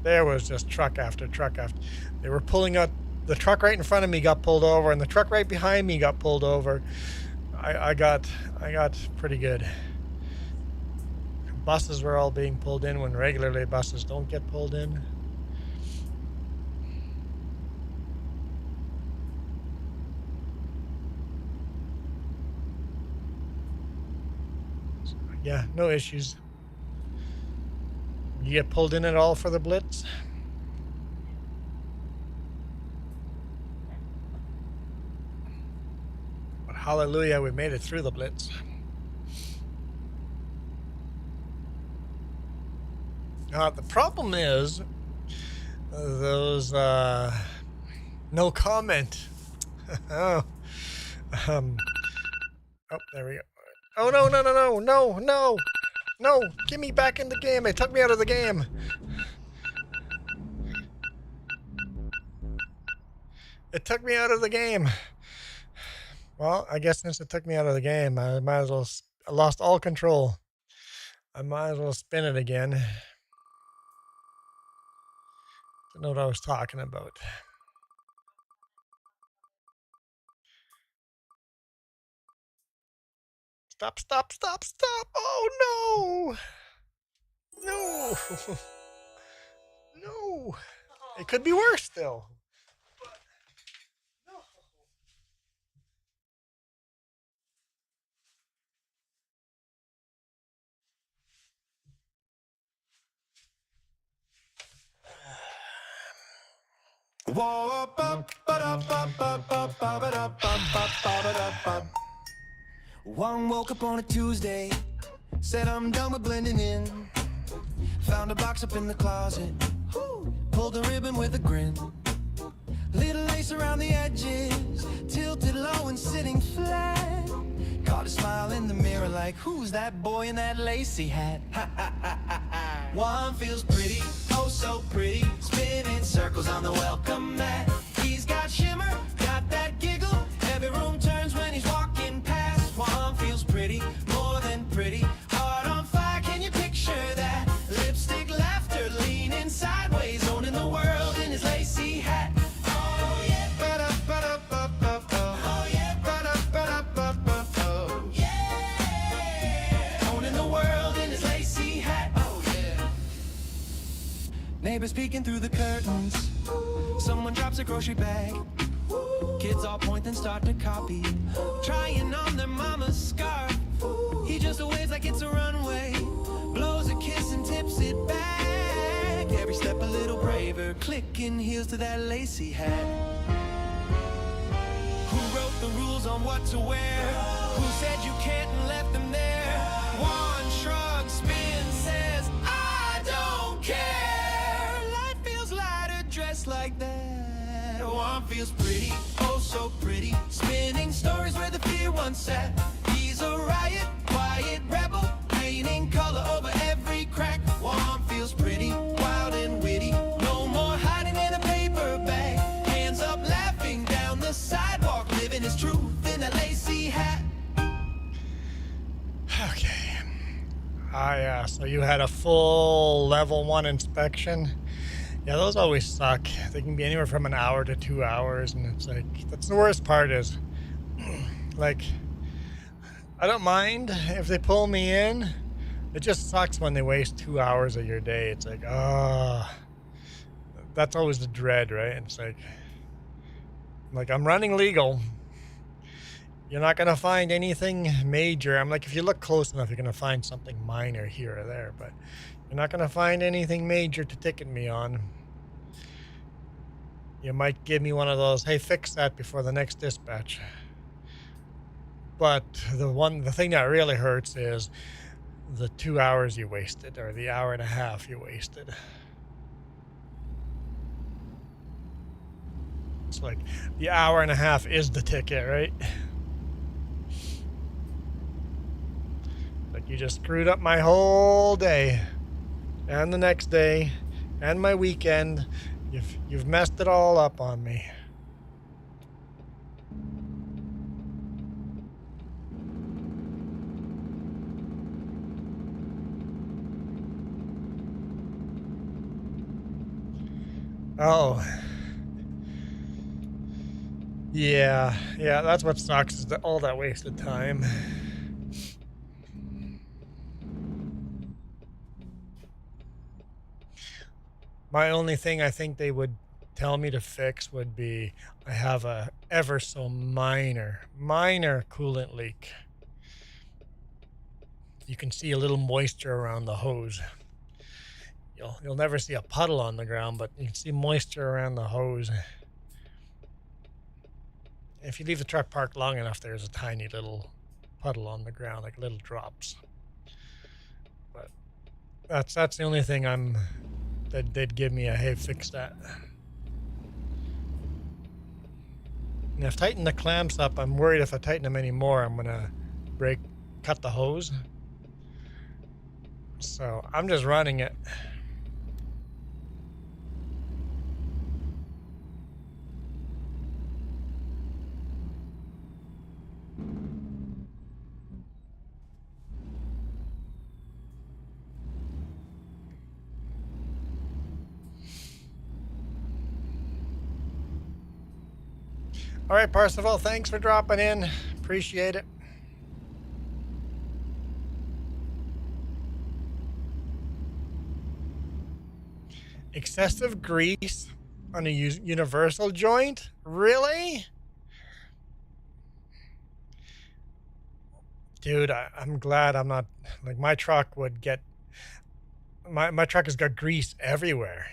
There was just truck after truck after. They were pulling out. The truck right in front of me got pulled over, and the truck right behind me got pulled over. I got pretty good. Buses were all being pulled in when regularly buses don't get pulled in. So, yeah, no issues. You get pulled in at all for the blitz? But hallelujah, we made it through the blitz. The problem is those no comment. Oh, there we go. Oh no! Get me back in the game. It took me out of the game. It took me out of the game. Well, I guess since it took me out of the game, I might as well. I lost all control. I might as well spin it again. Don't know what I was talking about. Stop. Oh, no. No. No. It could be worse still. No. One woke up on a Tuesday, said I'm done with blending in. Found a box up in the closet, pulled a ribbon with a grin. Little lace around the edges, tilted low and sitting flat. Caught a smile in the mirror like, who's that boy in that lacy hat? One feels pretty, oh so pretty, spinning circles on the welcome mat. He's got shimmer, got that giggle, every room turns when he's walking past. One feels pretty, more than pretty, heart on fire, can you picture that? Lipstick laughter, leaning sideways, owning the world in his lacy hat. Oh yeah, oh yeah, yeah, owning the world in his lacy hat. Oh yeah. Neighbors peeking through the curtains, someone drops a grocery bag. Kids all point and start to copy, trying on their mama's scarf. He just waves like it's a runway, blows a kiss and tips it back. Every step a little braver, clicking heels to that lacy hat. Who wrote the rules on what to wear? Who said you can't and left them there? One shrug, spin, says, I don't care. Life feels lighter dressed like that. One feels pretty, oh so pretty, spinning stories where the fear once sat. He's a riot, quiet rebel, painting color over every crack. One feels pretty, wild and witty, no more hiding in a paper bag. Hands up laughing down the sidewalk, living his truth in a lacy hat. Okay. Yeah, so you had a full level 1 inspection. Yeah, those always suck. They can be anywhere from an hour to 2 hours, and it's like, that's the worst part is, like, I don't mind if they pull me in. It just sucks when they waste 2 hours of your day. It's like, that's always the dread, right? It's like I'm running legal. You're not going to find anything major. I'm like, if you look close enough, you're going to find something minor here or there, but you're not going to find anything major to ticket me on. You might give me one of those, hey, fix that before the next dispatch. But the thing that really hurts is the 2 hours you wasted, or the hour and a half you wasted. It's like the hour and a half is the ticket, right? Like, you just screwed up my whole day, and the next day, and my weekend. You've messed it all up on me. Oh. Yeah, that's what sucks, is all that wasted time. My only thing I think they would tell me to fix would be I have a ever so minor coolant leak. You can see a little moisture around the hose. You'll never see a puddle on the ground, but you can see moisture around the hose. If you leave the truck parked long enough, there's a tiny little puddle on the ground, like little drops. But that's the only thing that they'd give me a, hey, fix that. And if I tighten the clamps up, I'm worried if I tighten them anymore, I'm gonna cut the hose. So I'm just running it. All right, Parsifal, thanks for dropping in. Appreciate it. Excessive grease on a universal joint? Really? Dude, I'm glad I'm not, like, my truck would get, my truck has got grease everywhere.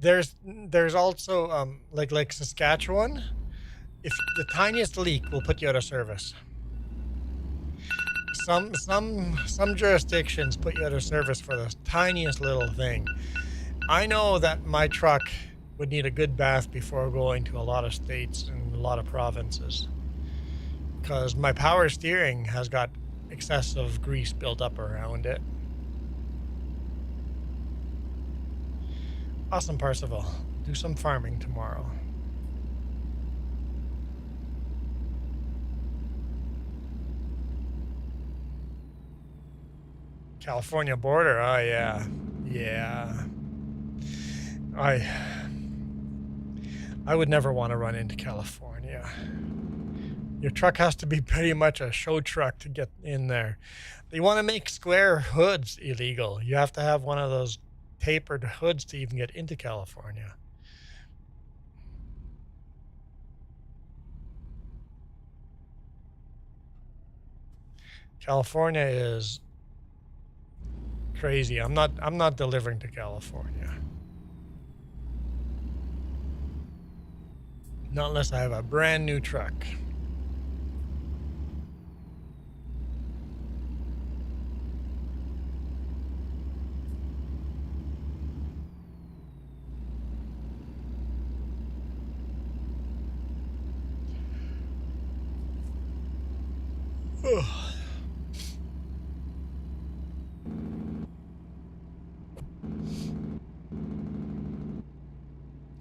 There's also like Saskatchewan, if the tiniest leak will put you out of service. Some jurisdictions put you out of service for the tiniest little thing. I know that my truck would need a good bath before going to a lot of states and a lot of provinces, because my power steering has got excessive grease built up around it. Awesome, Parsifal. Do some farming tomorrow. California border. Oh, yeah. Yeah. I would never want to run into California. Your truck has to be pretty much a show truck to get in there. They want to make square hoods illegal. You have to have one of those tapered hoods to even get into California. California is crazy. I'm not delivering to California. Not unless I have a brand new truck.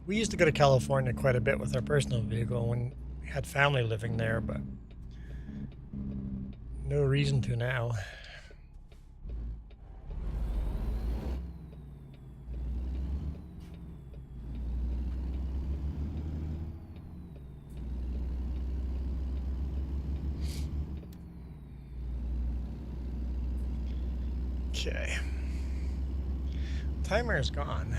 We used to go to California quite a bit with our personal vehicle when we had family living there, but no reason to now. Okay. Timer is gone.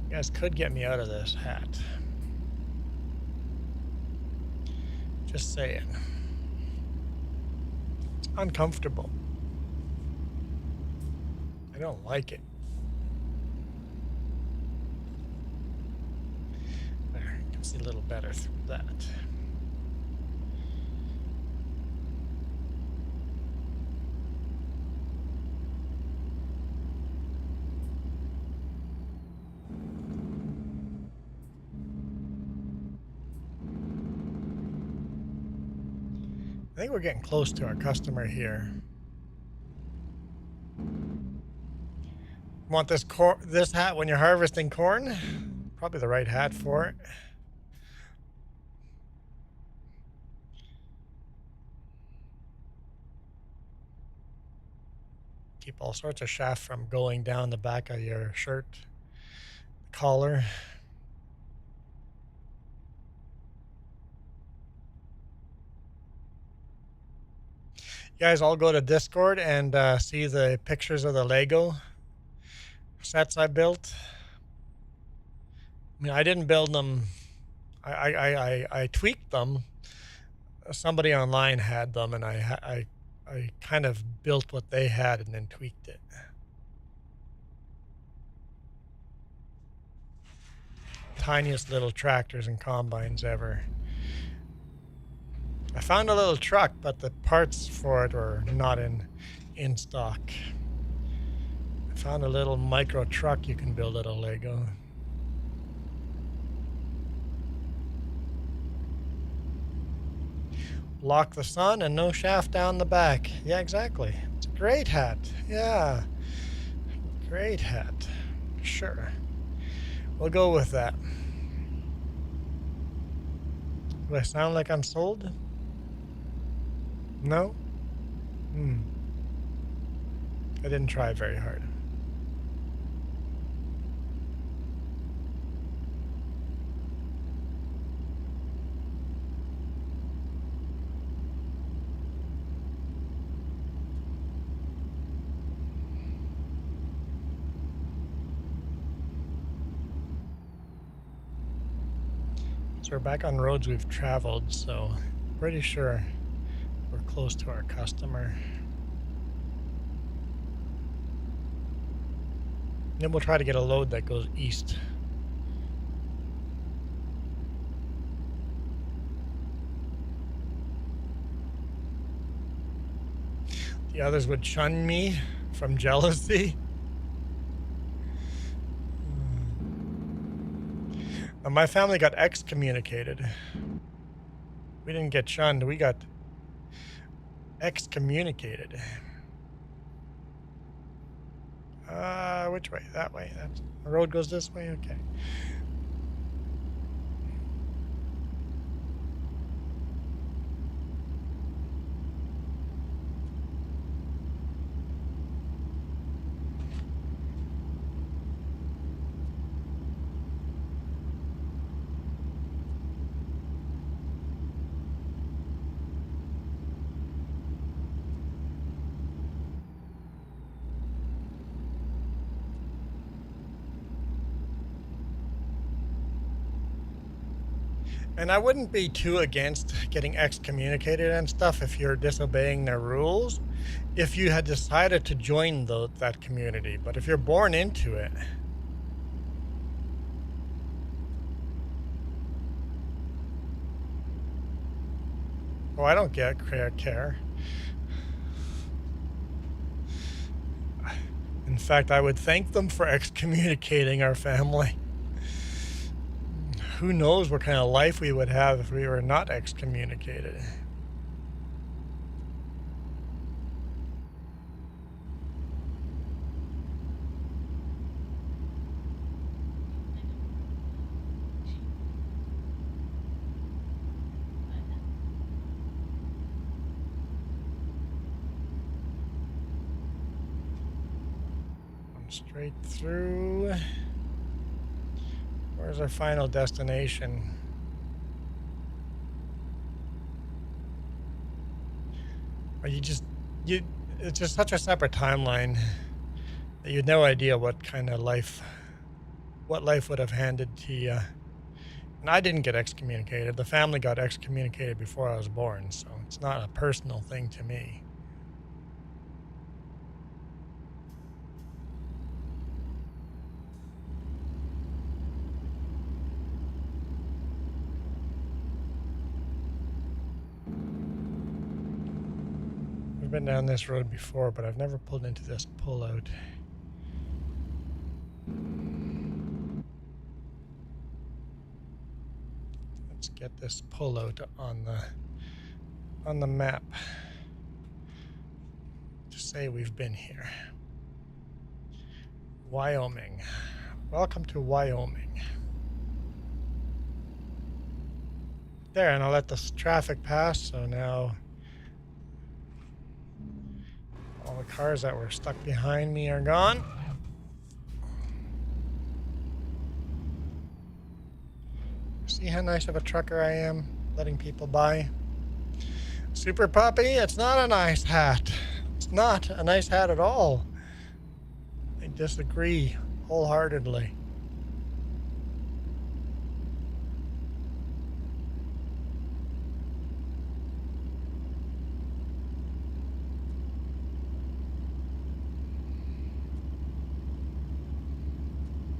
You guys could get me out of this hat. Just saying. It's uncomfortable. I don't like it. There, you can see a little better through that. I think we're getting close to our customer here. Want this hat when you're harvesting corn? Probably the right hat for it. Keep all sorts of chaff from going down the back of your shirt collar. You guys all go to Discord and see the pictures of the Lego sets I built. I mean, I didn't build them. I tweaked them. Somebody online had them, and I kind of built what they had and then tweaked it. Tiniest little tractors and combines ever. I found a little truck, but the parts for it were not in stock. I found a little micro truck you can build out of Lego. Block the sun and no shaft down the back. Yeah, exactly. It's a great hat. Yeah. Great hat. Sure. We'll go with that. Do I sound like I'm sold? No? I didn't try very hard. So we're back on roads we've traveled, so pretty sure we're close to our customer. Then we'll try to get a load that goes east. The others would shun me from jealousy. My family got excommunicated. We didn't get shunned, we got excommunicated. Which way? That way. The road goes this way? Okay. And I wouldn't be too against getting excommunicated and stuff if you're disobeying their rules, if you had decided to join that community. But if you're born into it, well, I don't care. In fact, I would thank them for excommunicating our family. Who knows what kind of life we would have if we were not excommunicated. Straight through. Where's our final destination? It's just such a separate timeline that you had no idea what kind of life, what life would have handed to you. And I didn't get excommunicated. The family got excommunicated before I was born, so it's not a personal thing to me. I've been down this road before, but I've never pulled into this pullout. Let's get this pullout on the map to say we've been here. Wyoming. Welcome to Wyoming. There, and I'll let the traffic pass, so now all the cars that were stuck behind me are gone. See how nice of a trucker I am, letting people by. Super Puppy, it's not a nice hat. It's not a nice hat at all. I disagree wholeheartedly.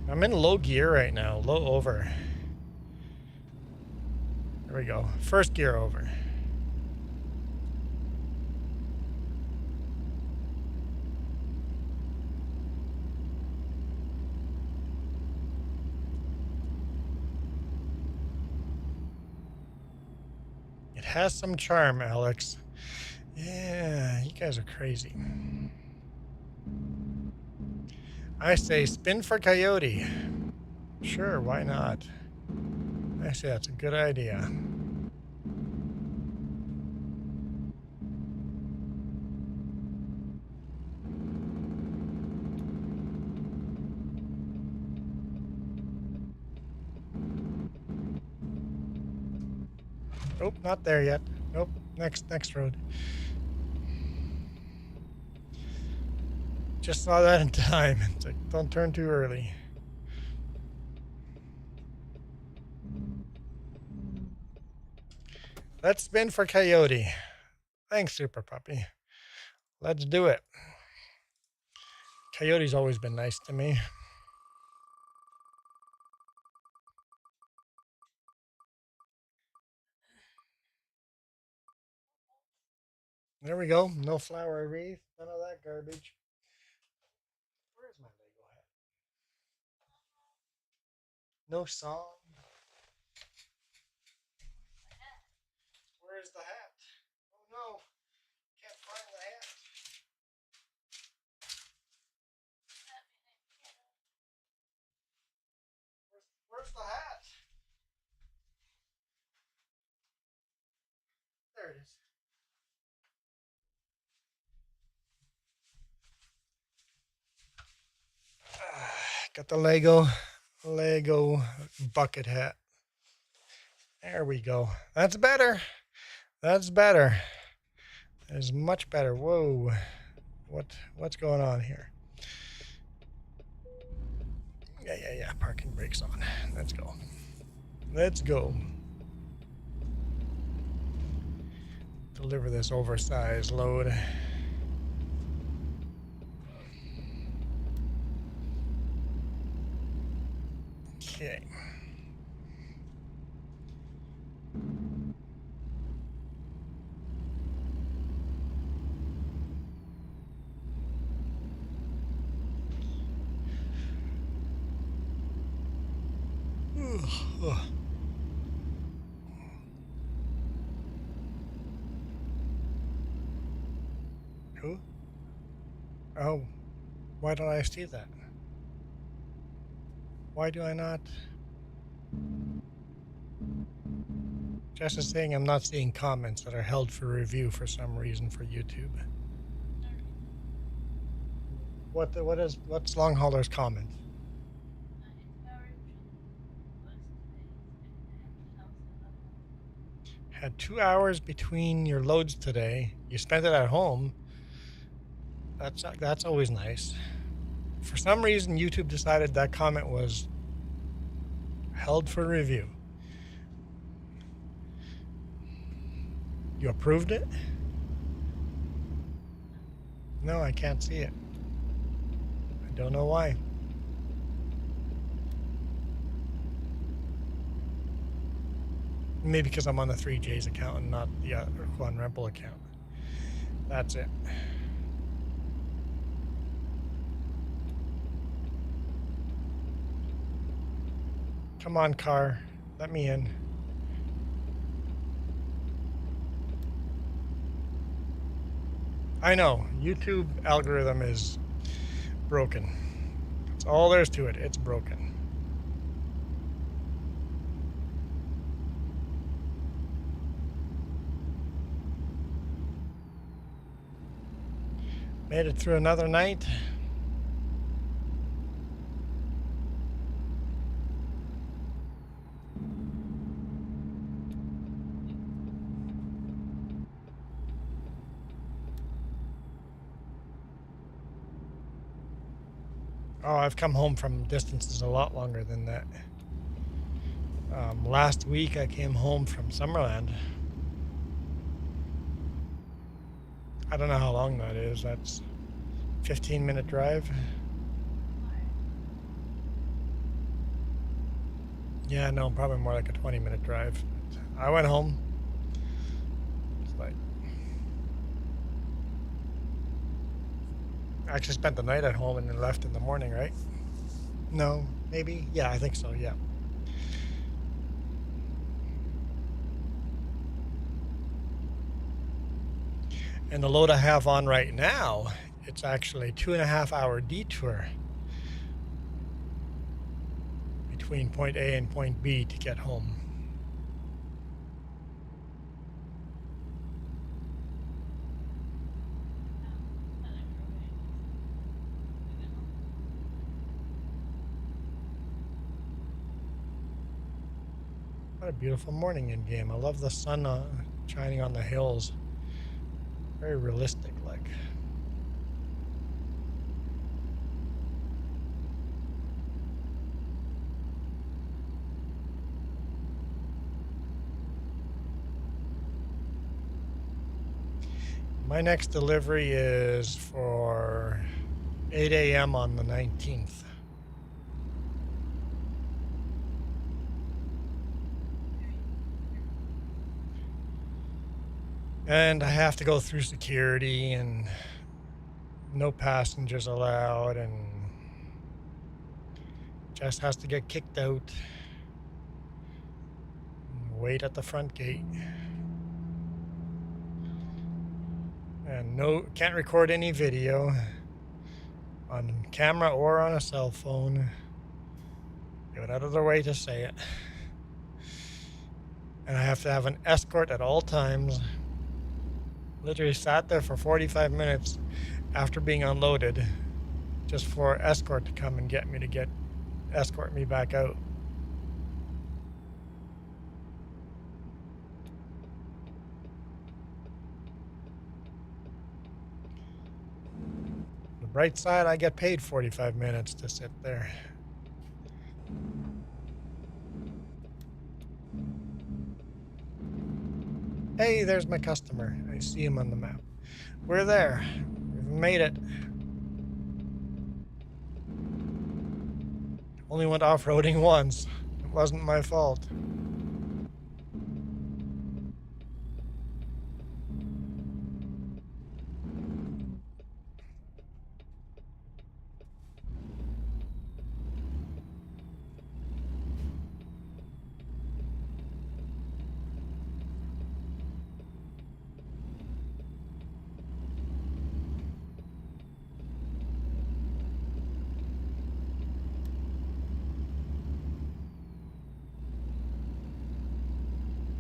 I'm in low gear right now, low over. There we go. First gear over. It has some charm, Alex. Yeah, you guys are crazy. I say spin for Coyote. Sure, why not? I say that's a good idea. Nope, not there yet. Nope, next road. Just saw that in time. It's like, don't turn too early. Let's spin for Coyote. Thanks, Super Puppy. Let's do it. Coyote's always been nice to me. There we go. No flower wreath. None of that garbage. Where's my Lego hat? No song. Where's the hat? Oh no. Can't find the hat. Where's the hat? There it is. Got the Lego bucket hat. There we go. That's better. That's better. That is much better. Whoa. What's going on here? Yeah. Parking brakes on. Let's go. Let's go. deliver this oversized load. Okay. Who? Oh, why don't I see that? Why do I not? Jess is saying I'm not seeing comments that are held for review for some reason for YouTube. What's long hauler's comment? Had 2 hours between your loads today. You spent it at home. That's always nice. For some reason, YouTube decided that comment was held for review. You approved it? No, I can't see it. I don't know why. Maybe because I'm on the 3J's account and not the Juan Rempel account. That's it. Come on, car. Let me in. I know. YouTube algorithm is broken. That's all there is to it. It's broken. Made it through another night. Oh, I've come home from distances a lot longer than that. Last week I came home from Summerland. I don't know how long that is. That's 15-minute drive. Yeah, no, probably more like a 20-minute drive. I went home. It's like I actually spent the night at home and then left in the morning, right? No, maybe. Yeah, I think so. Yeah. And the load I have on right now, it's actually a 2.5-hour detour between point A and point B to get home. What a beautiful morning in game. I love the sun shining on the hills. Very realistic, like. My next delivery is for 8 a.m. on the 19th. And I have to go through security and no passengers allowed, and Jess has to get kicked out and wait at the front gate. And no, can't record any video on camera or on a cell phone. They went out of their way to say it. And I have to have an escort at all times. Literally sat there for 45 minutes after being unloaded just for escort to come and get me to escort me back out. The bright side, I get paid 45 minutes to sit there. Hey, there's my customer. I see him on the map. We're there. We've made it. Only went off-roading once. It wasn't my fault.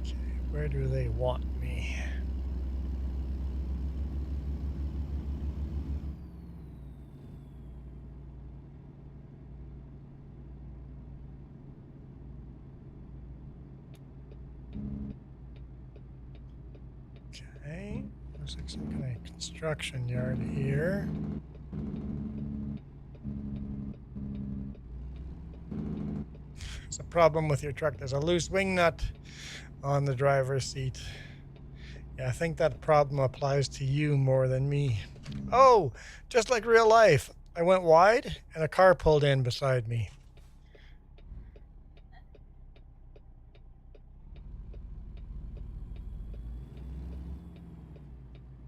Okay, where do they want me? Okay, looks like some kind of construction yard here. There's a problem with your truck. There's a loose wing nut on the driver's seat. Yeah, I think that problem applies to you more than me. Oh, just like real life. I went wide and a car pulled in beside me.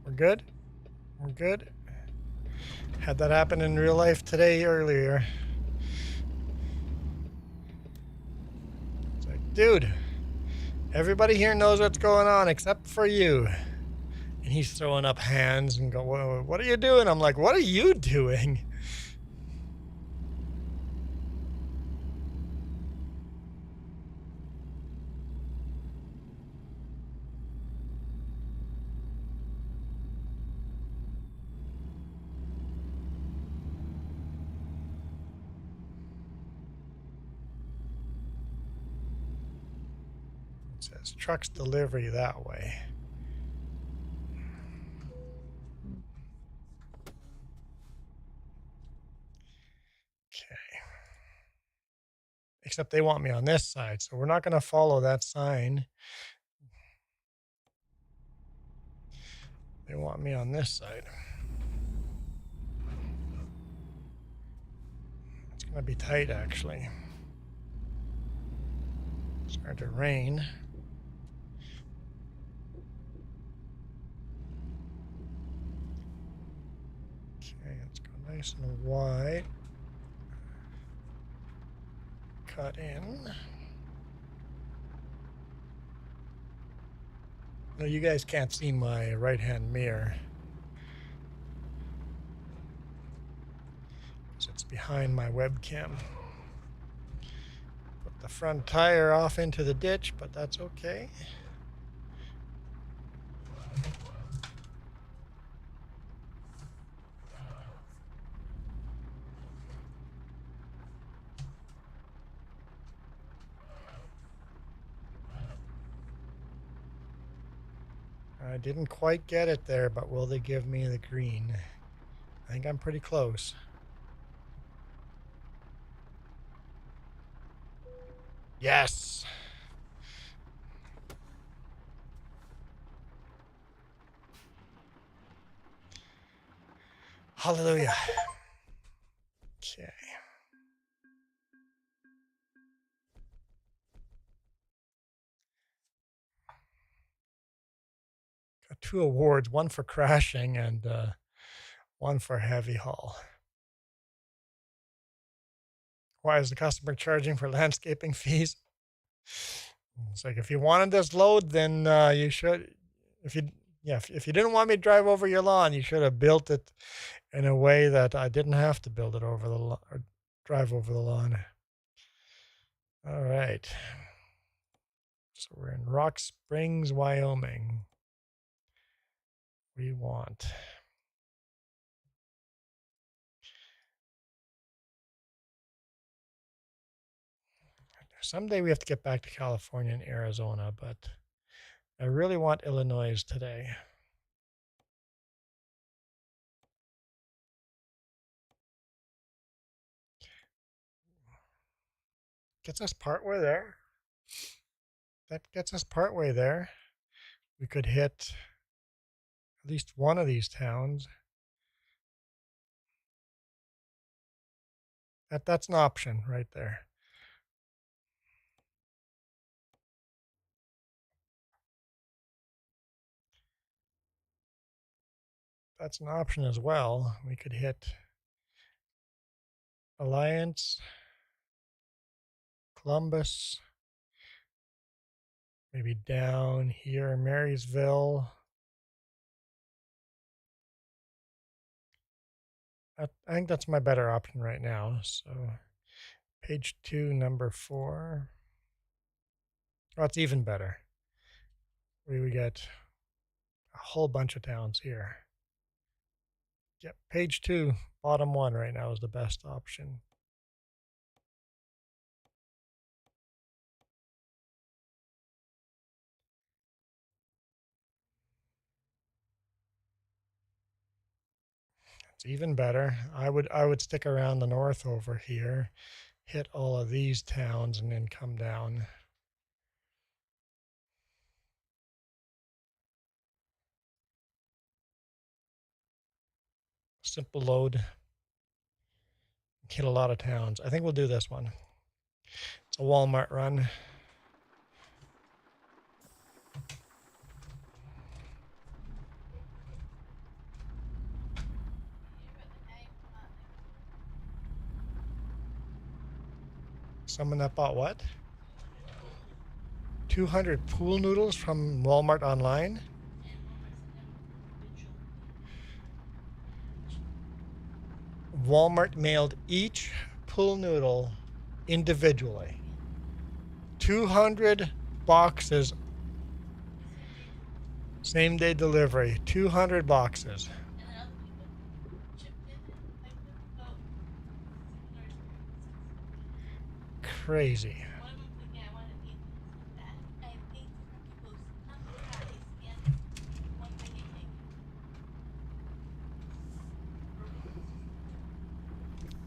We're good? We're good? Had that happen in real life today earlier. It's like, dude, everybody here knows what's going on except for you. And he's throwing up hands and go, what are you doing? I'm like, what are you doing? It says trucks delivery that way. Okay. Except they want me on this side, so we're not going to follow that sign. They want me on this side. It's going to be tight, actually. It's starting to rain. Okay, let's go nice and wide. Cut in. No, you guys can't see my right-hand mirror. Because it's behind my webcam. Put the front tire off into the ditch, but that's okay. I didn't quite get it there, but will they give me the green? I think I'm pretty close. Yes! Hallelujah. Okay. Got 2 awards, one for crashing and one for heavy haul. Why is the customer charging for landscaping fees? It's like, if you wanted this load, then you should, if you, yeah, if you didn't want me to drive over your lawn, you should have built it in a way that I didn't have to build it over the lawn or drive over the lawn. All right. So we're in Rock Springs, Wyoming. We want someday we have to get back to California and Arizona, but I really want Illinois today. Gets us partway there. That gets us partway there. We could hit at least one of these towns. That's an option right there. That's an option as well. We could hit Alliance, Columbus, maybe down here, Marysville. I think that's my better option right now. So page 2, number 4. Oh, it's even better. We get a whole bunch of towns here. Yep, page 2, bottom 1 right now is the best option. It's even better. I would stick around the north over here, hit all of these towns, and then come down. Simple load. Hit a lot of towns. I think we'll do this one. It's a Walmart run. Someone that bought what? 200 pool noodles from Walmart online? Walmart mailed each pool noodle individually. 200 boxes. Same day delivery. 200 boxes. Crazy.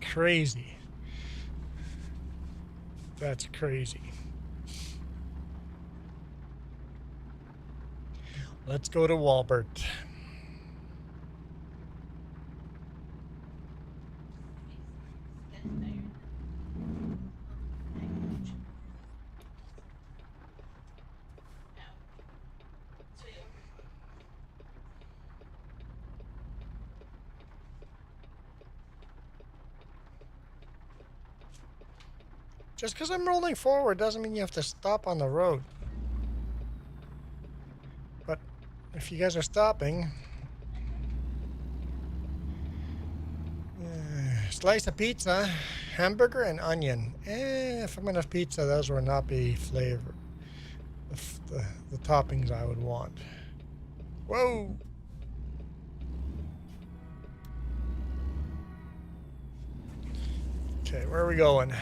Crazy. That's crazy. Let's go to Walmart. Just because I'm rolling forward doesn't mean you have to stop on the road. But if you guys are stopping, slice of pizza, hamburger, and onion. If I'm gonna have pizza, those will not be flavor. The toppings I would want. Whoa! Okay, where are we going?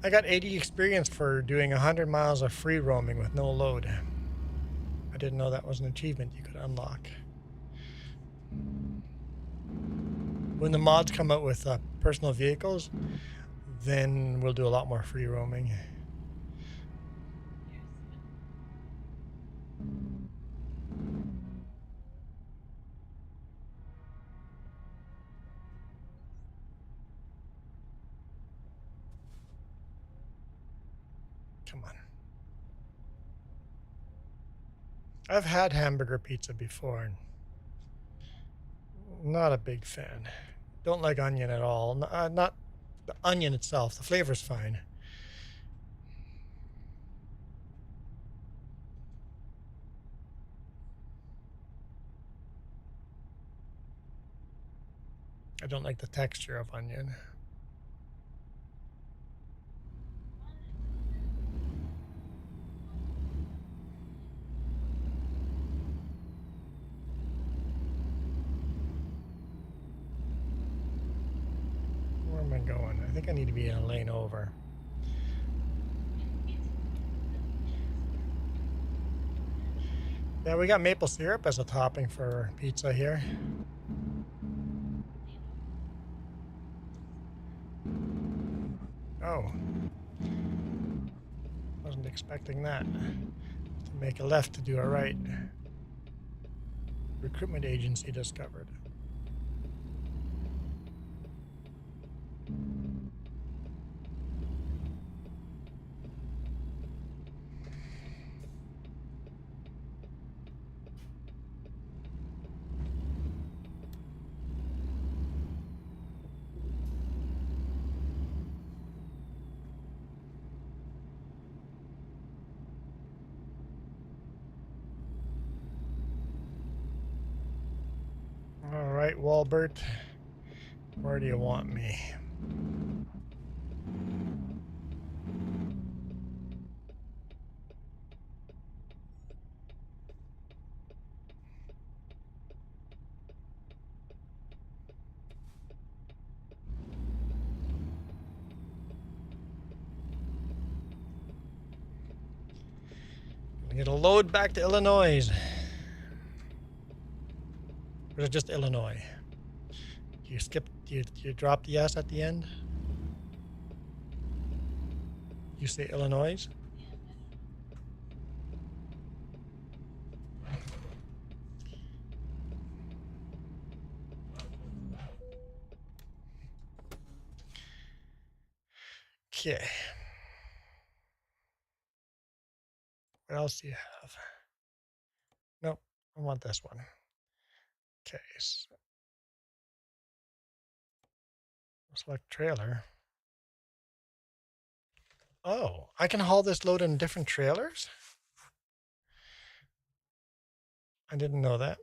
I got 80 experience for doing 100 miles of free roaming with no load. I didn't know that was an achievement you could unlock. When the mods come out with personal vehicles, then we'll do a lot more free roaming. Come on. I've had hamburger pizza before. Not a big fan. Don't like onion at all. Not the onion itself. The flavor's fine. I don't like the texture of onion. Where am I going? I think I need to be in a lane over. Yeah, we got maple syrup as a topping for pizza here. Oh. Wasn't expecting that. To make a left to do a right. Recruitment agency discovered. All right, Walbert, where do you want me? It'll load back to Illinois. Or is it just Illinois? You skip, you drop the S at the end? You say Illinois? Okay. What else do you have? Nope, I want this one. Okay, so select trailer. Oh, I can haul this load in different trailers? I didn't know that.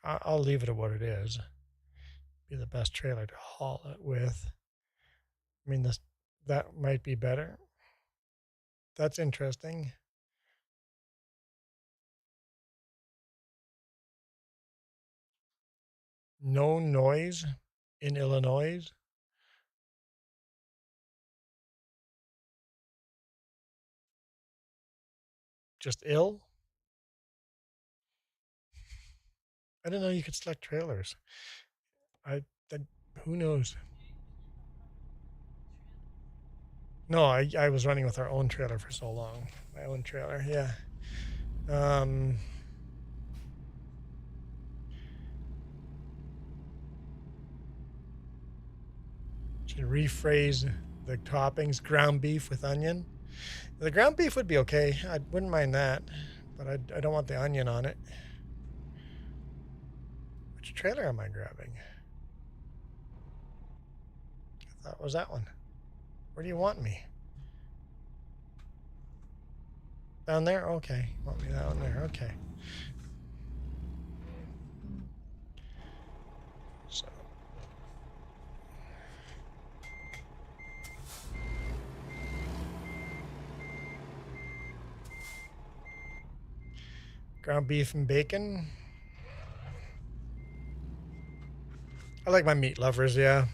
I'll leave it at what it is. Be the best trailer to haul it with. I mean, that might be better. That's interesting. No noise in Illinois. Just ill. I didn't know you could select trailers. Who knows? No, I was running with our own trailer for so long. My own trailer, yeah. Should rephrase the toppings: ground beef with onion. The ground beef would be okay. I wouldn't mind that, but I don't want the onion on it. Which trailer am I grabbing? I thought it was that one. Where do you want me? Down there? Okay. Want me down there? Okay. So. Ground beef and bacon. I like my meat lovers, yeah.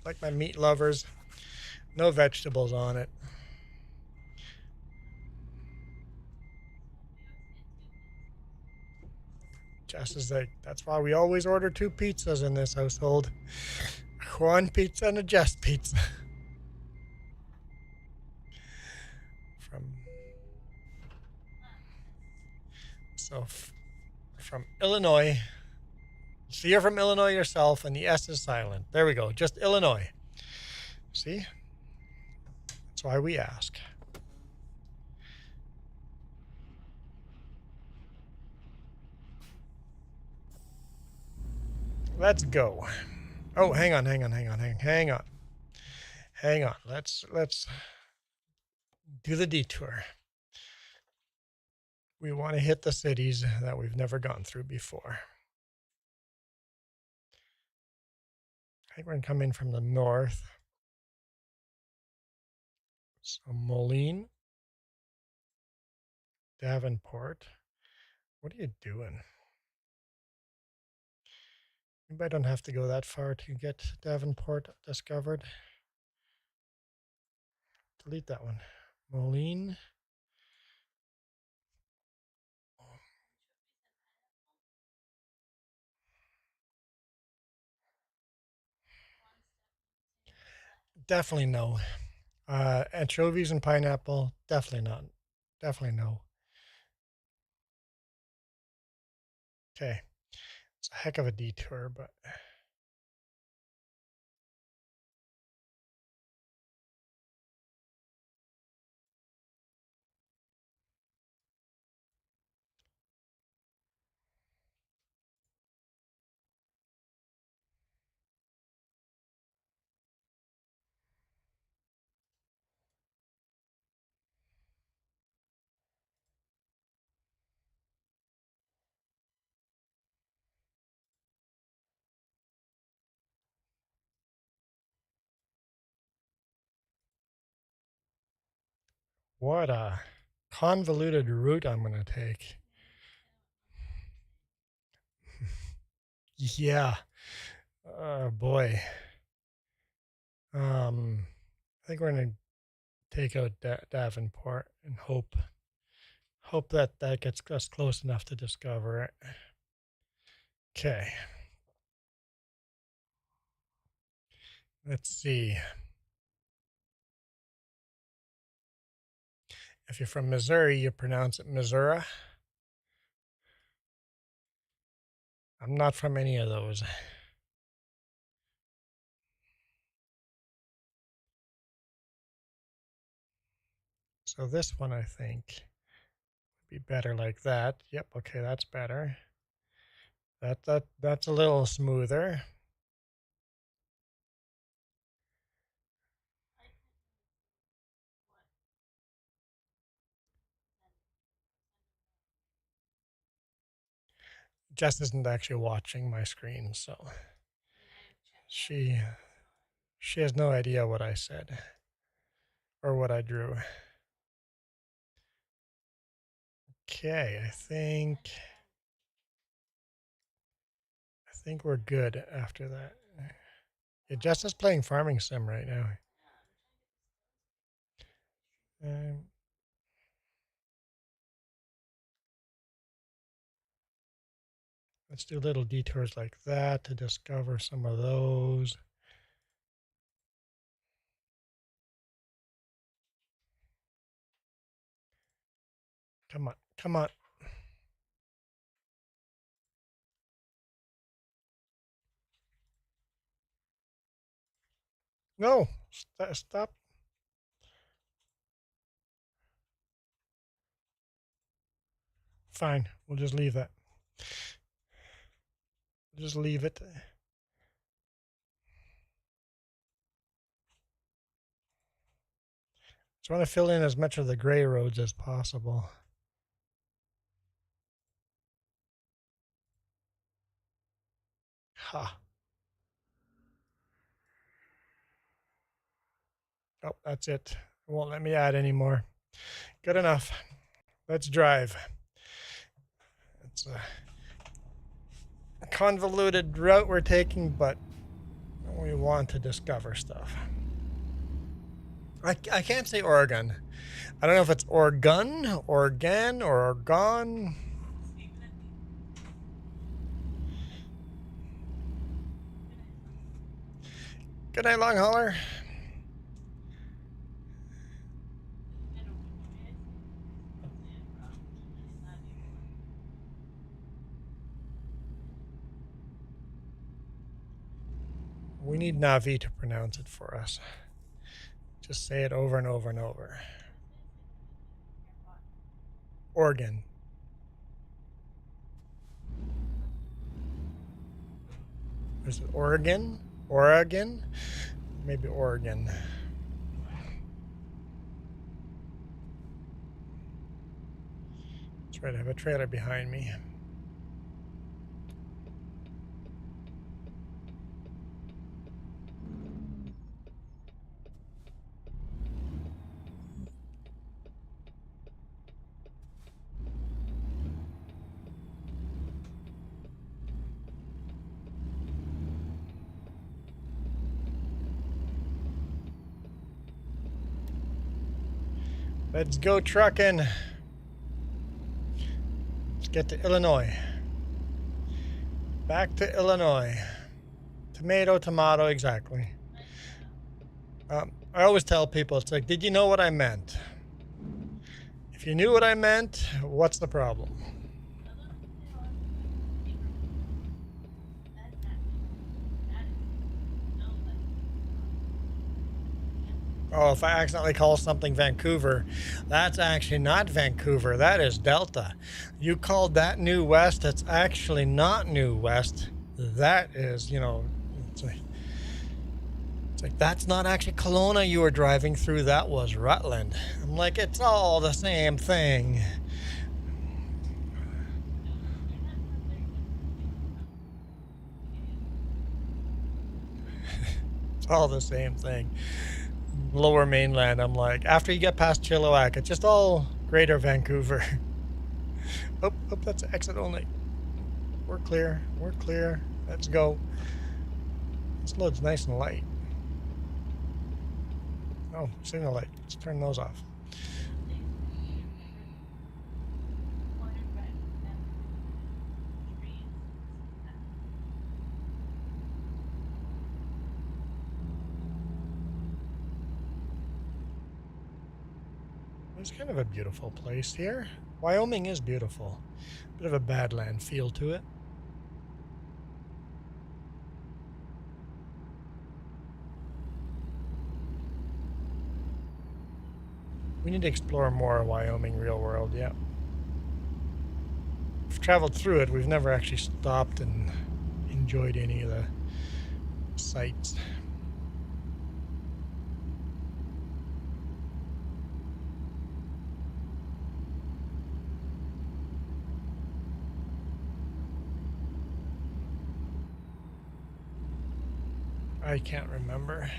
Like my meat lovers. No vegetables on it. Jess is like, that's why we always order 2 pizzas in this household. One pizza and a Jess pizza. From Illinois. So you're from Illinois yourself, and the S is silent. There we go. Just Illinois. See? That's why we ask. Let's go. Oh, hang on. Let's do the detour. We want to hit the cities that we've never gone through before. I think we're going to come in from the north. So Moline, Davenport. What are you doing? Maybe I don't have to go that far to get Davenport discovered. Delete that one. Moline. Definitely no. Anchovies and pineapple, definitely not. Definitely no. Okay, it's a heck of a detour, but what a convoluted route I'm going to take. Yeah. Oh boy. I think we're going to take out Davenport and hope that that gets us close enough to discover it. Okay. Let's see. If you're from Missouri, you pronounce it Missouri. I'm not from any of those. So this one, I think, would be better like that. Yep, okay, that's better. That's a little smoother. Jess isn't actually watching my screen, so she she has no idea what I said or what I drew. Okay, I think we're good after that. Yeah, Jess is playing Farming Sim right now. Um, let's do little detours like that to discover some of those. Come on, come on. No, stop. Fine, we'll just leave that. Just leave it. Just want to fill in as much of the gray roads as possible. Ha. Oh, that's it. It won't let me add any more. Good enough. Let's drive. It's a convoluted route we're taking, but we want to discover stuff. I can't say Oregon. I don't know if it's Oregon, Oregon, or Oregon. Good night, long hauler. We need Navi to pronounce it for us. Just say it over and over and over. Oregon. Is it Oregon? Oregon? Maybe Oregon. That's right, I have a trailer behind me. Let's go trucking. Let's get to Illinois. Back to Illinois. Tomato, tomato, exactly. I always tell people, it's like, did you know what I meant? If you knew what I meant, what's the problem? Oh, if I accidentally call something Vancouver, that's actually not Vancouver. That is Delta. You called that New West. That's actually not New West. That is, it's like that's not actually Kelowna you were driving through. That was Rutland. I'm like, it's all the same thing. It's all the same thing. Lower Mainland, I'm like, after you get past Chilliwack, it's just all Greater Vancouver. Oh, that's exit only. We're clear. We're clear. Let's go. This load's nice and light. Oh, signal light. Let's turn those off. It's kind of a beautiful place here. Wyoming is beautiful. Bit of a badland feel to it. We need to explore more Wyoming real world, yeah. We've traveled through it. We've never actually stopped and enjoyed any of the sights. I can't remember.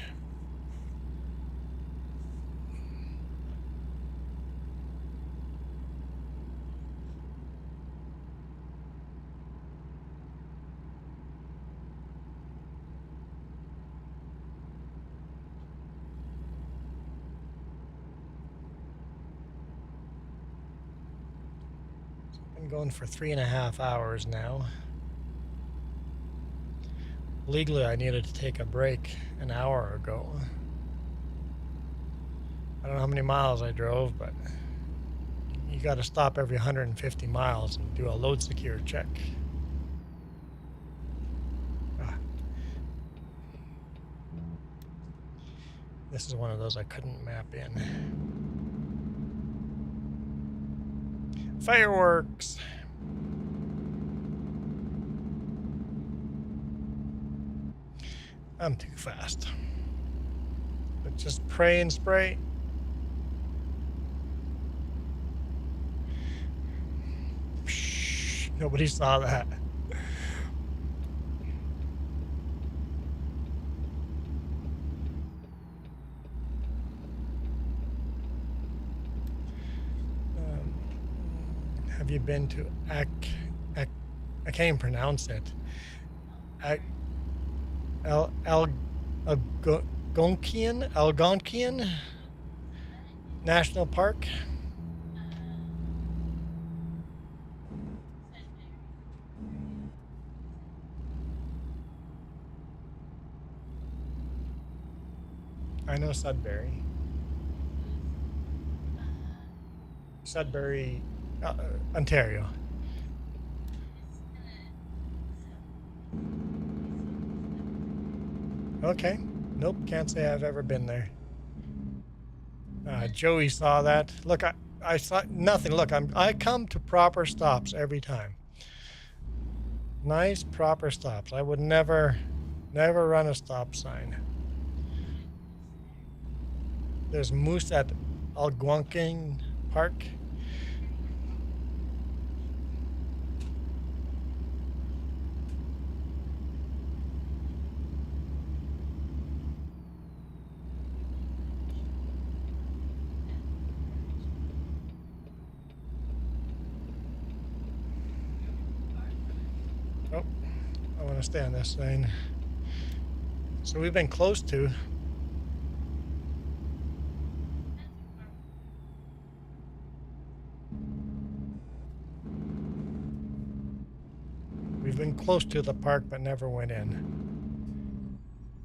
I've been going for 3.5 hours now. Legally, I needed to take a break an hour ago. I don't know how many miles I drove, but you got to stop every 150 miles and do a load secure check. This is one of those I couldn't map in. Fireworks! I'm too fast. But just pray and spray. Psh, nobody saw that. Have you been to I can't even pronounce it. Algonquian National Park. I know Sudbury. Sudbury, Ontario. Okay. Nope, can't say I've ever been there. Joey saw that. Look, I saw nothing. Look, I come to proper stops every time. Nice proper stops. I would never run a stop sign. There's moose at Algonquin Park. Oh, I want to stay on this lane. So we've been close to. We've been close to the park, but never went in.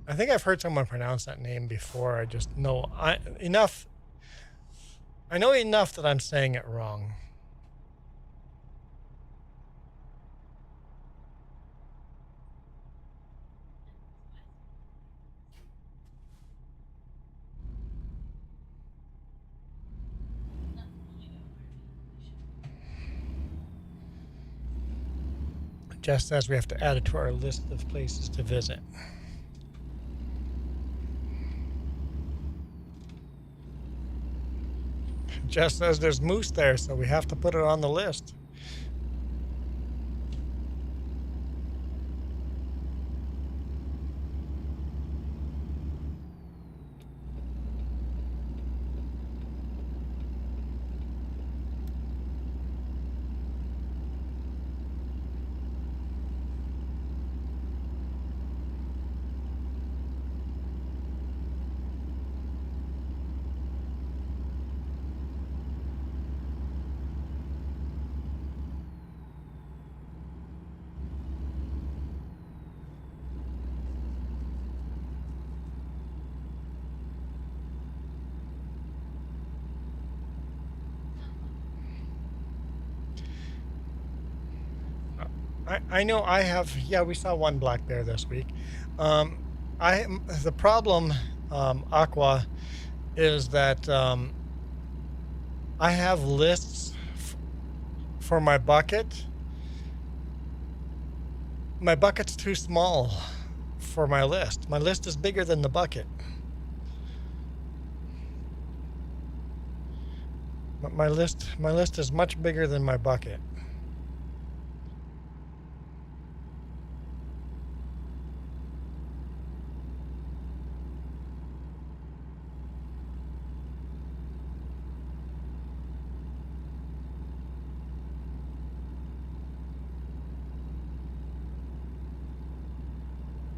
I think I've heard someone pronounce that name before. I just know enough. I know enough that I'm saying it wrong. Jess says we have to add it to our list of places to visit. Jess says there's moose there, so we have to put it on the list. I know I have. Yeah, we saw one black bear this week. The problem, Aqua, is that I have lists for my bucket. My bucket's too small for my list. My list is bigger than the bucket. My list is much bigger than my bucket.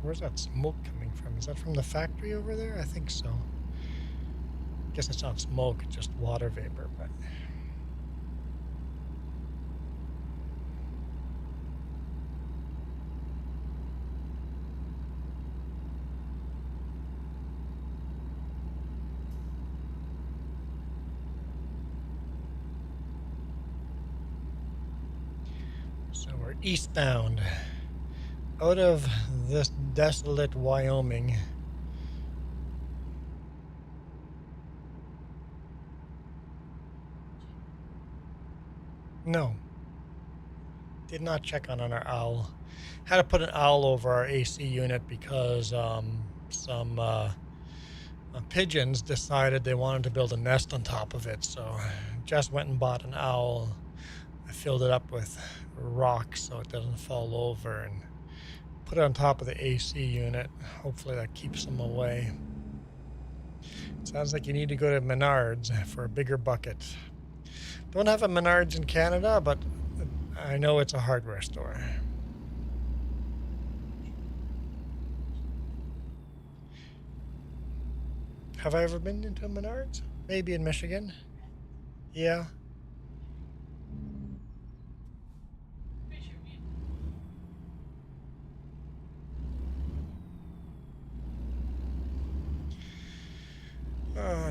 Where's that smoke coming from? Is that from the factory over there? I think so. I guess it's not smoke, it's just water vapor, but so we're eastbound out of this desolate Wyoming. No, did not check on our owl. Had to put an owl over our AC unit because some pigeons decided they wanted to build a nest on top of it. So just went and bought an owl. I filled it up with rocks so it doesn't fall over and put it on top of the AC unit. Hopefully that keeps them away. Sounds like you need to go to Menards for a bigger bucket. Don't have a Menards in Canada, but I know it's a hardware store. Have I ever been into a Menards? Maybe in Michigan. Yeah.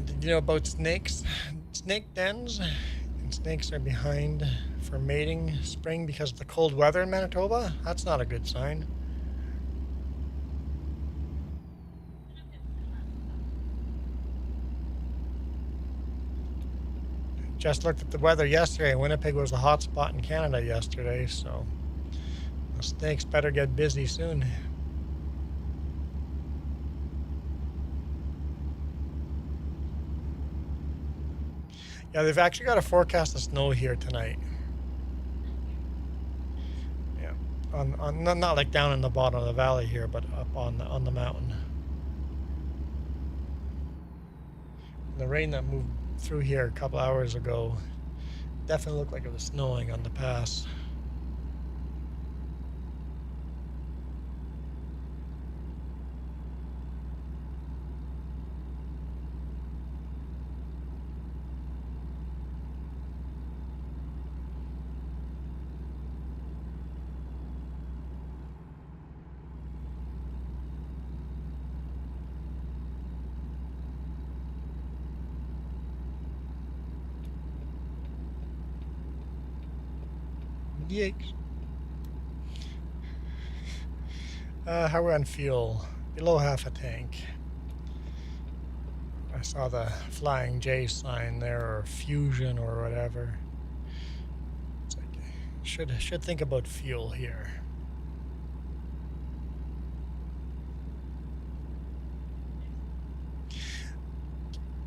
Did you know about snakes? Snake dens? And snakes are behind for mating spring because of the cold weather in Manitoba? That's not a good sign. Just looked at the weather yesterday. Winnipeg was a hot spot in Canada yesterday, so the snakes better get busy soon. Yeah, they've actually got a forecast of snow here tonight. Yeah, not like down in the bottom of the valley here, but up on the mountain. The rain that moved through here a couple hours ago definitely looked like it was snowing on the pass. Yikes. How are we on fuel? Below half a tank. I saw the Flying J sign there, or fusion, or whatever. It's like, should think about fuel here.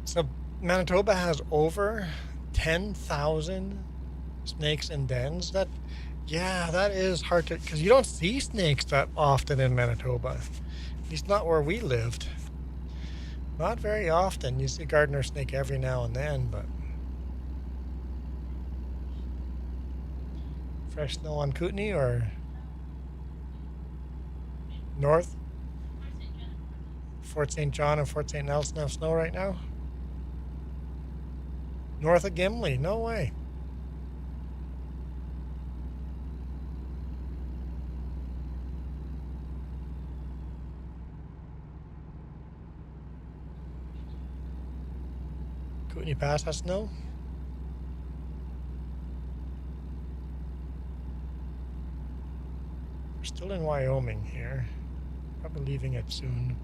So Manitoba has over 10,000 snakes and dens. Yeah, that is hard to, because you don't see snakes that often in Manitoba. At least not where we lived. Not very often. You see a gardener snake every now and then, but fresh snow on Kootenay or north? Fort St. John and Fort St. Nelson have snow right now? North of Gimli? No way. Kootenay Pass has snow? We're still in Wyoming here. Probably leaving it soon.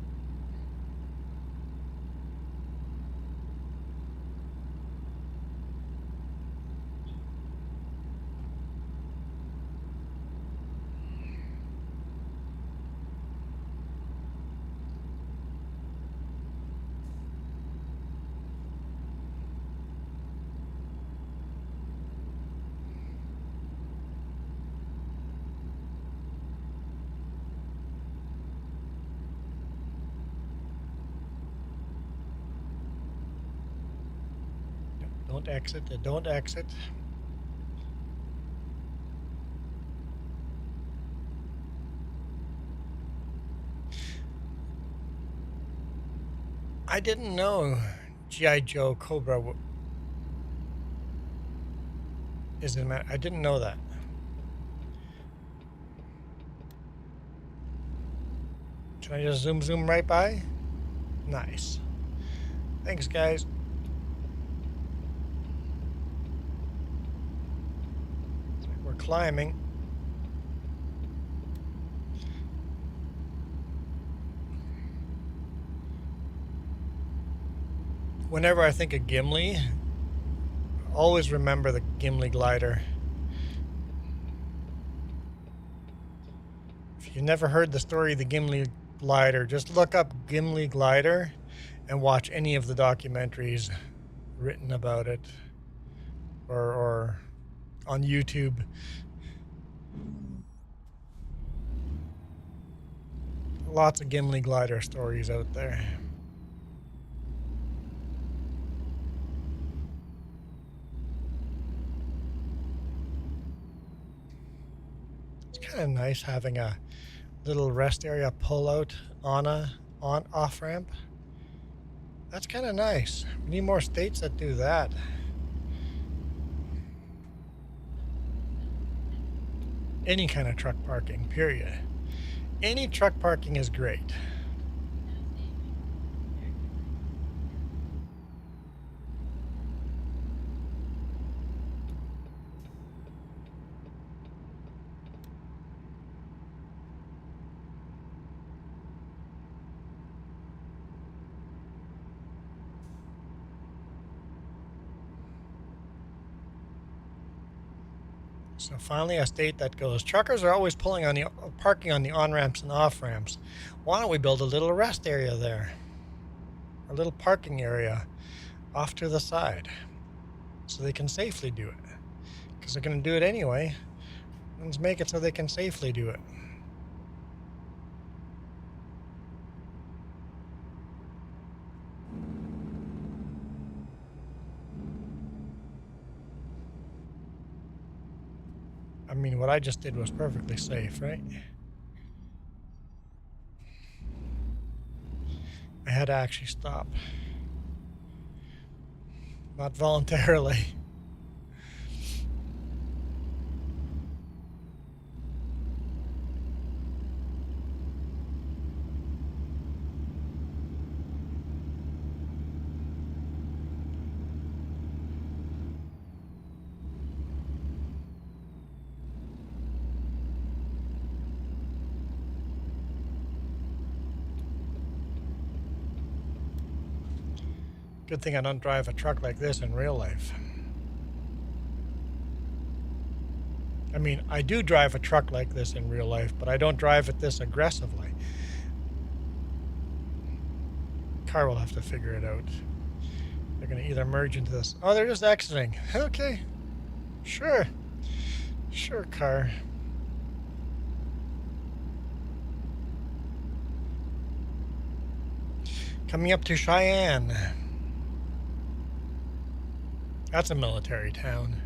Don't exit. Don't exit. I didn't know G.I. Joe Cobra is in I didn't know that. Can I just zoom right by? Nice. Thanks, guys. We're climbing. Whenever I think of Gimli, always remember the Gimli glider. If you've never heard the story of the Gimli glider, just look up Gimli glider and watch any of the documentaries written about it or on YouTube. Lots of Gimli glider stories out there. It's kind of nice having a little rest area pull out on off ramp. That's kind of nice. We need more states that do that. Any kind of truck parking, period. Any truck parking is great. So finally a state that goes, truckers are always parking on the on-ramps and off-ramps. Why don't we build a little rest area there? A little parking area off to the side so they can safely do it. Because they're going to do it anyway. Let's make it so they can safely do it. I mean, what I just did was perfectly safe, right? I had to actually stop. Not voluntarily. Good thing I don't drive a truck like this in real life. I mean, I do drive a truck like this in real life, but I don't drive it this aggressively. Car will have to figure it out. They're going to either merge into this. Oh, they're just exiting. Okay. Sure. Sure, car. Coming up to Cheyenne. That's a military town.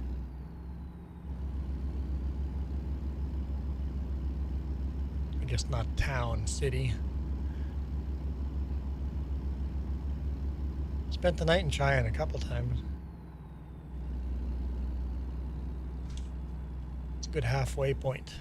I guess not town, city. Spent the night in Cheyenne a couple times. It's a good halfway point.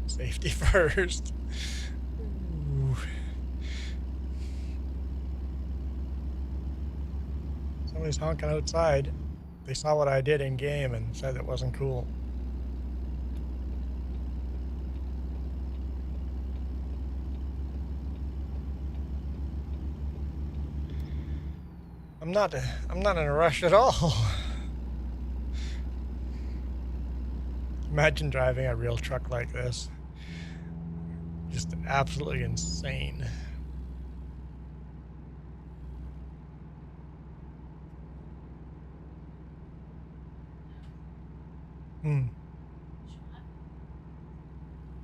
Safety first. Ooh. Somebody's honking outside. They saw what I did in game and said it wasn't cool. I'm not in a rush at all. Imagine driving a real truck like this. Just absolutely insane.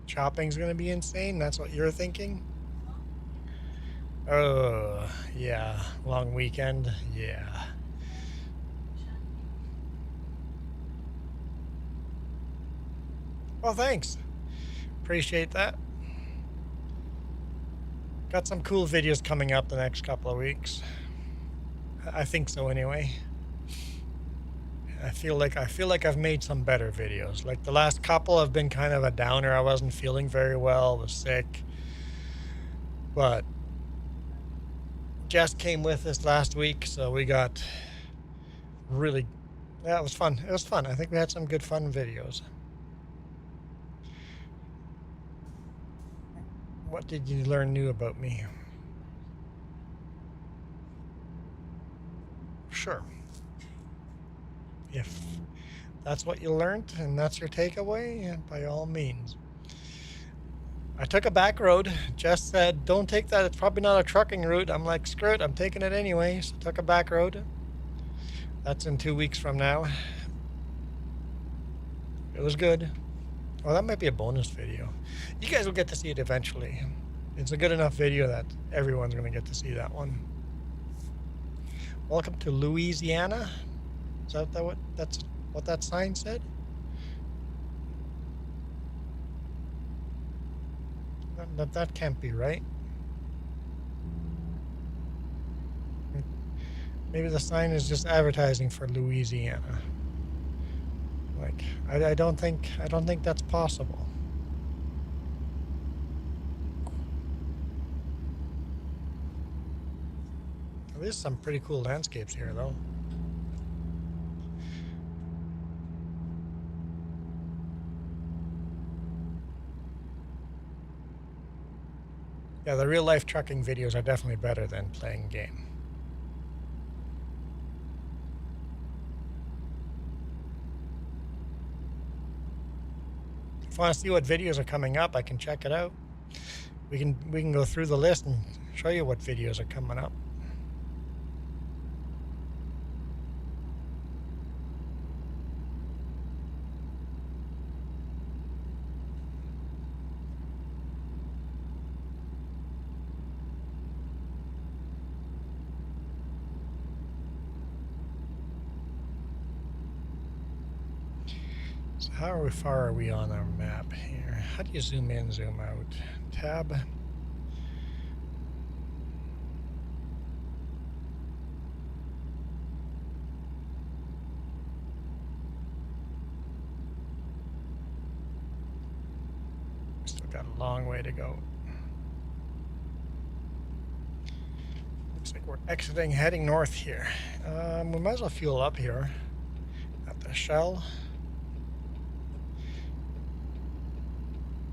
Shopping's gonna be insane? That's what you're thinking? Oh, yeah. Long weekend? Yeah. Well, thanks. Appreciate that. Got some cool videos coming up the next couple of weeks. I think so anyway. I feel like I've made some better videos. Like the last couple have been kind of a downer. I wasn't feeling very well, was sick. But Jess came with us last week, so we got really, yeah, it was fun. It was fun. I think we had some good fun videos. What did you learn new about me? Sure. If that's what you learned and that's your takeaway, by all means. I took a back road. Jess said, don't take that. It's probably not a trucking route. I'm like, screw it. I'm taking it anyway. So I took a back road. That's in 2 weeks from now. It was good. Oh, that might be a bonus video. You guys will get to see it eventually. It's a good enough video that everyone's going to get to see that one. Welcome to Louisiana. Is that what that sign said? That can't be right. Maybe the sign is just advertising for Louisiana. Like, I don't think that's possible. There's some pretty cool landscapes here, though. Yeah, the real life trucking videos are definitely better than playing game. If you want to see what videos are coming up, I can check it out. We can go through the list and show you what videos are coming up. So how far are we on our map here? How do you zoom in, zoom out? Tab. Still got a long way to go. Looks like we're exiting, heading north here. We might as well fuel up here at the Shell.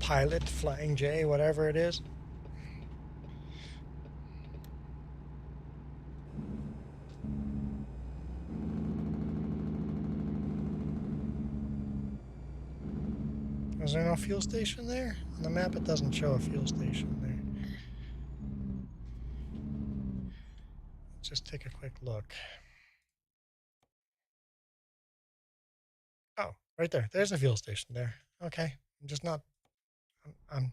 Pilot, Flying J, whatever it is. Is there no fuel station there? On the map it doesn't show a fuel station there. Let's just take a quick look. Oh, right there. There's a fuel station there. Okay. I'm just not... I'm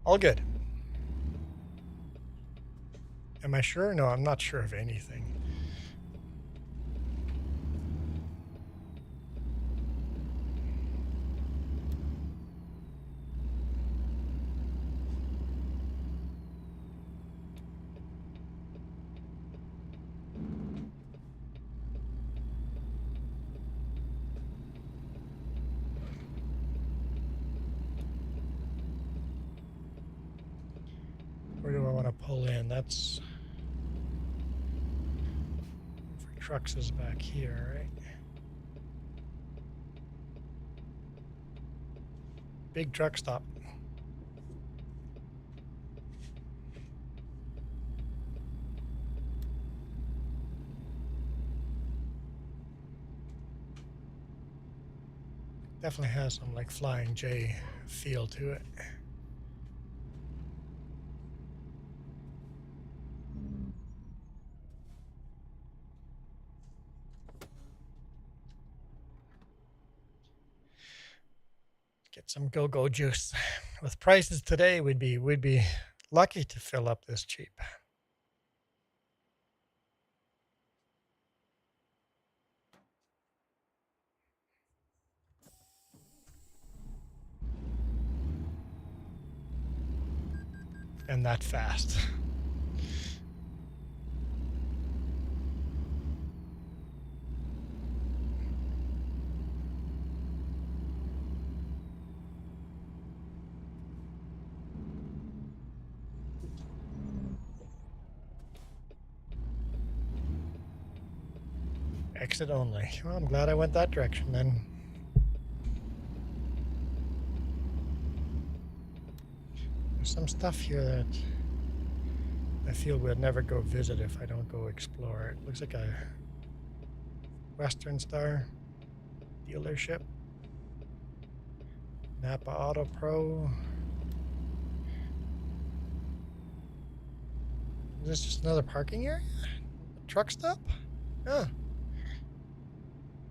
all good. Am I sure? No, I'm not sure of anything. Where do I want to pull in? That's... for trucks is back here, right? Big truck stop. Definitely has some like Flying J feel to it. Get some go-go juice. With prices today, we'd be lucky to fill up this cheap. And that fast. Exit only. Well, I'm glad I went that direction then. There's some stuff here that I feel we'll never go visit if I don't go explore it. Looks like a Western Star dealership. Napa Auto Pro. Is this just another parking area? Truck stop? Oh. There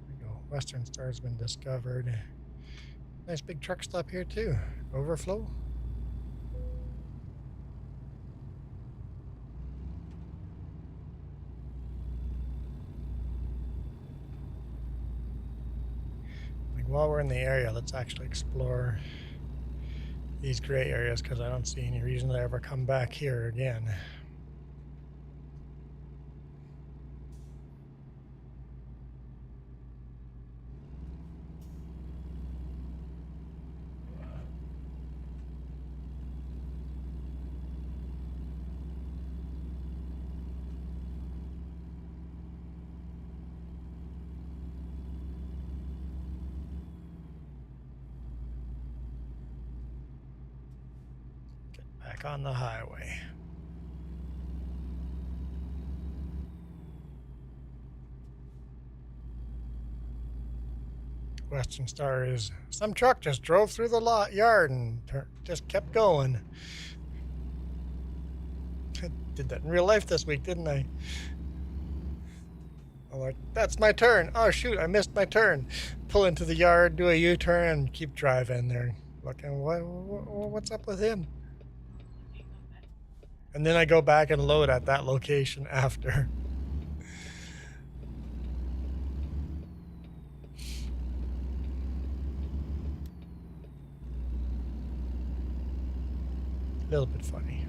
we go. Western Star's been discovered. Nice big truck stop here too. Overflow. While we're in the area, let's actually explore these gray areas because I don't see any reason to ever come back here again. Back on the highway. Western Star is some truck just drove through the yard and just kept going. I did that in real life this week, didn't I? I'm like, that's my turn. Oh shoot, I missed my turn. Pull into the yard, do a U-turn, and keep driving there. Looking, what's up with him? And then I go back and load at that location after. A little bit funny.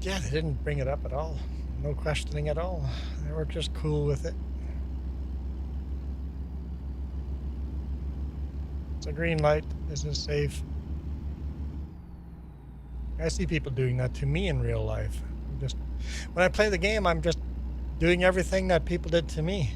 Yeah, they didn't bring it up at all. No questioning at all. They were just cool with it. It's a green light. This is safe. I see people doing that to me in real life. When I play the game, I'm just doing everything that people did to me.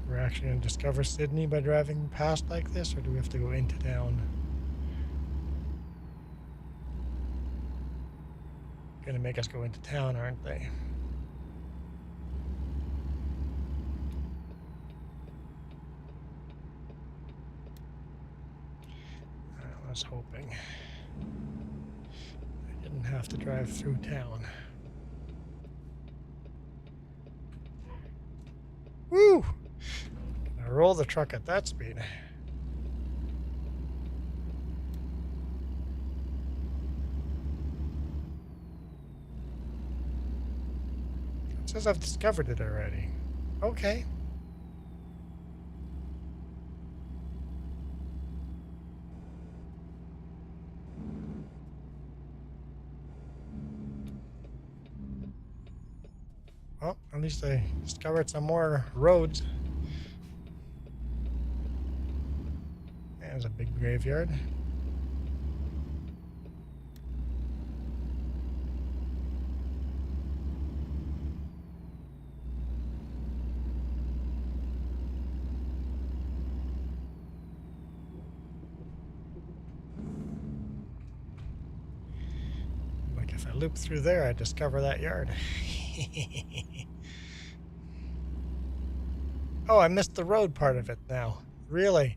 We're actually going to discover Sydney by driving past like this, or do we have to go into town? Going to make us go into town, aren't they? I was hoping I didn't have to drive through town. Woo! I roll the truck at that speed. It says I've discovered it already. Okay. Well, at least I discovered some more roads. There's a big graveyard. Like if I loop through there, I discover that yard. Oh, I missed the road part of it now. Really?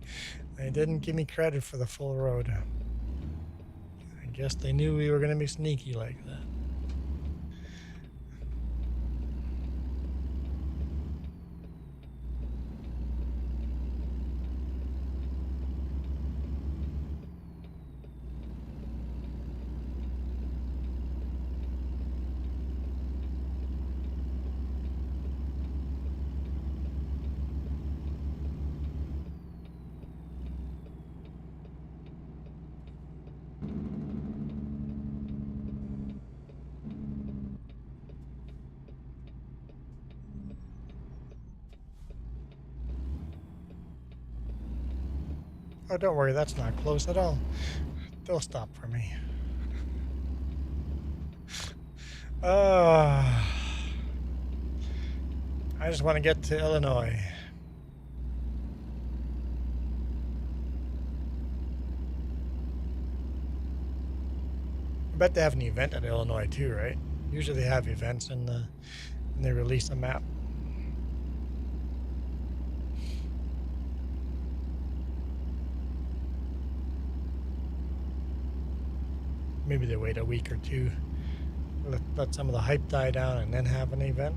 They didn't give me credit for the full road. I guess they knew we were going to be sneaky like that. Oh, don't worry, that's not close at all. They'll stop for me. I just want to get to Illinois. I bet they have an event at Illinois too, right? Usually they have events and they release a map. Maybe they wait a week or two, let some of the hype die down, and then have an event.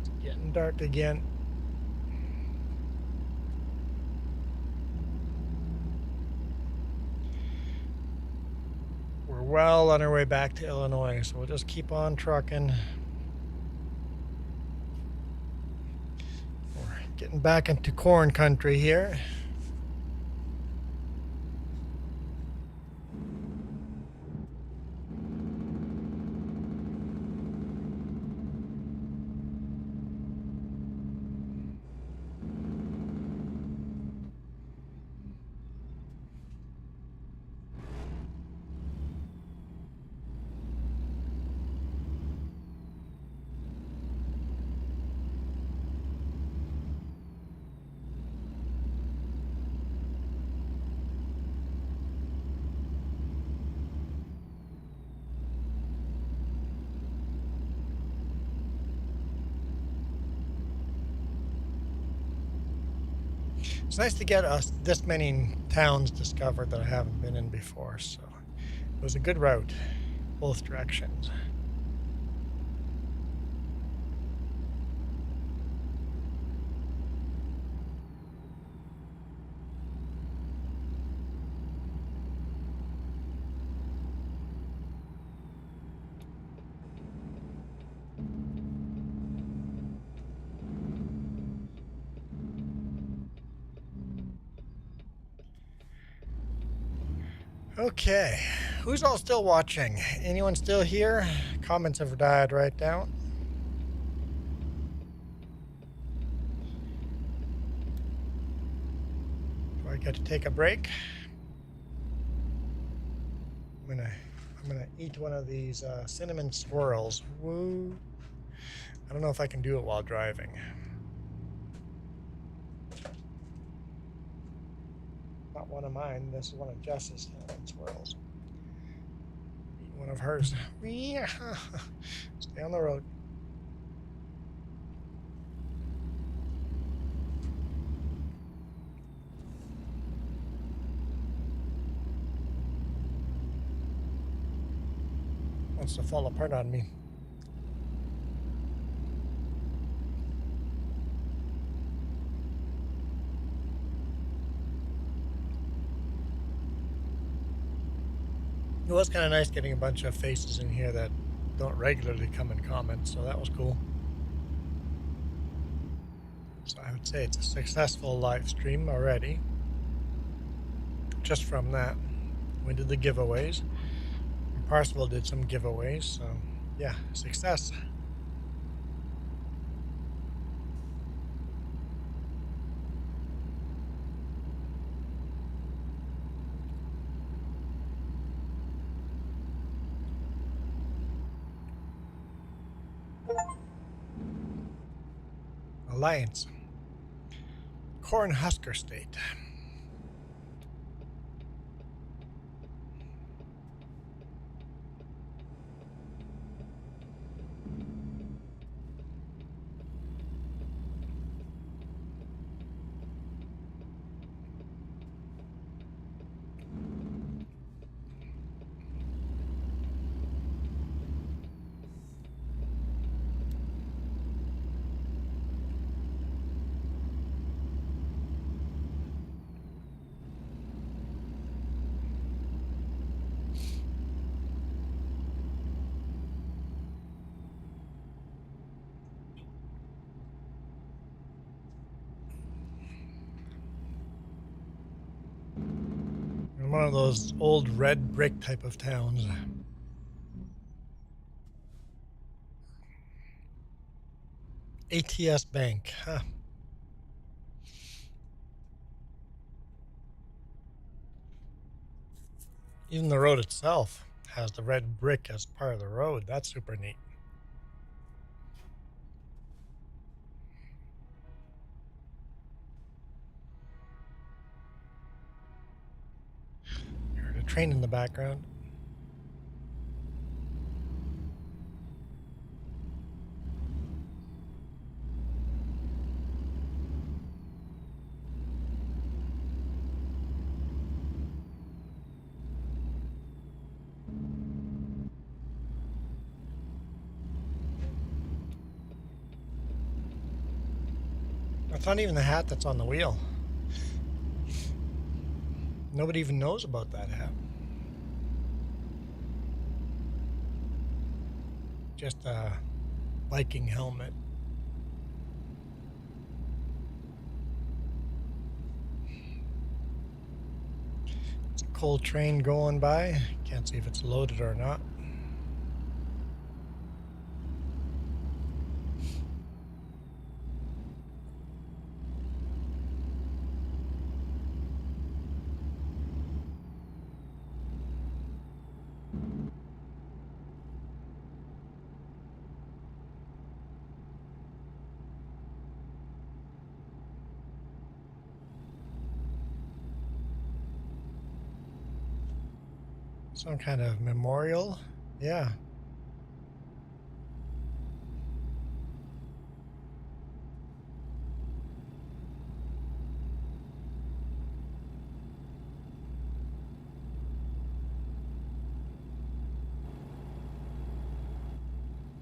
It's getting dark again. We're well on our way back to Illinois, so we'll just keep on trucking. Getting back into corn country here. It's nice to get this many towns discovered that I haven't been in before, so it was a good route, both directions. Okay, who's all still watching? Anyone still here? Comments have died right down. Do I get to take a break? I'm gonna eat one of these cinnamon swirls. Woo! I don't know if I can do it while driving. Not one of mine. This is one of Jess's cinnamon swirls. Eat one of hers. Stay on the road. Wants to fall apart on me. It was kind of nice getting a bunch of faces in here that don't regularly come and comment, so that was cool. So I would say it's a successful live stream already. Just from that, we did the giveaways. Parsifal did some giveaways, so yeah, success. Alliance. Cornhusker State. One of those old red brick type of towns. ATS Bank, huh? Even the road itself has the red brick as part of the road. That's super neat. Heard a train in the background. That's not even the hat that's on the wheel. Nobody even knows about that hat. Just a Viking helmet. It's a coal train going by. Can't see if it's loaded or not. Some kind of memorial. Yeah.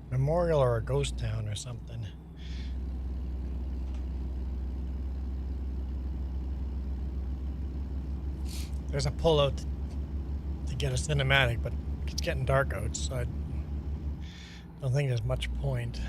Memorial or a ghost town or something. There's a pullout to get a cinematic, but it's getting dark out, so I don't think there's much point.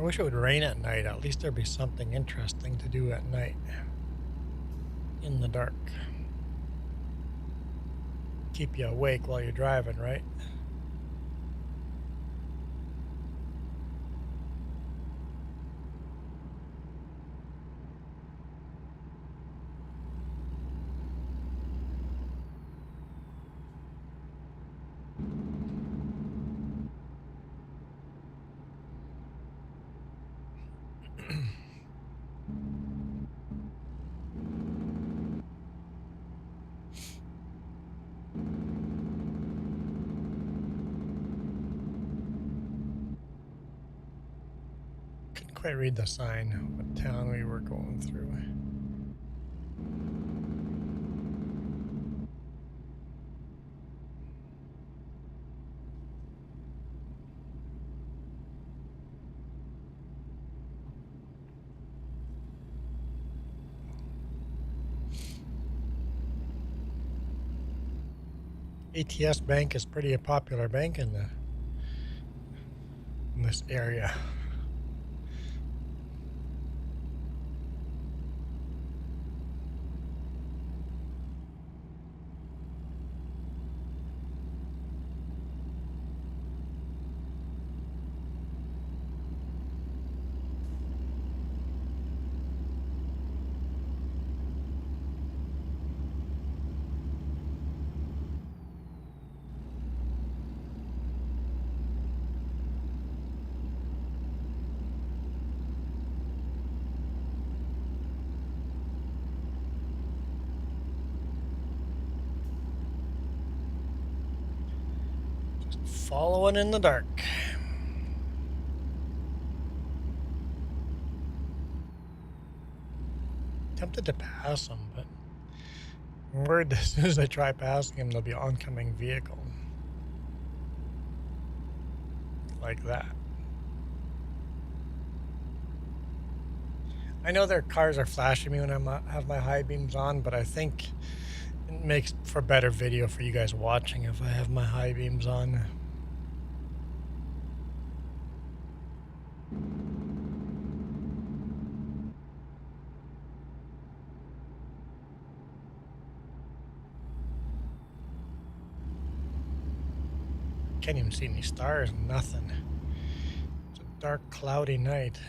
I wish it would rain at night. At least there'd be something interesting to do at night. In the dark. Keep you awake while you're driving, right? Couldn't quite read the sign, what town we were going through. ATS Bank is pretty a popular bank in this area. Following in the dark. Tempted to pass him, but I'm worried as soon as I try passing him, there'll be an oncoming vehicle. Like that. I know their cars are flashing me when I have my high beams on, but I think it makes for better video for you guys watching if I have my high beams on. Can't even see any stars, nothing. It's a dark, cloudy night.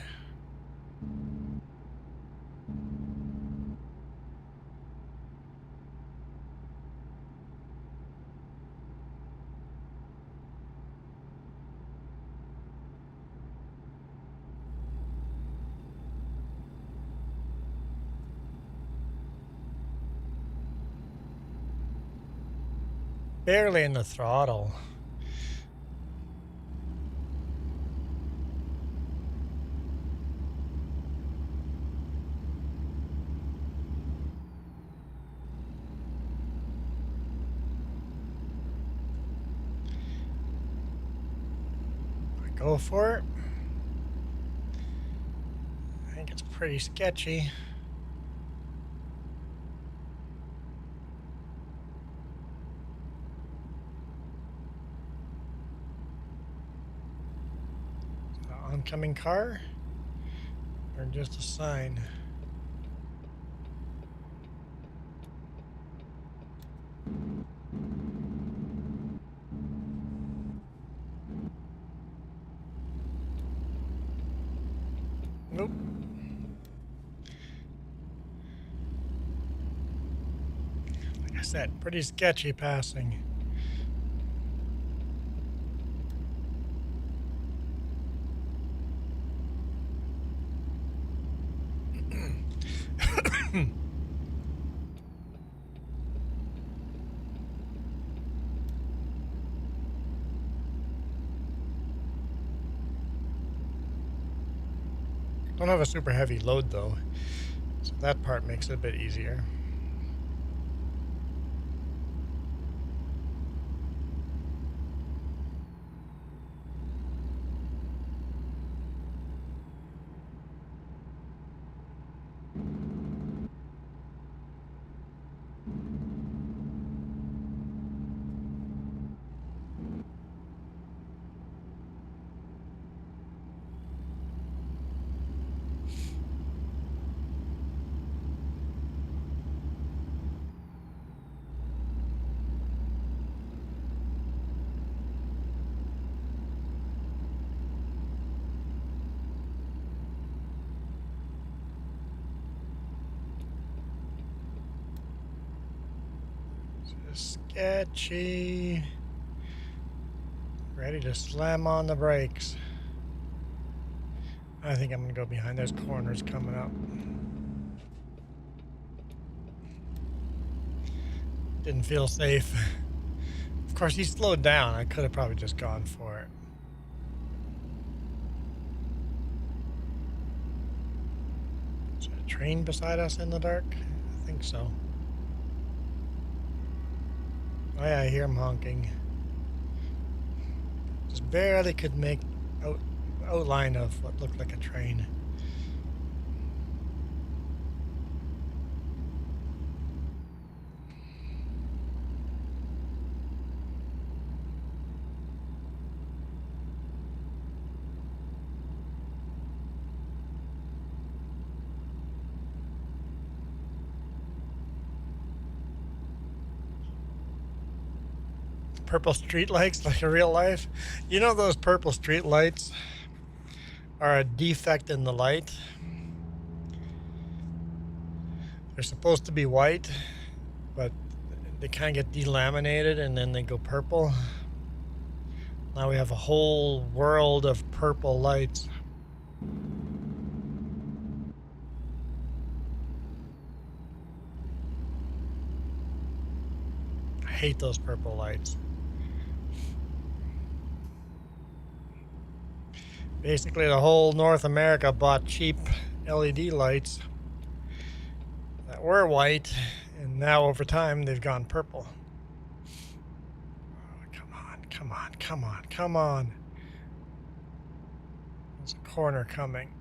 Barely in the throttle. Go for it. I think it's pretty sketchy. Oncoming car? Or just a sign? Nope. Like I said, pretty sketchy passing. Don't have a super heavy load though, so that part makes it a bit easier. Just sketchy. Ready to slam on the brakes. I think I'm gonna go behind those corners coming up. Didn't feel safe. Of course, he slowed down. I could have probably just gone for it. Is there a train beside us in the dark? I think so. Oh yeah, I hear him honking. Just barely could make outline of what looked like a train. Purple street lights like in real life. You know those purple street lights are a defect in the light. They're supposed to be white, but they kind of get delaminated and then they go purple. Now we have a whole world of purple lights. I hate those purple lights. Basically, the whole North America bought cheap LED lights that were white, and now over time they've gone purple. Oh, come on, come on, come on, come on. There's a corner coming.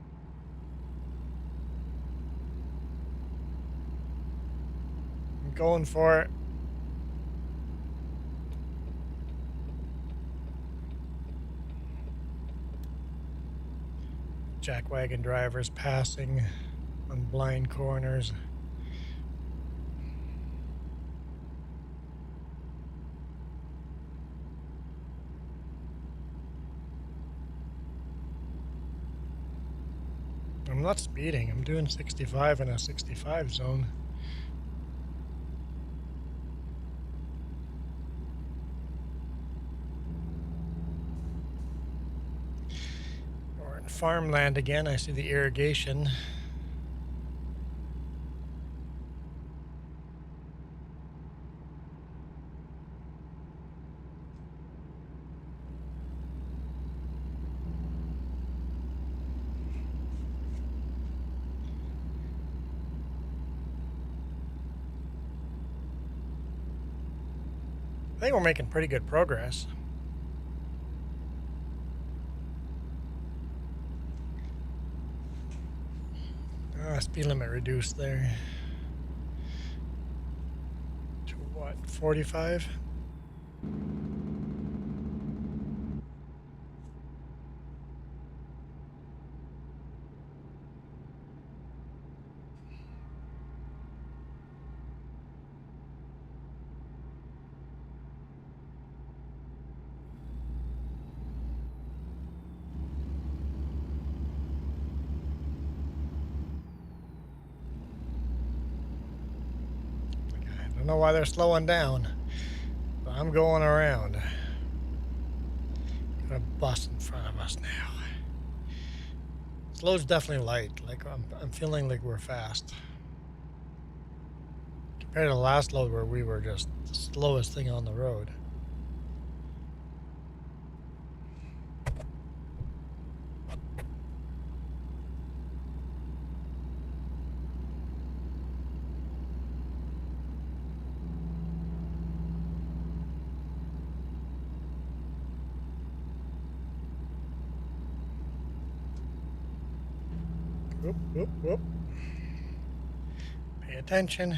I'm going for it. Jackwagon drivers passing on blind corners. I'm not speeding. I'm doing 65 in a 65 zone. We're in farmland again. I see the irrigation. I think we're making pretty good progress. Speed limit reduced there. To what, 45? I don't know why they're slowing down, but I'm going around. Got a bus in front of us now. This load's definitely light. Like I'm feeling like we're fast. Compared to the last load where we were just the slowest thing on the road. Whoop, whoop, whoop. Pay attention.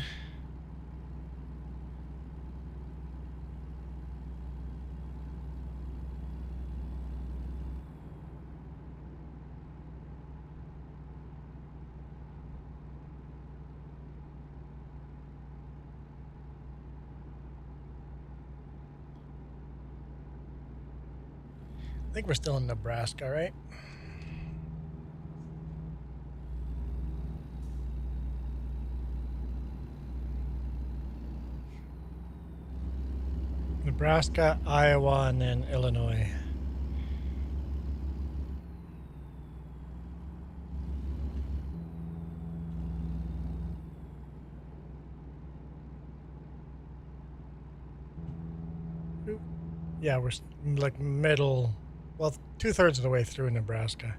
I think we're still in Nebraska, right? Nebraska, Iowa, and then Illinois. Yeah, we're like middle, well, 2/3 of the way through Nebraska.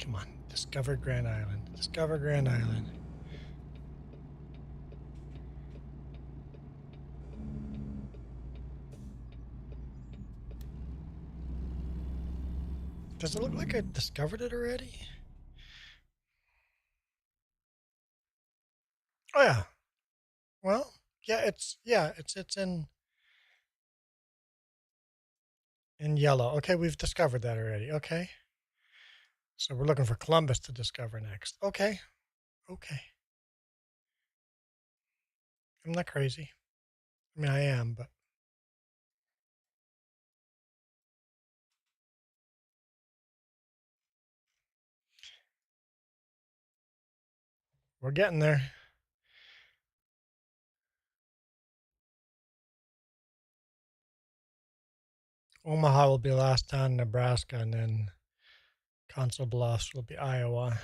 Come on, discover Grand Island. Discover Grand Island. Does it look like I discovered it already? Oh yeah. Well, it's in yellow. Okay, we've discovered that already. Okay. So we're looking for Columbus to discover next. Okay. Okay. I'm not crazy. I mean, I am, but we're getting there. Omaha will be last town in Nebraska, and then Council Bluffs will be Iowa.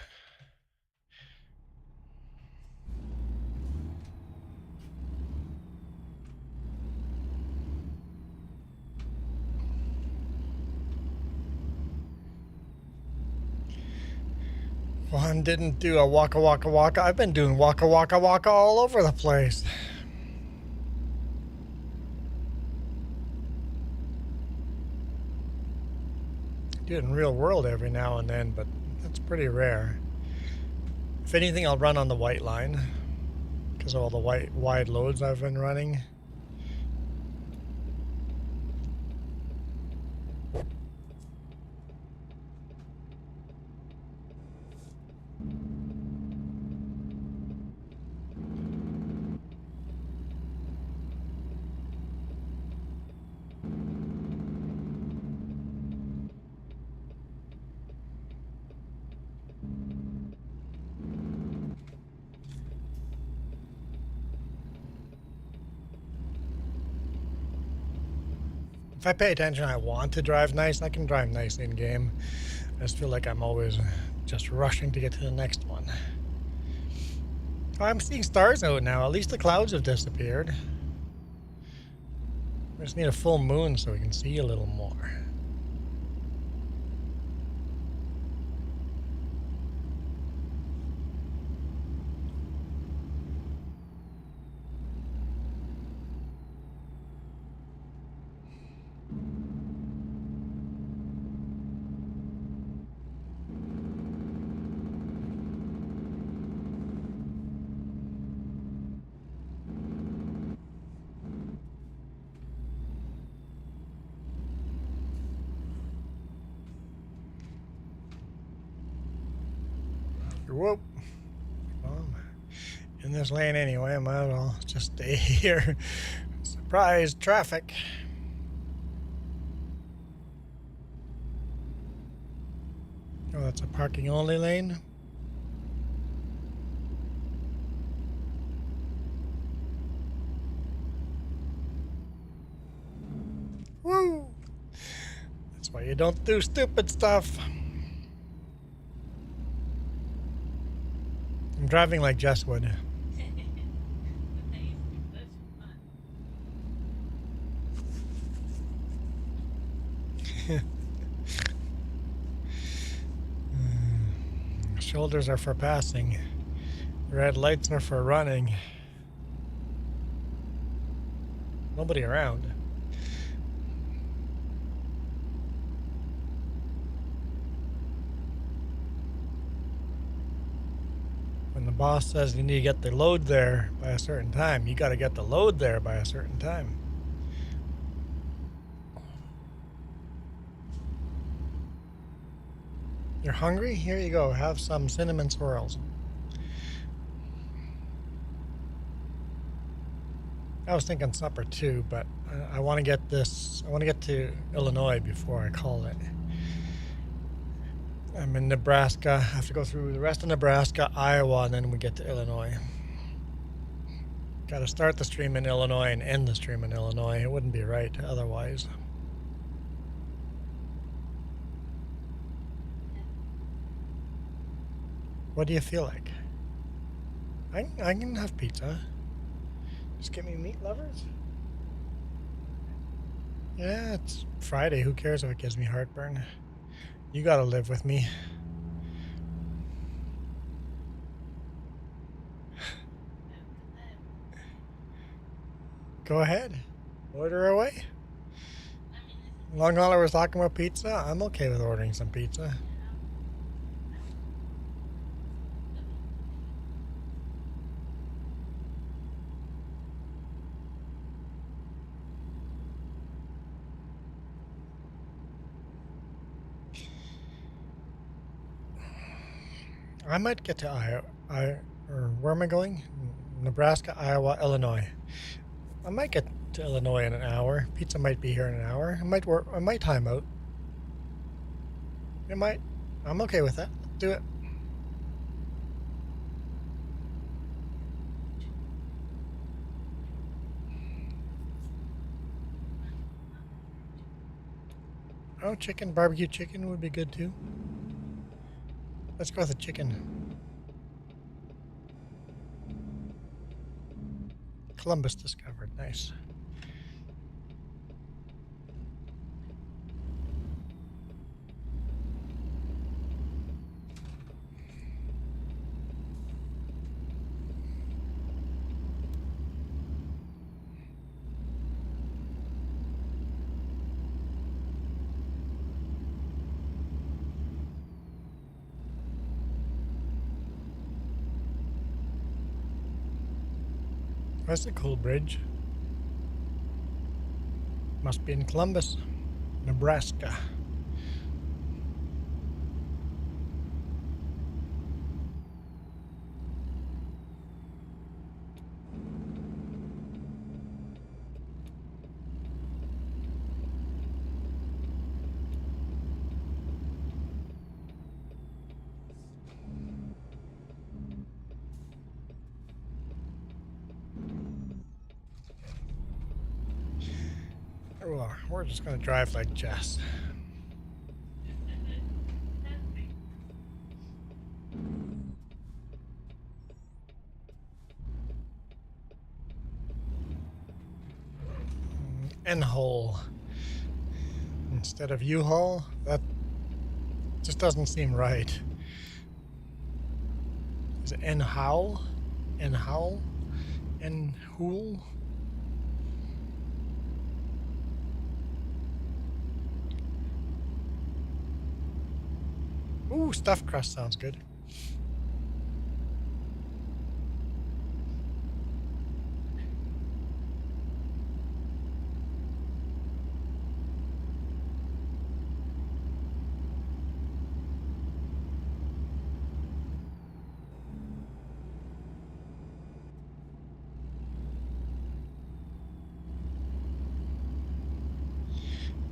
Juan didn't do a waka waka waka. I've been doing waka waka waka all over the place. Do it in real world every now and then, but that's pretty rare. If anything, I'll run on the white line because of all the wide loads I've been running. If I pay attention, I want to drive nice. I can drive nice in game. I just feel like I'm always just rushing to get to the next one. Oh, I'm seeing stars out now. At least the clouds have disappeared. We just need a full moon so we can see a little more. Whoop. Well, in this lane anyway, I might as well just stay here. Surprise traffic. Oh, that's a parking only lane. Woo! That's why you don't do stupid stuff. I'm driving like Jess would. Shoulders are for passing. Red lights are for running. Nobody around. When the boss says you need to get the load there by a certain time, you got to get the load there by a certain time. You're hungry? Here you go. Have some cinnamon swirls. I was thinking supper too, but I want to get this. I want to get to Illinois before I call it. I'm in Nebraska. I have to go through the rest of Nebraska, Iowa, and then we get to Illinois. Got to start the stream in Illinois and end the stream in Illinois. It wouldn't be right otherwise. What do you feel like? I can have pizza. Just get me meat lovers. Yeah, it's Friday. Who cares if it gives me heartburn? You gotta live with me. Go ahead. Order away. Long Hauler was talking about pizza. I'm okay with ordering some pizza. I might get to Iowa, or where am I going? Nebraska, Iowa, Illinois. I might get to Illinois in an hour. Pizza might be here in an hour. I might work. I might time out. It might. I'm okay with that. Do it. Oh, chicken, barbecue chicken would be good too. Let's go with the chicken. Columbus discovered. Nice. That's a cool bridge. Must be in Columbus, Nebraska. Well, we're just gonna drive like Jess. N-Hole instead of U-Haul? That just doesn't seem right. Is it N-Howl? N-Howl? N-Hool? Ooh, stuffed crust sounds good.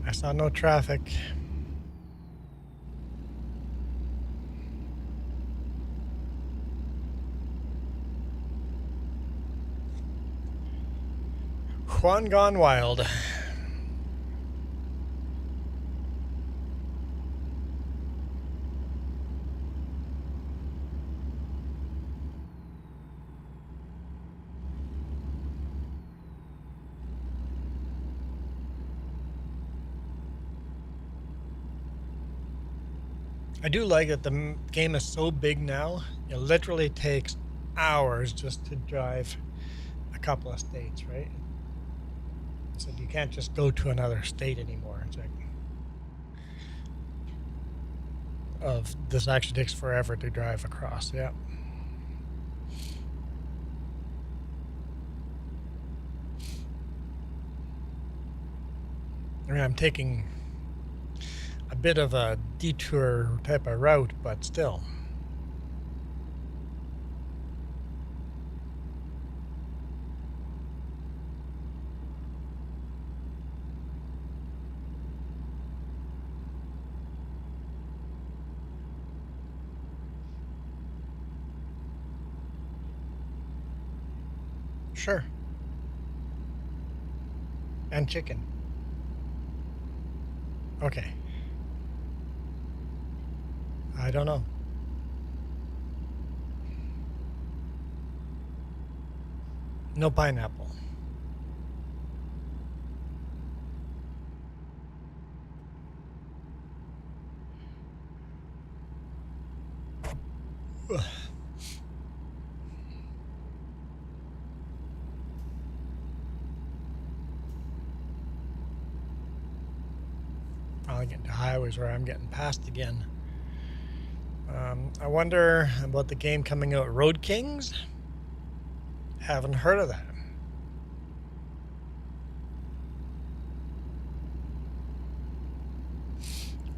I saw no traffic. Juan gone wild. I do like that the game is so big now. It literally takes hours just to drive a couple of states, right? So you can't just go to another state anymore. It's like, this actually takes forever to drive across. Yeah. I mean, I'm taking a bit of a detour type of route, but still. Sure. And chicken. Okay. I don't know. No pineapple. Ugh. Probably getting to highways where I'm getting passed again. I wonder about the game coming out, Road Kings. Haven't heard of that.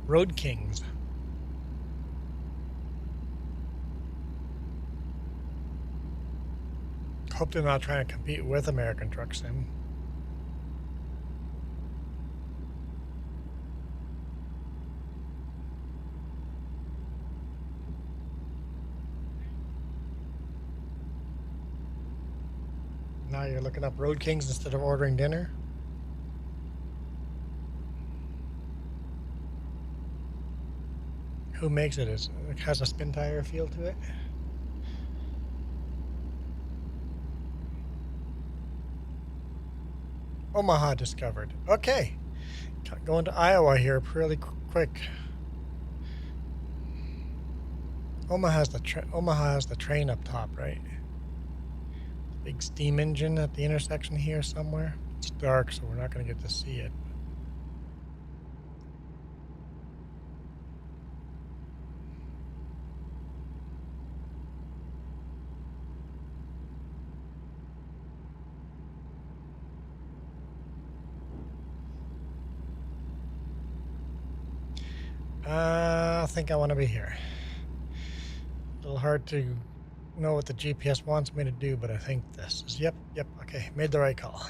Road Kings. Hope they're not trying to compete with American Truck Sim. Now you're looking up Road Kings instead of ordering dinner? Who makes it? It has a spin tire feel to it? Omaha discovered. Okay. Going to Iowa here pretty quick. Omaha has the train up top, right? Big steam engine at the intersection here somewhere. It's dark, so we're not going to get to see it. I think I want to be here. A little hard to know what the GPS wants me to do, but I think this is, yep, okay, made the right call.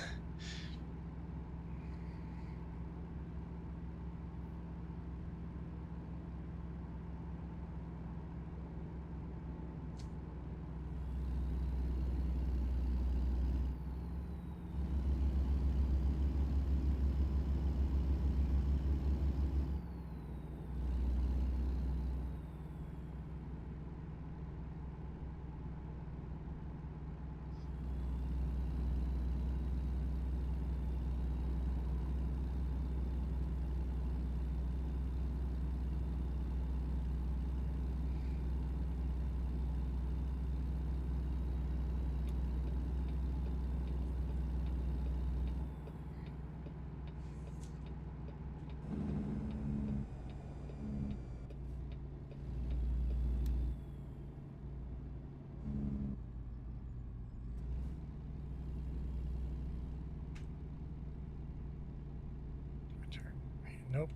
Nope,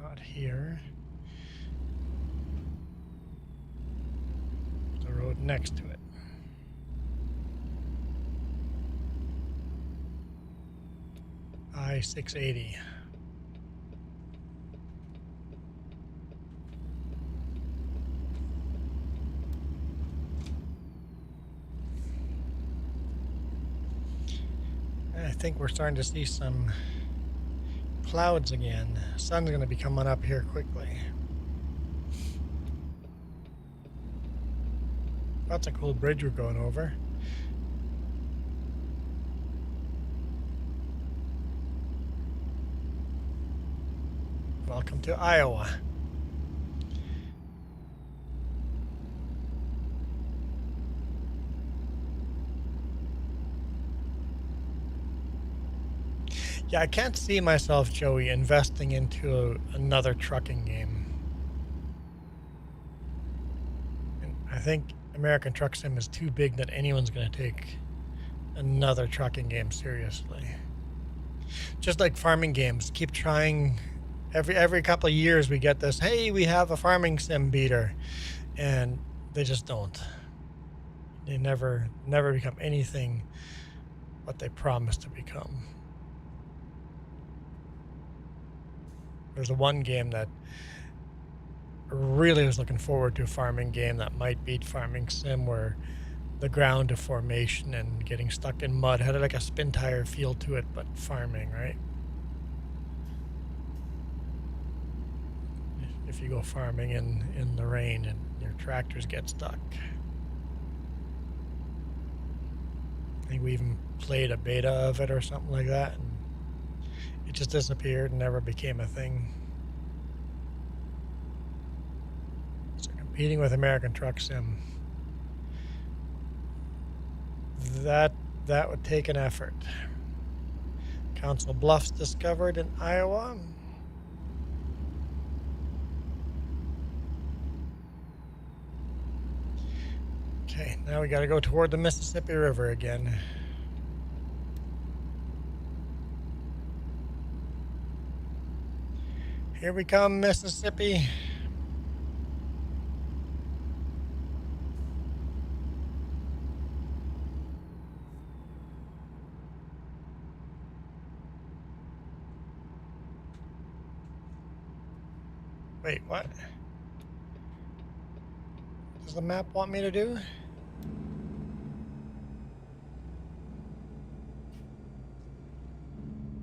not here. The road next to it. I-680. I think we're starting to see some clouds again. Sun's going to be coming up here quickly. That's a cool bridge we're going over. Welcome to Iowa. Yeah, I can't see myself, Joey, investing into another trucking game. And I think American Truck Sim is too big that anyone's going to take another trucking game seriously. Just like farming games, keep trying. Every couple of years we get this, hey, we have a farming sim beater, and they just don't. They never become anything what they promise to become. There's one game that I really was looking forward to, a farming game that might beat Farming Sim, where the ground deformation and getting stuck in mud. Had like a spin tire feel to it, but farming, right? If you go farming in the rain and your tractors get stuck. I think we even played a beta of it or something like that, and it just disappeared and never became a thing. So competing with American Truck Sim, that would take an effort. Council Bluffs discovered in Iowa. Okay, now we got to go toward the Mississippi River again. Here we come, Mississippi. Wait, what? Does the map want me to do?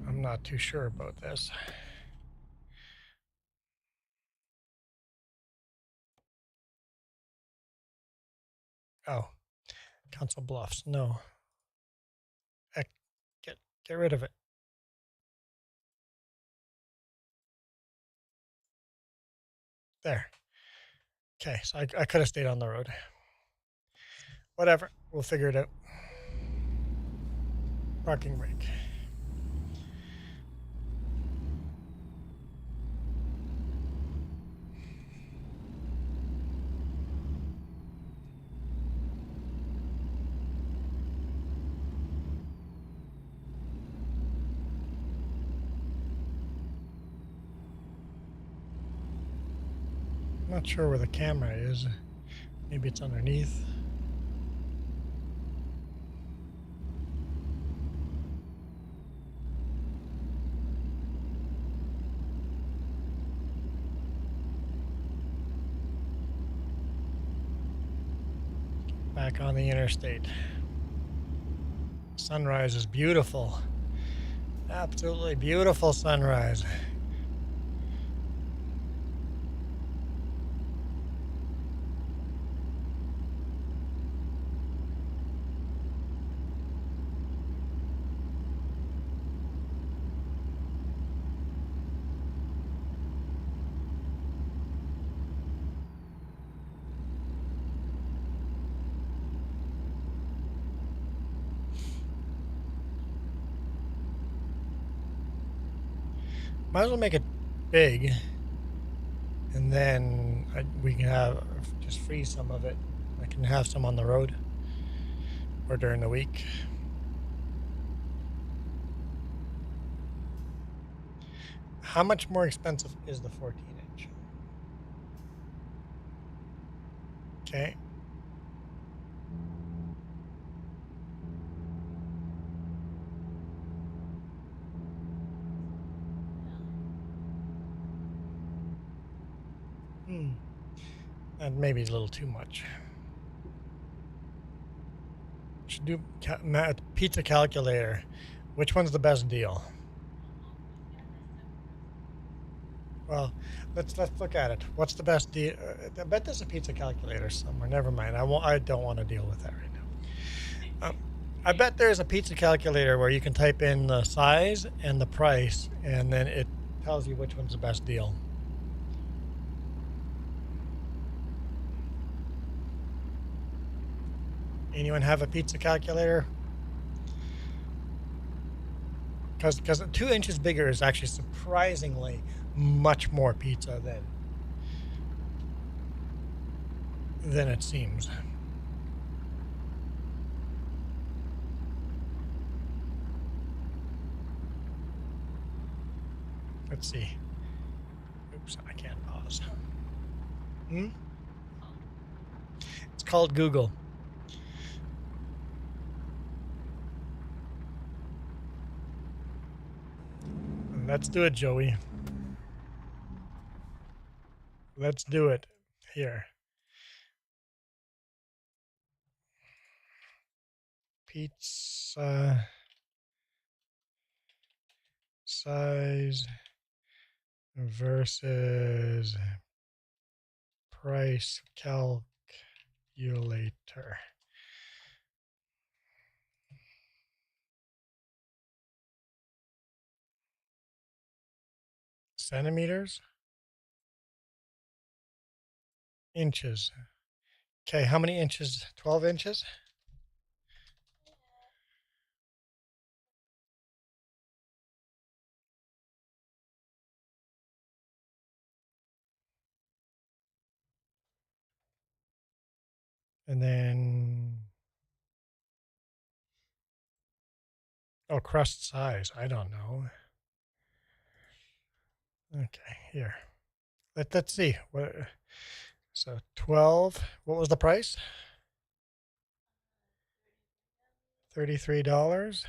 I'm not too sure about this. Oh, Council Bluffs. No. Get rid of it. There. Okay, so I could have stayed on the road. Whatever. We'll figure it out. Parking brake. I'm not sure where the camera is. Maybe it's underneath. Back on the interstate. Sunrise is beautiful. Absolutely beautiful sunrise. Might as well make it big, and then we can have just freeze some of it. I can have some on the road or during the week. How much more expensive is the 14-inch? Okay. That maybe is a little too much. Should do pizza calculator. Which one's the best deal? Well, let's look at it. What's the best deal? I bet there's a pizza calculator somewhere. Never mind. I don't want to deal with that right now. I bet there's a pizza calculator where you can type in the size and the price, and then it tells you which one's the best deal. Anyone have a pizza calculator? Because 2 inches bigger is actually surprisingly much more pizza than it seems. Let's see. Oops, I can't pause. It's called Google. Let's do it, Joey. Let's do it here. pizza size versus price calculator. Centimeters? Inches. Okay, how many inches? 12 inches? And then, oh, crust size. I don't know. Okay, here. Let's see. So 12. What was the price? $33.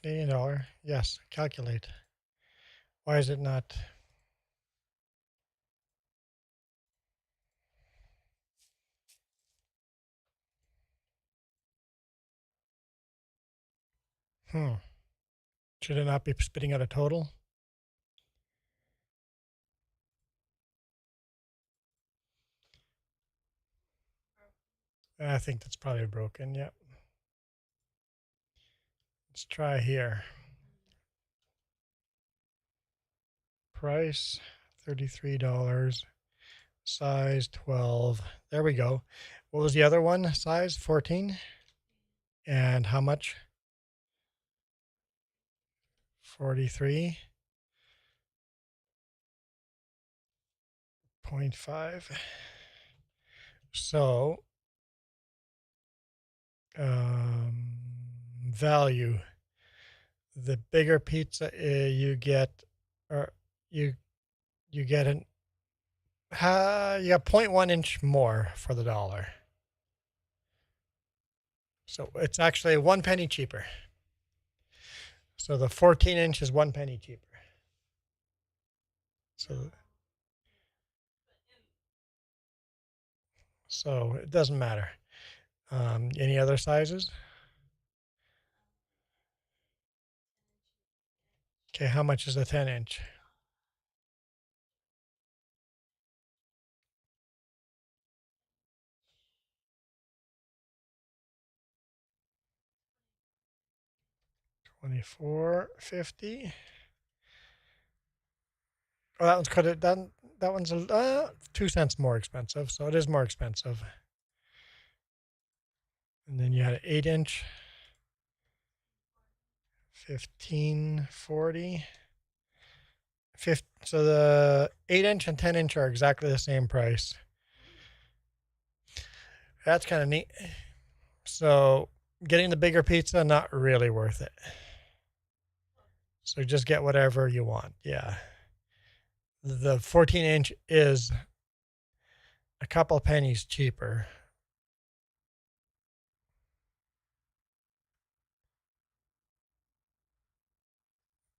Canadian dollar. Yes, calculate. Why is it not? Hmm. Should it not be spitting out a total? I think that's probably broken. Yep. Let's try here. Price $33. Size 12. There we go. What was the other one? Size 14. And how much? 43.5. So, value. The bigger pizza you get, or you get you got 0.1 inch more for the dollar. So it's actually 1 penny cheaper. So the 14 inch is 1 penny cheaper. So it doesn't matter. Any other sizes? Okay, how much is a 10 inch? $24.50. Oh, that one's cut it down. That one's 2 cents more expensive, so it is more expensive. And then you had an 8 inch, $15.40. So the 8 inch and 10 inch are exactly the same price. That's kind of neat. So getting the bigger pizza, not really worth it. So just get whatever you want. Yeah. The 14 inch is a couple pennies cheaper.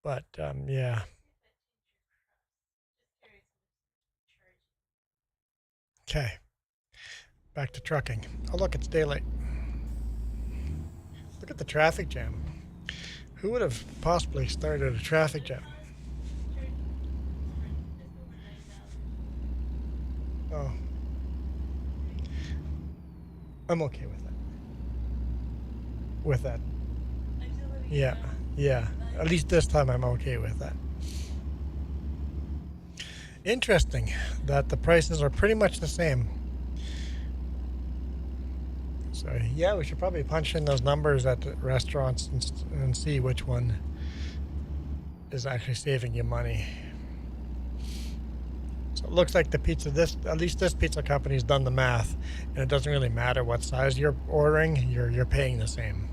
But yeah. Okay. Back to trucking. Oh, look, it's daylight. Look at the traffic jam. Who would have possibly started a traffic jam? Oh, I'm okay with that. With that. Yeah. Yeah. At least this time I'm okay with that. Interesting that the prices are pretty much the same. So yeah, we should probably punch in those numbers at the restaurants and see which one is actually saving you money. So it looks like the pizza, at least this pizza company's done the math, and it doesn't really matter what size you're ordering, you're paying the same.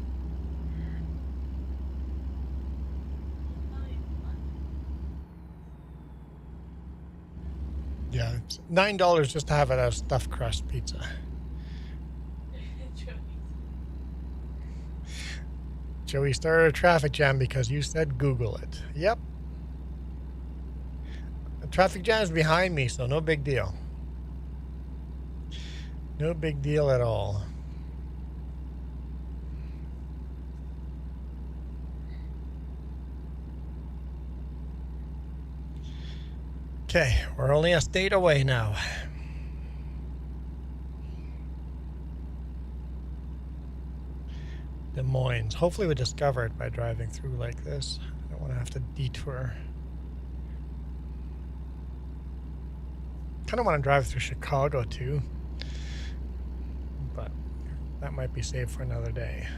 Yeah, it's $9 just to have it as stuffed crust pizza. Joey started a traffic jam because you said Google it. Yep. The traffic jam is behind me, so no big deal. No big deal at all. Okay, we're only a state away now. Des Moines. Hopefully we discover it by driving through like this. I don't want to have to detour. Kind of want to drive through Chicago too, but that might be saved for another day.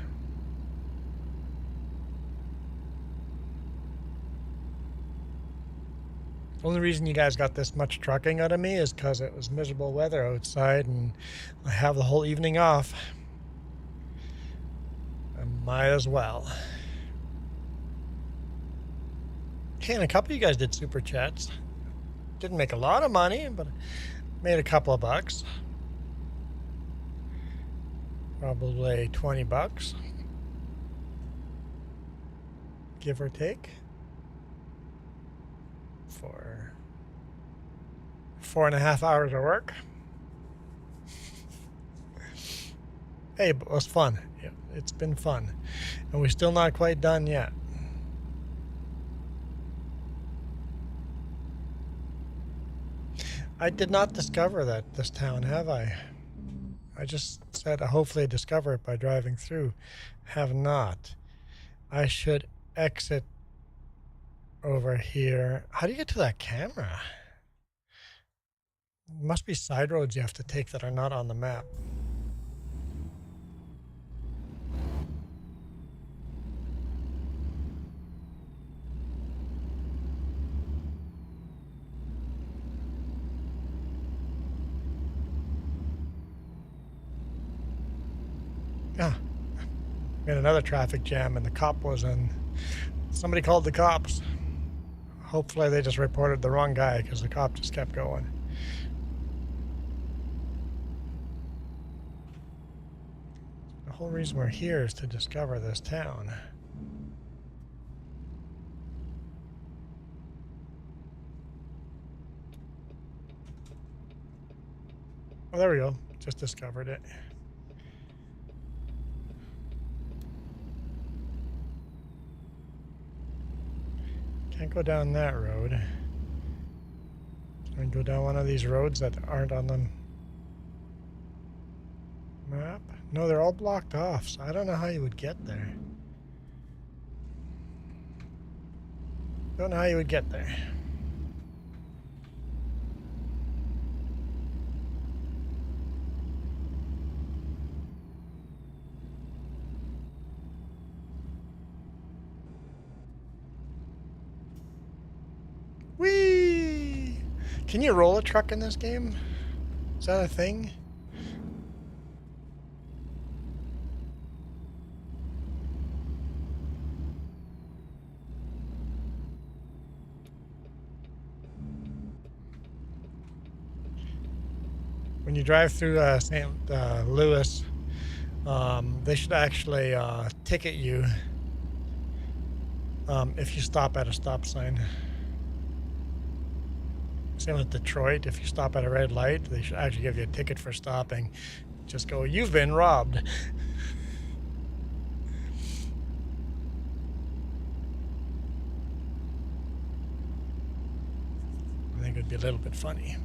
The only reason you guys got this much trucking out of me is because it was miserable weather outside and I have the whole evening off. I might as well. Hey, and a couple of you guys did super chats. Didn't make a lot of money, but made a couple of bucks. Probably 20 bucks. Give or take. For 4.5 hours of work. Hey, but it was fun. Yeah, it's been fun. And we're still not quite done yet. I did not discover that this town, have I? I just said hopefully I discover it by driving through. Have not. I should exit over here. How do you get to that camera? Must be side roads you have to take that are not on the map. Yeah. We had another traffic jam and the cop was in. Somebody called the cops. Hopefully they just reported the wrong guy because the cop just kept going. The whole reason we're here is to discover this town. Oh, there we go. Just discovered it. Can't go down that road. Can I go down one of these roads that aren't on the map? No, they're all blocked off, so I don't know how you would get there. Don't know how you would get there. Whee! Can you roll a truck in this game? Is that a thing? When you drive through St. Louis, they should actually ticket you if you stop at a stop sign. Same with Detroit. If you stop at a red light, they should actually give you a ticket for stopping. Just go, "You've been robbed." I think it would be a little bit funny.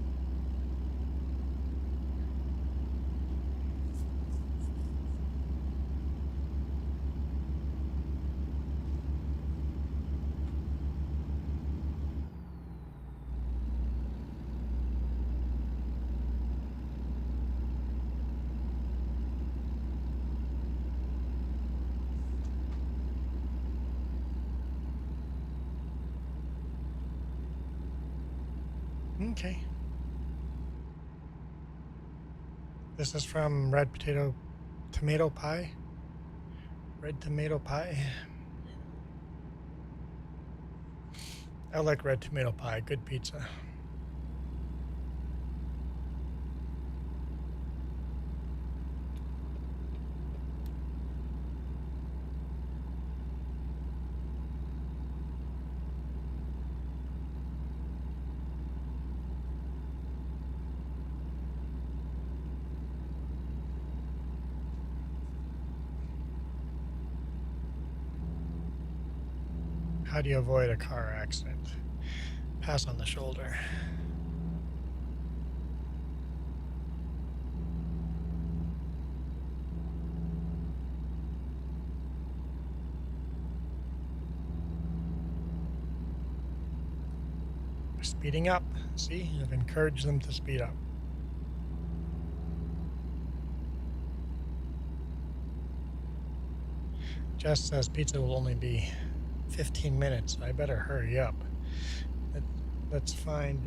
Okay. This is from Red Tomato Pie. Red Tomato Pie. I like Red Tomato Pie. Good pizza. How do you avoid a car accident? Pass on the shoulder. Speeding up. See, I've encouraged them to speed up. Jess says pizza will only be 15 minutes. I better hurry up. Let's find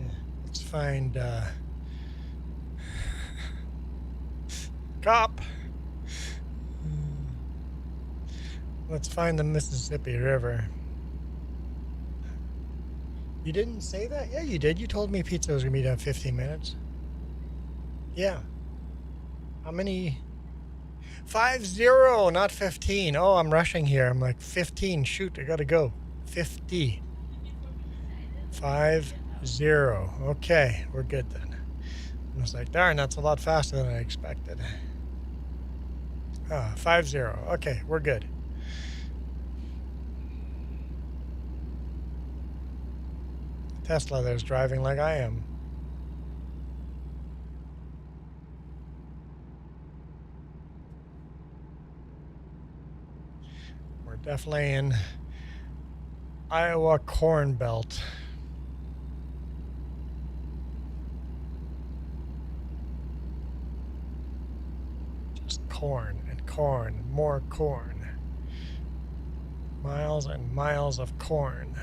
cop. Let's find the Mississippi River. You didn't say that? Yeah, you did. You told me pizza was gonna be done 15 minutes. Yeah. How many? 50, not 15. Oh, I'm rushing here. I'm like 15. Shoot, I gotta go. 50. 50. Okay, we're good then. I was like, darn, that's a lot faster than I expected. 50. Okay, we're good. Tesla there's driving like I am. We're definitely in Iowa Corn Belt. Just corn and corn, more corn. Miles and miles of corn.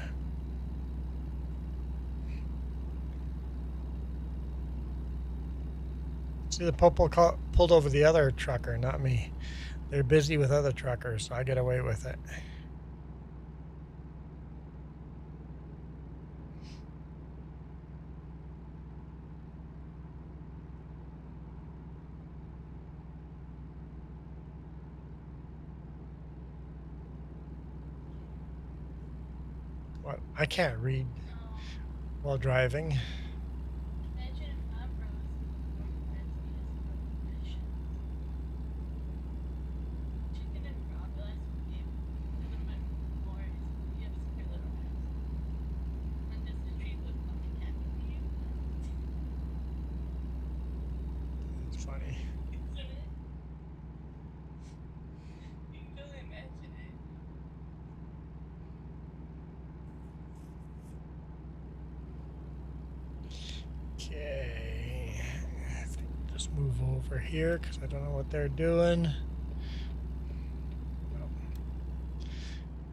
See, the popo pulled over the other trucker, not me. They're busy with other truckers, so I get away with it. What? I can't read while driving. It's funny. Okay, just move over here because I don't know what they're doing.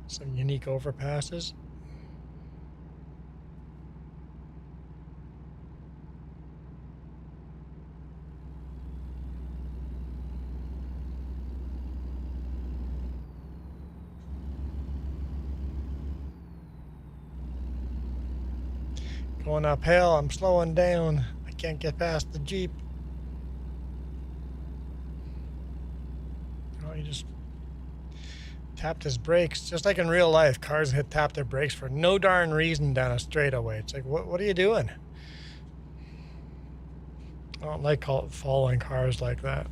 Some unique overpasses. Going uphill, I'm slowing down. I can't get past the Jeep. Oh, he just tapped his brakes. Just like in real life, cars tap their brakes for no darn reason down a straightaway. It's like, what are you doing? I don't like following cars like that.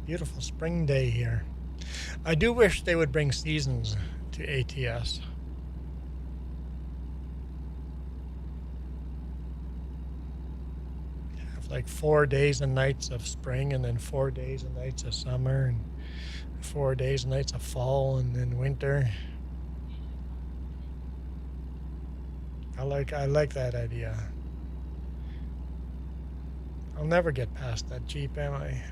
Beautiful spring day here. I do wish they would bring seasons to ATS. Like 4 days and nights of spring, and then 4 days and nights of summer, and 4 days and nights of fall, and then winter. I like that idea. I'll never get past that Jeep, am I?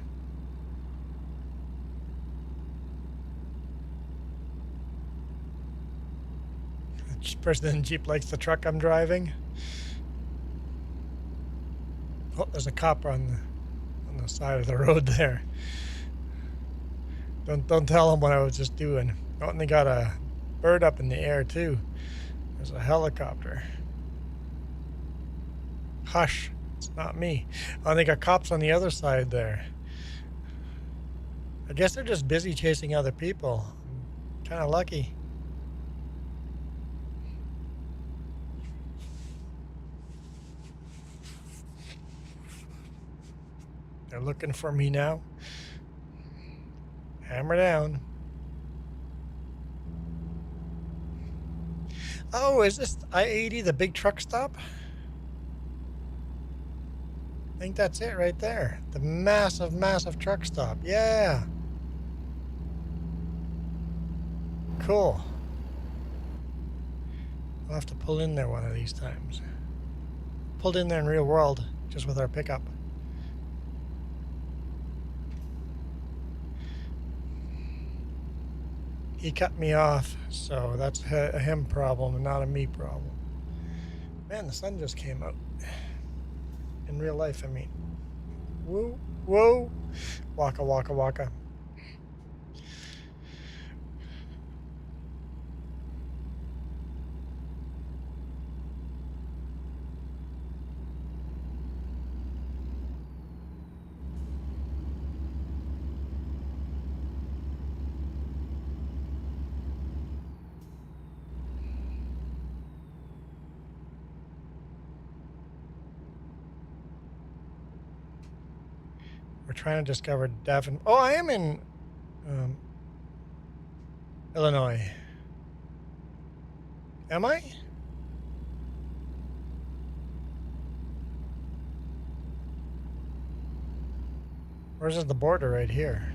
The person in Jeep likes the truck I'm driving. Oh, there's a cop on the side of the road there. Don't tell him what I was just doing. Oh, and they got a bird up in the air too. There's a helicopter. Hush, it's not me. Oh, they got cops on the other side there. I guess they're just busy chasing other people. Kind of lucky. They're looking for me now. Hammer down. Oh, is this I-80, the big truck stop? I think that's it right there. The massive, massive truck stop. Yeah. Cool. I'll have to pull in there one of these times. Pulled in there in real world, just with our pickup. He cut me off, so that's a him problem and not a me problem. Man, the sun just came out. In real life, I mean. Woo, whoa. Waka, waka, waka. We're trying to discover Devon. Oh, I am in Illinois. Am I? Or is it the border right here?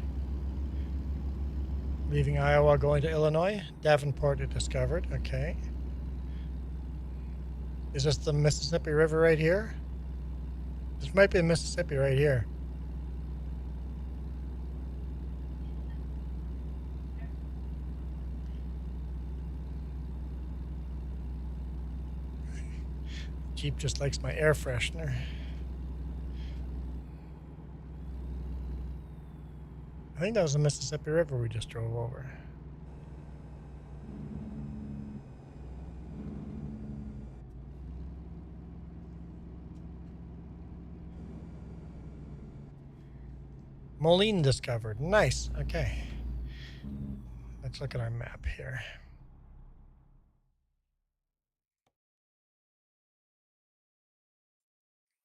Leaving Iowa, going to Illinois. Davenport discovered. Okay. Is this the Mississippi River right here? This might be the Mississippi right here. Jeep just likes my air freshener. I think that was the Mississippi River we just drove over. Moline discovered. Nice. Okay. Let's look at our map here.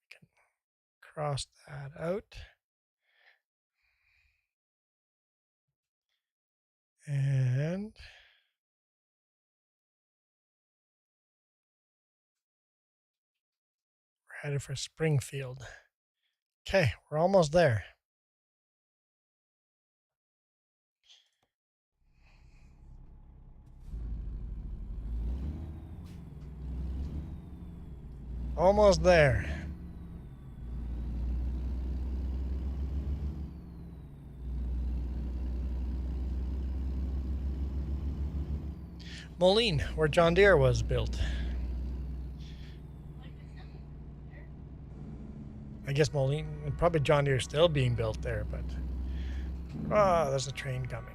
We can cross that out. And we're headed for Springfield. Okay, we're almost there. Almost there. Moline, where John Deere was built. I guess Moline, probably John Deere still being built there, but oh, there's a train coming.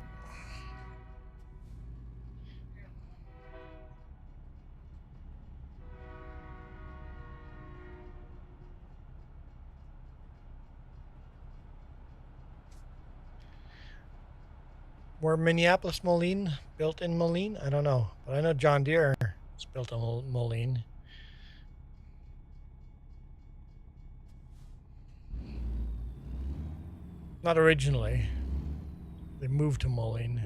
Were Minneapolis Moline built in Moline? I don't know, but I know John Deere is built in Moline. Not originally. They moved to Moline.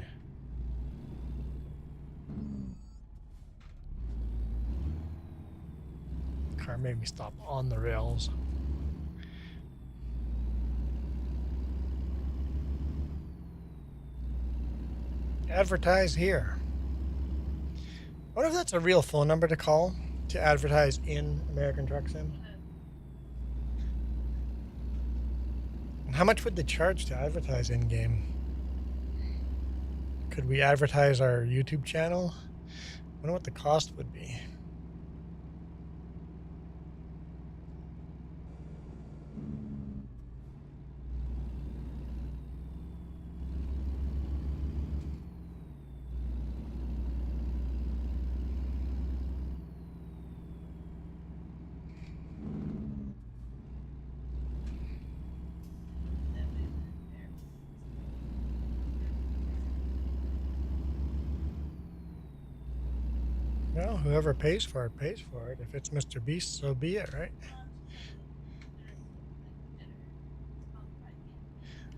The car made me stop on the rails. Advertise here. I wonder if that's a real phone number to call to advertise in American Truck Sim. And how much would they charge to advertise in game? Could we advertise our YouTube channel? I wonder what the cost would be. Well, whoever pays for it pays for it. If it's Mr. Beast, so be it, right?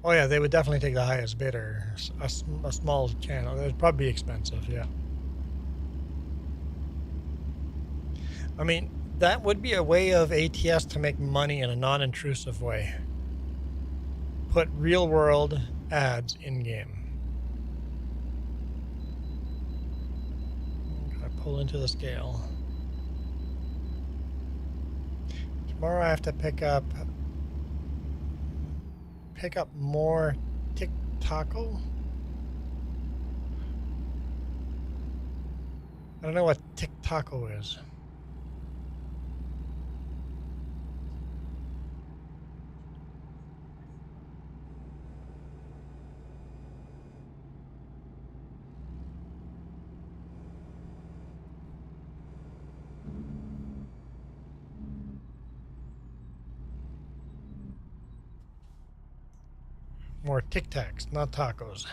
Oh yeah, they would definitely take the highest bidder. A small channel. It would probably be expensive, yeah. I mean, that would be a way of ATS to make money in a non-intrusive way. Put real-world ads in-game. Gotta pull into the scale. Tomorrow I have to pick up more taco. I don't know what taco is. More Tic Tacs, not tacos.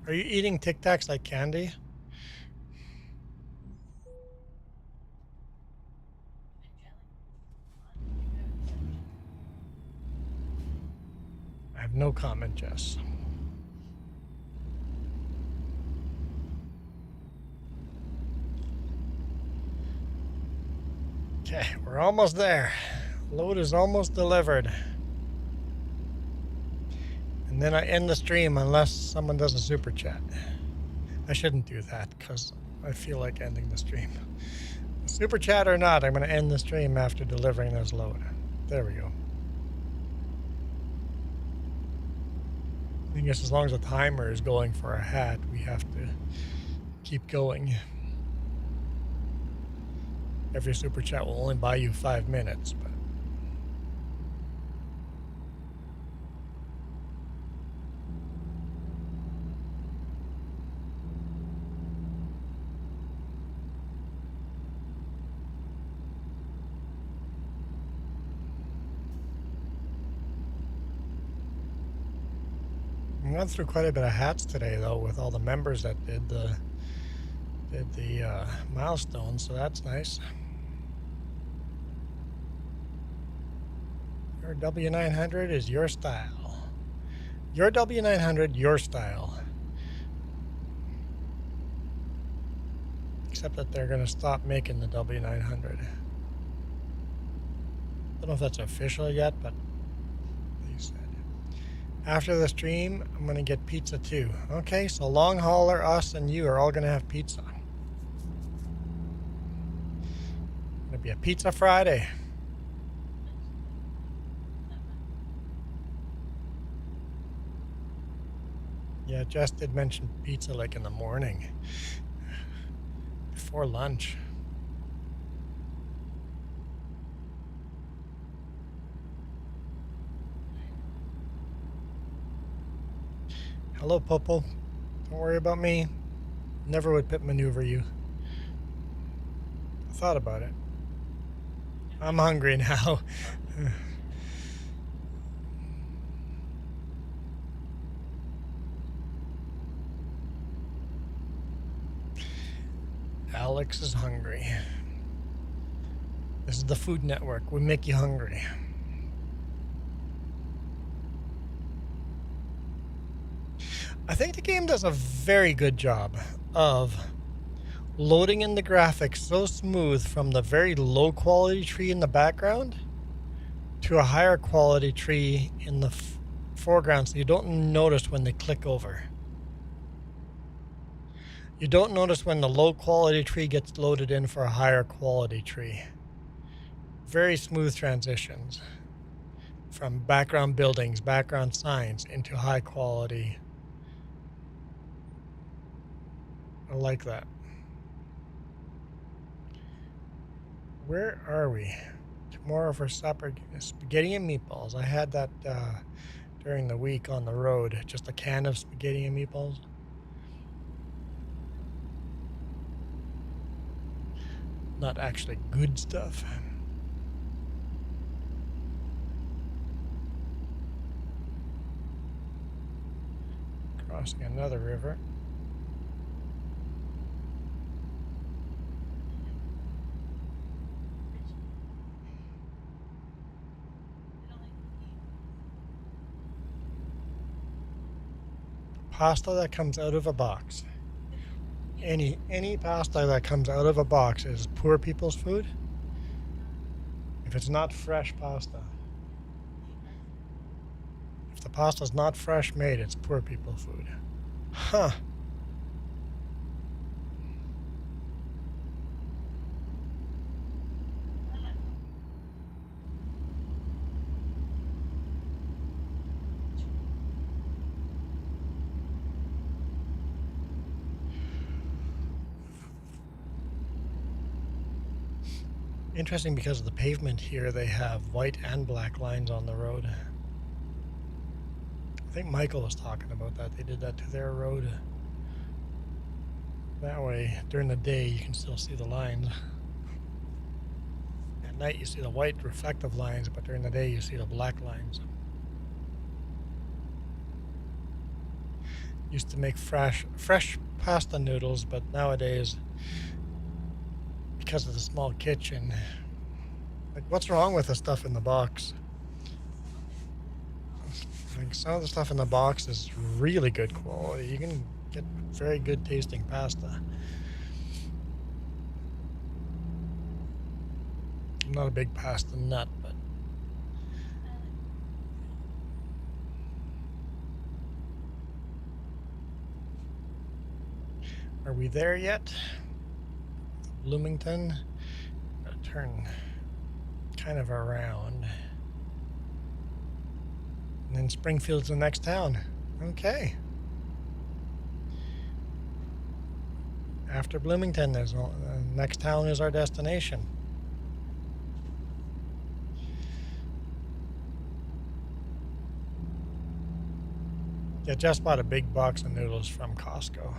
Are you eating Tic Tacs like candy? I have no comment, Jess. Okay, we're almost there. Load is almost delivered. And then I end the stream unless someone does a super chat. I shouldn't do that because I feel like ending the stream. Super chat or not, I'm going to end the stream after delivering this load. There we go. I guess as long as the timer is going for a hat, we have to keep going. Every super chat will only buy you 5 minutes, but I went through quite a bit of hats today, though, with all the members that did the milestone, so that's nice. Your W900 is your style. Your W900, your style. Except that they're going to stop making the W900. Don't know if that's official yet, but they said. After the stream, I'm going to get pizza too. Okay, so long hauler, us, and you are all going to have pizza. It'll be a Pizza Friday. Yeah, Jess did mention pizza like in the morning. Before lunch. Hello, Popo. Don't worry about me. Never would pit maneuver you. I thought about it. I'm hungry now. Alex is hungry. This is the Food Network. We make you hungry. I think the game does a very good job of loading in the graphics so smooth from the very low quality tree in the background to a higher quality tree in the foreground, so you don't notice when they click over. You don't notice when the low quality tree gets loaded in for a higher quality tree. Very smooth transitions from background buildings, background signs into high quality. I like that. Where are we? Tomorrow for supper, spaghetti and meatballs. I had that during the week on the road, just a can of spaghetti and meatballs. Not actually good stuff. Crossing another river. Pasta that comes out of a box. Any pasta that comes out of a box is poor people's food. If it's not fresh pasta, if the pasta's not fresh made, it's poor people's food. Huh. Interesting, because of the pavement here, they have white and black lines on the road. I think Michael was talking about that. They did that to their road. That way, during the day, you can still see the lines. At night, you see the white reflective lines, but during the day, you see the black lines. Used to make fresh pasta noodles, but nowadays, because of the small kitchen, like, what's wrong with the stuff in the box? Like, some of the stuff in the box is really good quality. You can get very good tasting pasta. I'm not a big pasta nut, but are we there yet? Bloomington. Gotta turn kind of around. And then Springfield's the next town. Okay. After Bloomington, there's the next town is our destination. Yeah, just bought a big box of noodles from Costco.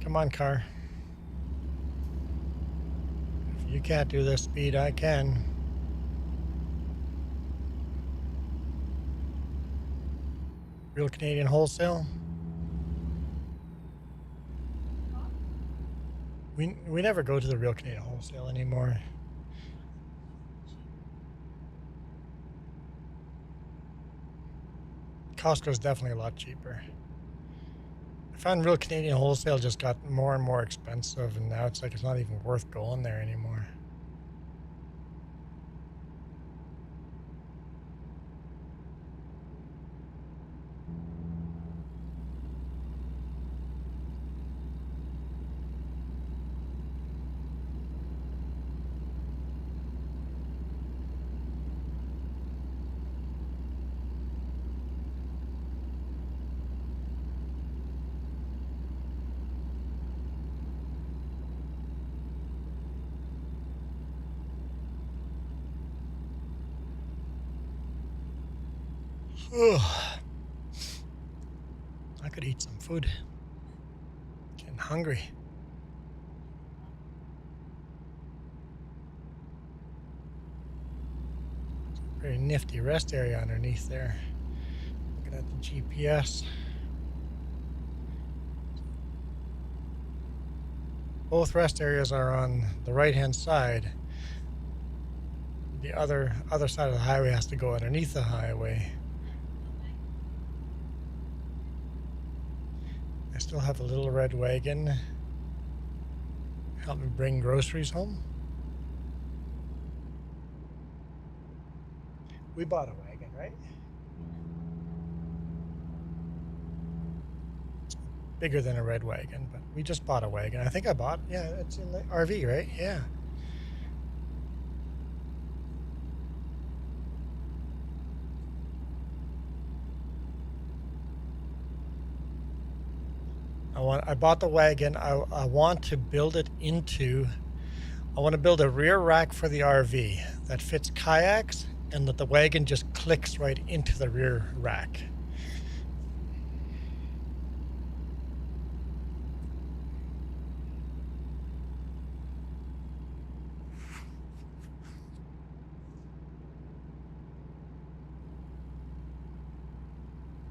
Come on, car. If you can't do this speed, I can. Real Canadian Wholesale. We never go to the Real Canadian Wholesale anymore. Costco's definitely a lot cheaper. I found Real Canadian Wholesale just got more and more expensive, and now it's like it's not even worth going there anymore. Ugh. I could eat some food. Getting hungry. Very nifty rest area underneath there. Looking at the GPS. Both rest areas are on the right-hand side. The other side of the highway has to go underneath the highway. I still have a little red wagon. Help me bring groceries home. We bought a wagon, right? It's bigger than a red wagon, but we just bought a wagon. I think I bought, yeah, it's in the RV, right? Yeah. I bought the wagon. I want to build it into, I want to build a rear rack for the RV that fits kayaks, and that the wagon just clicks right into the rear rack.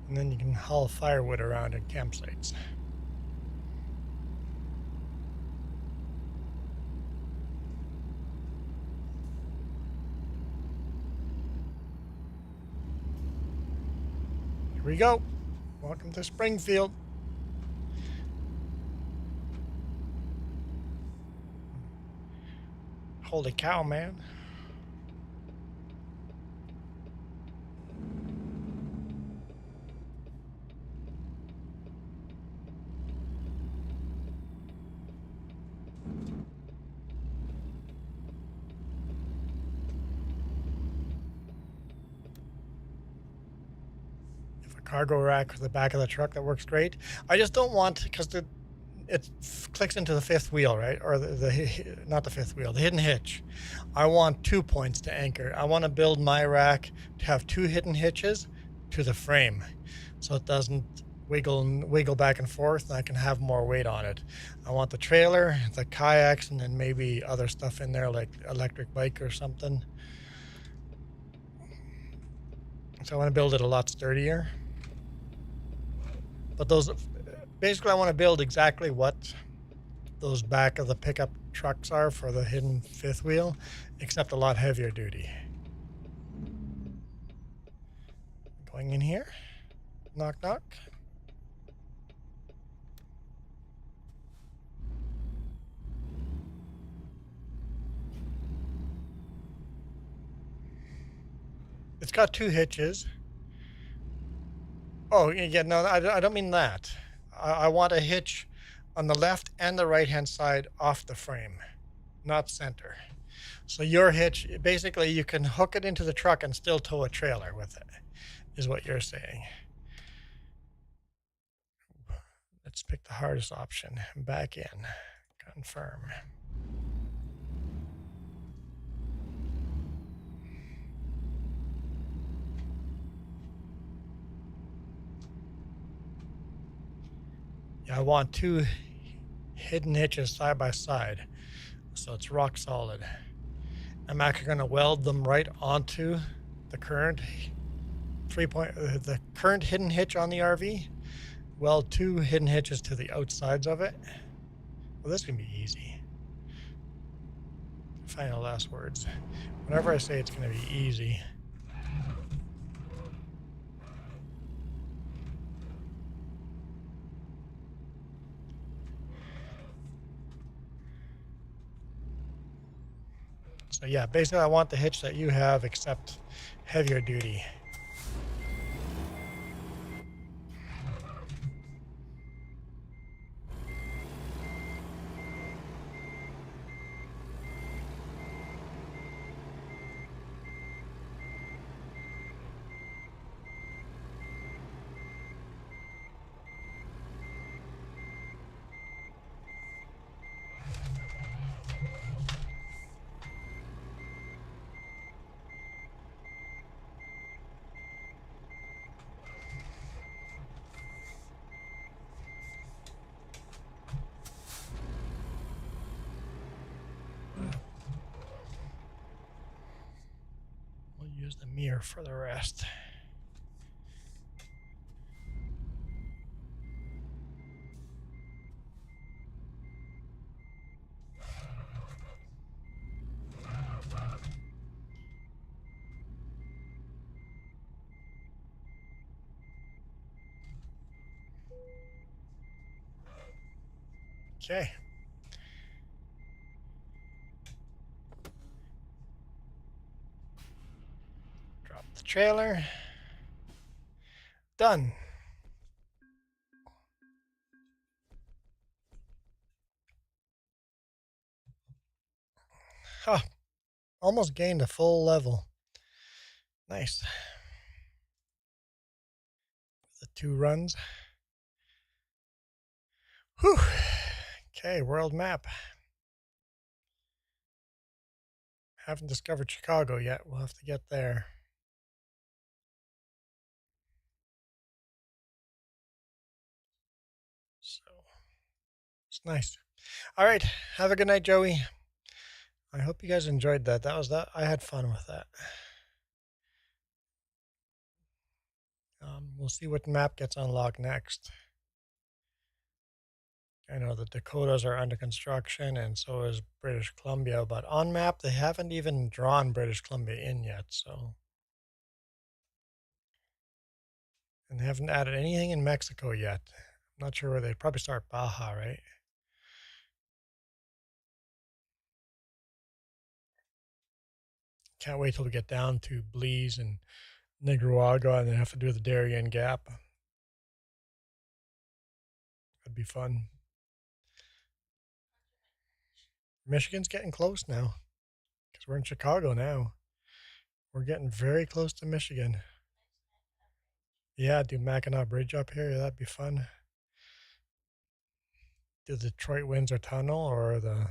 And then you can haul firewood around at campsites. we go. Welcome to Springfield. Holy cow, man. Cargo rack for the back of the truck, that works great. I just don't want, because it clicks into the fifth wheel, right? Or not the fifth wheel, the hidden hitch. I want 2 points to anchor. I want to build my rack to have 2 hidden hitches to the frame, so it doesn't wiggle back and forth, and I can have more weight on it. I want the trailer, the kayaks, and then maybe other stuff in there like electric bike or something. So I want to build it a lot sturdier. But those, basically I want to build exactly what those back of the pickup trucks are for the hidden fifth wheel, except a lot heavier duty. Going in here. Knock, knock. It's got 2 hitches. Oh, yeah, no, I don't mean that. I want a hitch on the left and the right-hand side off the frame, not center. So your hitch, basically you can hook it into the truck and still tow a trailer with it, is what you're saying. Let's pick the hardest option. Back in. Confirm. Yeah, I want 2 hidden hitches side by side, so it's rock solid. I'm actually going to weld them right onto the current the current hidden hitch on the RV. Weld 2 hidden hitches to the outsides of it. Well, this can be easy. Final last words. Whenever I say it's going to be easy, so yeah, basically I want the hitch that you have, except heavier duty. Use the mirror for the rest. Okay. Drop the trailer. Done. Huh. Almost gained a full level. Nice. The 2 runs. Whew. Okay, world map. Haven't discovered Chicago yet. We'll have to get there. So, it's nice. All right. Have a good night, Joey. I hope you guys enjoyed that. That was that. I had fun with that. We'll see what map gets unlocked next. I know the Dakotas are under construction, and so is British Columbia, but on map, they haven't even drawn British Columbia in yet, so. And they haven't added anything in Mexico yet. I'm not sure where they'd probably start Baja, right? Can't wait till we get down to Belize and Nicaragua and then have to do the Darien Gap. That'd be fun. Michigan's getting close now because we're in Chicago now. We're getting very close to Michigan. Yeah, do Mackinac Bridge up here. Yeah, that'd be fun. Do the Detroit Windsor Tunnel or the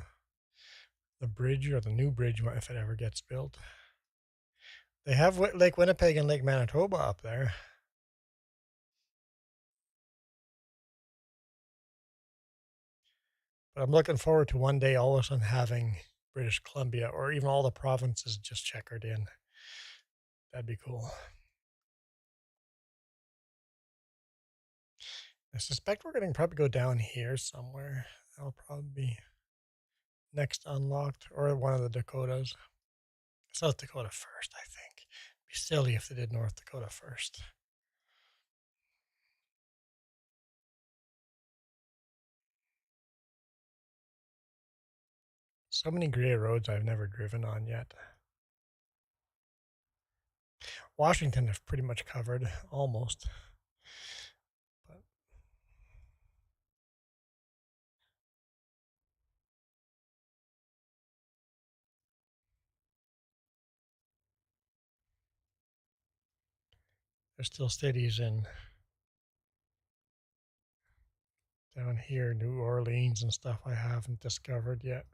bridge or the new bridge if it ever gets built. They have Lake Winnipeg and Lake Manitoba up there. But I'm looking forward to one day all of a sudden having British Columbia or even all the provinces just checkered in. That'd be cool. I suspect we're going to probably go down here somewhere. That'll probably be next unlocked, or one of the Dakotas. South Dakota first, I think. It'd be silly if they did North Dakota first. So many gray roads I've never driven on yet. Washington I've pretty much covered, almost. But there's still cities in down here, New Orleans and stuff I haven't discovered yet.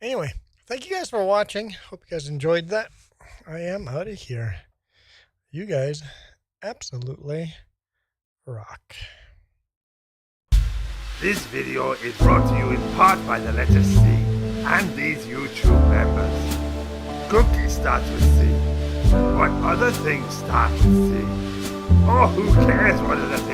Anyway, thank you guys for watching. Hope you guys enjoyed that. I am out of here. You guys absolutely rock. This video is brought to you in part by the letter C and these YouTube members. Cookie starts with C. What other things start with C? Oh, who cares what other things